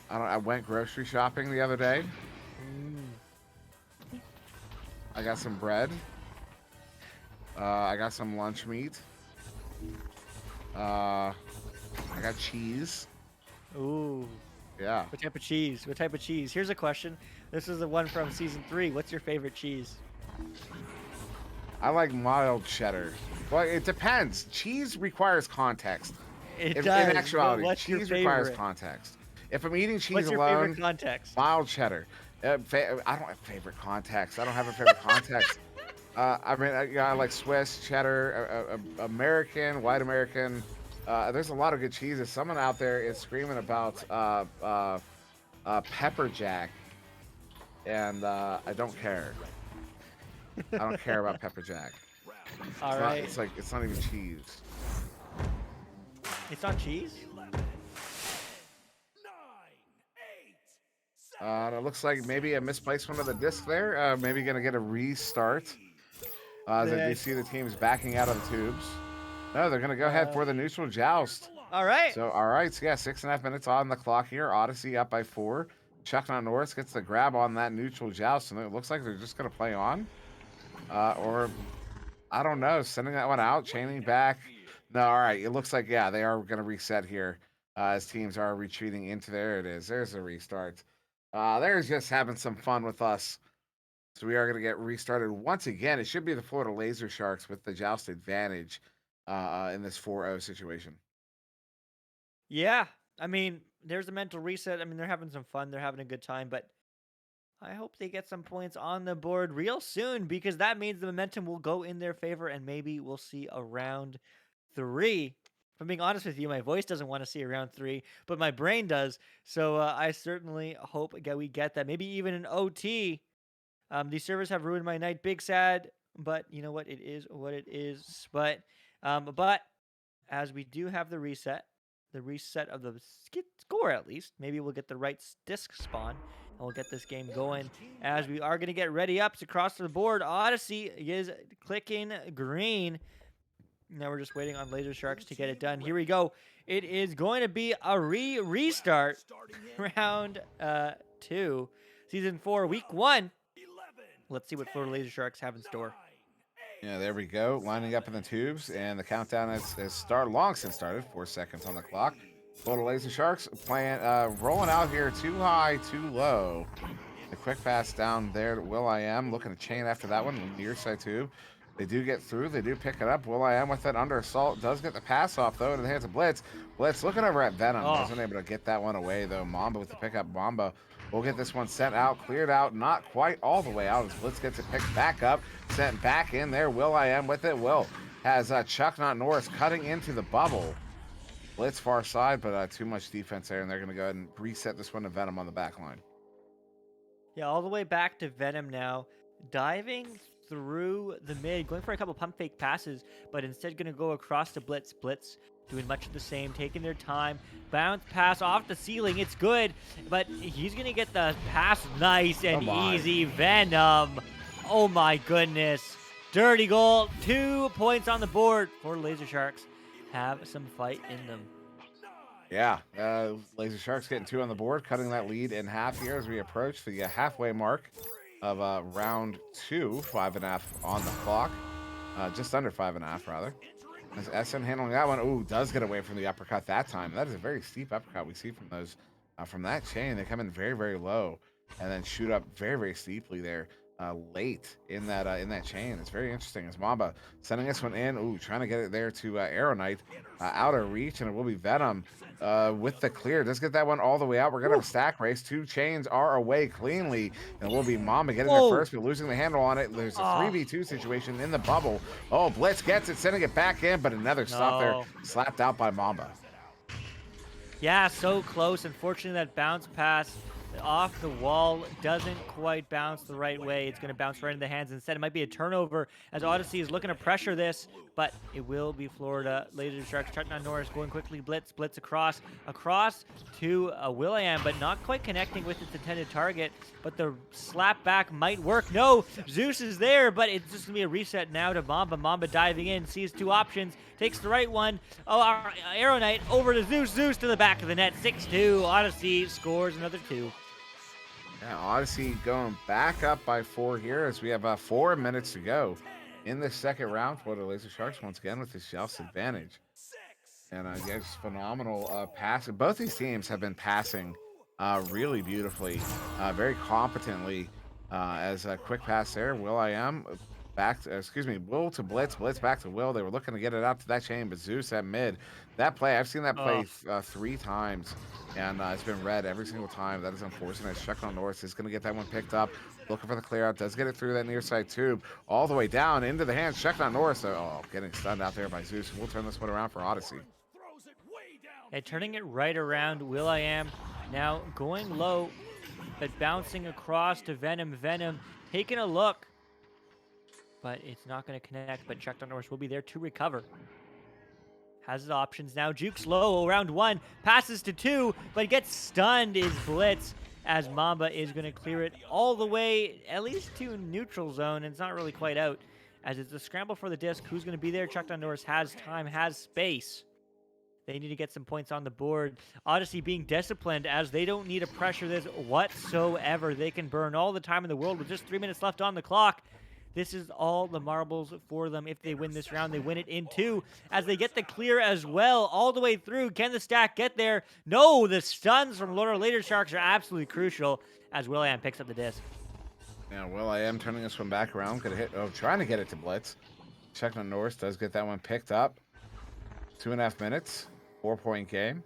I went grocery shopping the other day. I got some bread. I got some lunch meat. I got cheese. Ooh. Yeah. What type of cheese? What type of cheese? Here's a question. This is the one from season 3. What's your favorite cheese? I like mild cheddar. Well, it depends. Cheese requires context. It does. In actuality, what's cheese your requires favorite? context. If I'm eating cheese What's your alone, favorite context? mild cheddar. I don't have favorite context. I don't have a favorite context. I like Swiss, cheddar, American, white American. There's a lot of good cheeses. Someone out there is screaming about pepper jack, and I don't care. I don't care about pepper jack. All right. It's not even cheese. It's not cheese? It looks like maybe a misplacement of the disc there. Maybe going to get a restart. As you see the teams backing out of the tubes. No, they're going to go ahead for the neutral joust. All right. So, all right. So, yeah, 6.5 minutes on the clock here. Odyssey up by 4. Chuck Norris gets the grab on that neutral joust, and it looks like they're just going to play on. Or, I don't know, sending that one out, chaining back. No, all right. It looks like, yeah, they are going to reset here as teams are retreating into there. It is. There's a restart. They're just having some fun with us. So we are going to get restarted once again. It should be the Florida Laser Sharks with the joust advantage in this 4-0 situation. Yeah. I mean, there's a mental reset. I mean, they're having some fun. They're having a good time, but I hope they get some points on the board real soon because that means the momentum will go in their favor and maybe we'll see a round 3. If I'm being honest with you, my voice doesn't want to see a round 3, but my brain does. So I certainly hope we get that. Maybe even an OT. These servers have ruined my night. Big sad, but you know what? It is what it is. But as we do have the reset of the score at least, maybe we'll get the right disc spawn and we'll get this game going. As we are going to get ready ups across the board. Odyssey is clicking green. Now we're just waiting on Laser Sharks to get it done. Here we go. It is going to be a restart round 2, season 4, week 1. Let's see what Florida Laser Sharks have in store. Yeah, there we go. Lining up in the tubes, and the countdown has long since started. 4 seconds on the clock. Florida Laser Sharks playing, rolling out here too high, too low. The quick pass down there to Will.i.am, looking to chain after that one. Near side tube. They do get through. They do pick it up. Will.i.am with that under assault. Does get the pass off, though, into the hands of Blitz. Blitz looking over at Venom. Wasn't able to get that one away, though. Mamba with the pickup. Mamba will get this one sent out, cleared out, not quite all the way out as Blitz gets it picked back up, sent back in there. Will.i.am with it. Will has Chuck Norris cutting into the bubble. Blitz far side, but too much defense there, and they're going to go ahead and reset this one to Venom on the back line. Yeah, all the way back to Venom now. Diving through the mid, going for a couple pump fake passes, but instead going to go across to Blitz. Blitz doing much of the same, taking their time. Bounce pass off the ceiling. It's good, but he's going to get the pass nice and easy. Venom. Oh my goodness. Dirty goal. 2 points on the board for Laser Sharks. Have some fight in them. Yeah, Laser Sharks getting 2 on the board, cutting that lead in half here as we approach the halfway mark of round 2. 5.5 on the clock. Just under 5.5, rather. As SN handling that one. Ooh, does get away from the uppercut that time. That is a very steep uppercut we see from those, from that chain. They come in very, very low and then shoot up very, very steeply there. Late in that chain. It's very interesting as Mamba sending this one in. Ooh, trying to get it there to Arrow Knight out of reach, and it will be Venom with the clear. Does get that one all the way out. We're gonna have a stack race. 2 chains are away cleanly, and it will be Mamba getting there first, but losing the handle on it. There's a 3v2 situation in the bubble. Oh, Blitz gets it, sending it back in, but another stop there, slapped out by Mamba. Yeah, so close. Unfortunately, that bounce pass off the wall doesn't quite bounce the right way. It's going to bounce right in the hands. Instead, it might be a turnover as Odyssey is looking to pressure this, but it will be Florida Laser Sharks. Chuck Norris going quickly. Blitz across to Will.i.am, but not quite connecting with its intended target. But the slap back might work. No, Zeus is there, but it's just going to be a reset now to Mamba. Mamba diving in, sees 2 options, takes the right one. Oh, Arrow Knight over to Zeus. Zeus to the back of the net. 6-2. Odyssey scores another 2. Yeah, Odyssey going back up by 4 here as we have 4 minutes to go in the second round for the Laser Sharks once again with this joust advantage. And just phenomenal pass. Both these teams have been passing really beautifully, very competently. As a quick pass there, Will.i.am back to, Will to Blitz, Blitz back to Will. They were looking to get it out to that chain, but Zeus at mid. That play, I've seen that play 3 times, and it's been red every single time. That is unfortunate. Chuck Norris is going to get that one picked up. Looking for the clear out. Does get it through that near side tube. All the way down into the hands. Chuck Norris. Getting stunned out there by Zeus. We'll turn this one around for Odyssey. And turning it right around, Will.i.am now going low, but bouncing across to Venom. Venom taking a look, but it's not going to connect, but Chuck Norris will be there to recover. Has his options now. Jukes low, round 1, passes to 2, but gets stunned is Blitz as Mamba is going to clear it all the way, at least to neutral zone, and it's not really quite out, as it's a scramble for the disc. Who's going to be there? Chuck Norris has time, has space. They need to get some points on the board. Odyssey being disciplined as they don't need to pressure this whatsoever. They can burn all the time in the world with just 3 minutes left on the clock. This is all the marbles for them. If they win this round, they win it in 2 as they get the clear as well all the way through. Can the stack get there? No, the stuns from Lord Laser Sharks are absolutely crucial as will.i.am picks up the disc. Now, will.i.am turning this one back around. Could hit, trying to get it to Blitz. Checking on Norris, does get that one picked up. 2.5 minutes, 4-point game.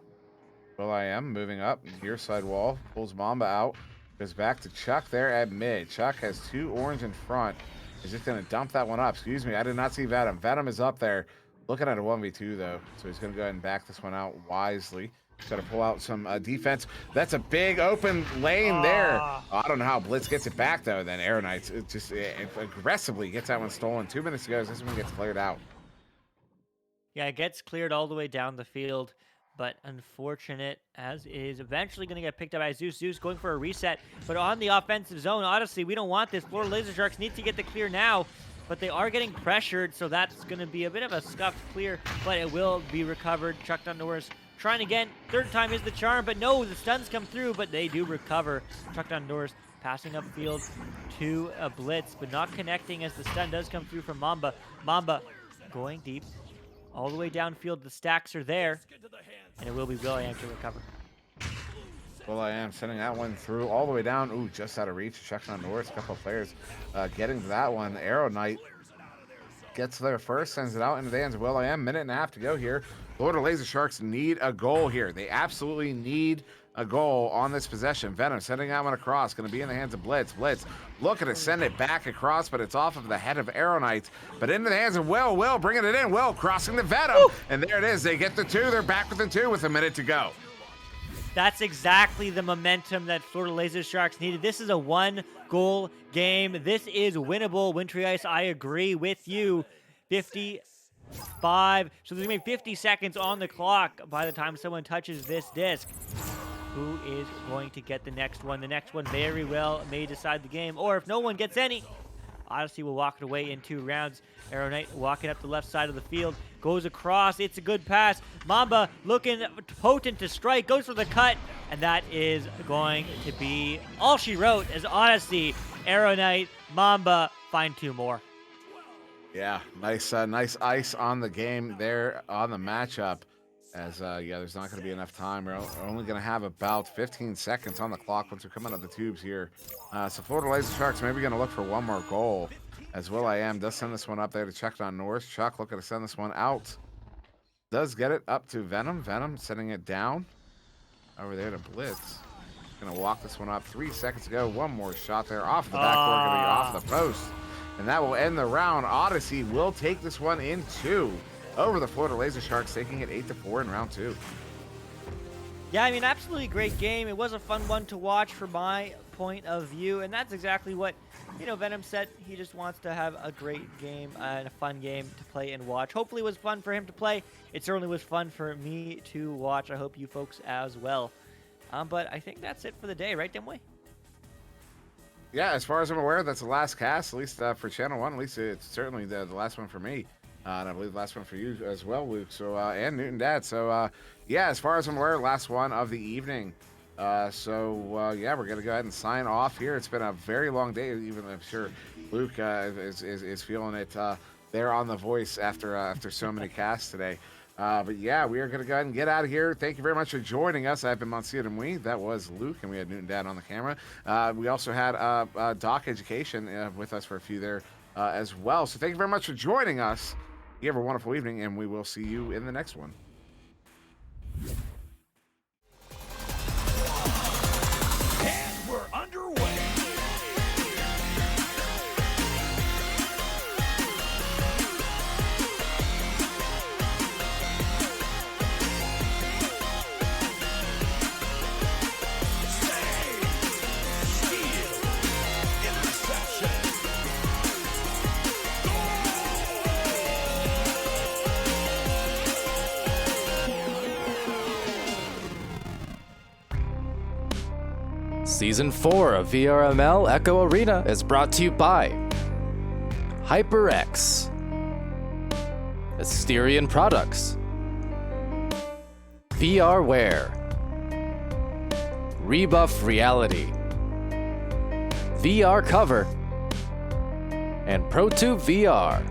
will.i.am moving up, gear side wall, pulls Mamba out, goes back to Chuck there at mid. Chuck has 2 orange in front. He's just going to dump that one up. Excuse me, I did not see Venom. Venom is up there, looking at a 1v2 though, so he's going to go ahead and back this one out wisely. He's got to pull out some defense. That's a big open lane there. I don't know how Blitz gets it back though. Then Arrow Knights just aggressively gets that one stolen. 2 minutes to go. This one gets cleared out. Yeah, it gets cleared all the way down the field, but unfortunate as is eventually going to get picked up by Zeus. Zeus going for a reset, but on the offensive zone, Odyssey, we don't want this. Florida Laser Sharks need to get the clear now, but they are getting pressured, so that's going to be a bit of a scuffed clear, but it will be recovered. Chucked on Norris. Trying again, 3rd time is the charm, but no, the stuns come through, but they do recover. Chucked on Norris, passing upfield to a Blitz, but not connecting as the stun does come through from Mamba. Mamba going deep, all the way downfield, the stacks are there, and it will be will.i.am to recover. will.i.am sending that one through all the way down. Ooh, just out of reach. Checking on Norris, a couple of players getting to that one. Arrow Knight gets there first, sends it out into the hands of will.i.am. 1.5 minutes to go here. Florida Laser Sharks need a goal here. They absolutely need a goal on this possession. Venom sending that one across. Going to be in the hands of Blitz. Blitz looking to send it back across, but it's off of the head of Arrow Knights. But into the hands of Will. Will bringing it in. Will crossing the Venom. Woo! And there it is. They get the 2. They're back within 2 with 1 minute to go. That's exactly the momentum that Florida Laser Sharks needed. This is a 1-goal game. This is winnable. Wintry Ice, I agree with you. 55. So there's going to be 50 seconds on the clock by the time someone touches this disc. Who is going to get the next one? The next one very well may decide the game. Or if no one gets any, Odyssey will walk it away in 2 rounds. Arrow Knight walking up the left side of the field. Goes across. It's a good pass. Mamba looking potent to strike. Goes for the cut. And that is going to be all she wrote as Odyssey, Arrow Knight, Mamba find 2 more. Yeah, nice ice on the game there on the matchup. As yeah, there's not going to be enough time. We're only going to have about 15 seconds on the clock once we come out of the tubes here. So Florida Laser Sharks maybe going to look for 1 more goal. As will.i.am does send this one up there to Chuck on Norris. Chuck looking to send this one out. Does get it up to Venom. Venom sending it down over there to Blitz. Going to walk this one up. 3 seconds to go. 1 more shot there off the backboard. Going to be off the post. And that will end the round. Odyssey will take this one in 2 over the Florida Laser Sharks, taking it 8-4 in round 2. Yeah, I mean, absolutely great game. It was a fun one to watch from my point of view, and that's exactly what, Venom said. He just wants to have a great game and a fun game to play and watch. Hopefully it was fun for him to play. It certainly was fun for me to watch. I hope you folks as well. But I think that's it for the day, right, Dimwi? Yeah, as far as I'm aware, that's the last cast, at least for Channel 1. At least it's certainly the last one for me. And I believe the last one for you as well, Luke. So, and Newton Dad. So, yeah, as far as I'm aware, last one of the evening. Yeah, we're going to go ahead and sign off here. It's been a very long day, even I'm sure Luke is feeling it there on the voice after so many casts today. But yeah, we are going to go ahead and get out of here. Thank you very much for joining us. I've been SirDimwi. That was Luke, and we had Newton Dad on the camera. We also had DocEducation with us for a few there as well. So thank you very much for joining us. You have a wonderful evening, and we will see you in the next one. And we're underway. Season 4 of VRML Echo Arena is brought to you by HyperX, Asterion Products, VRware, Rebuff Reality, VR Cover, and ProTube VR.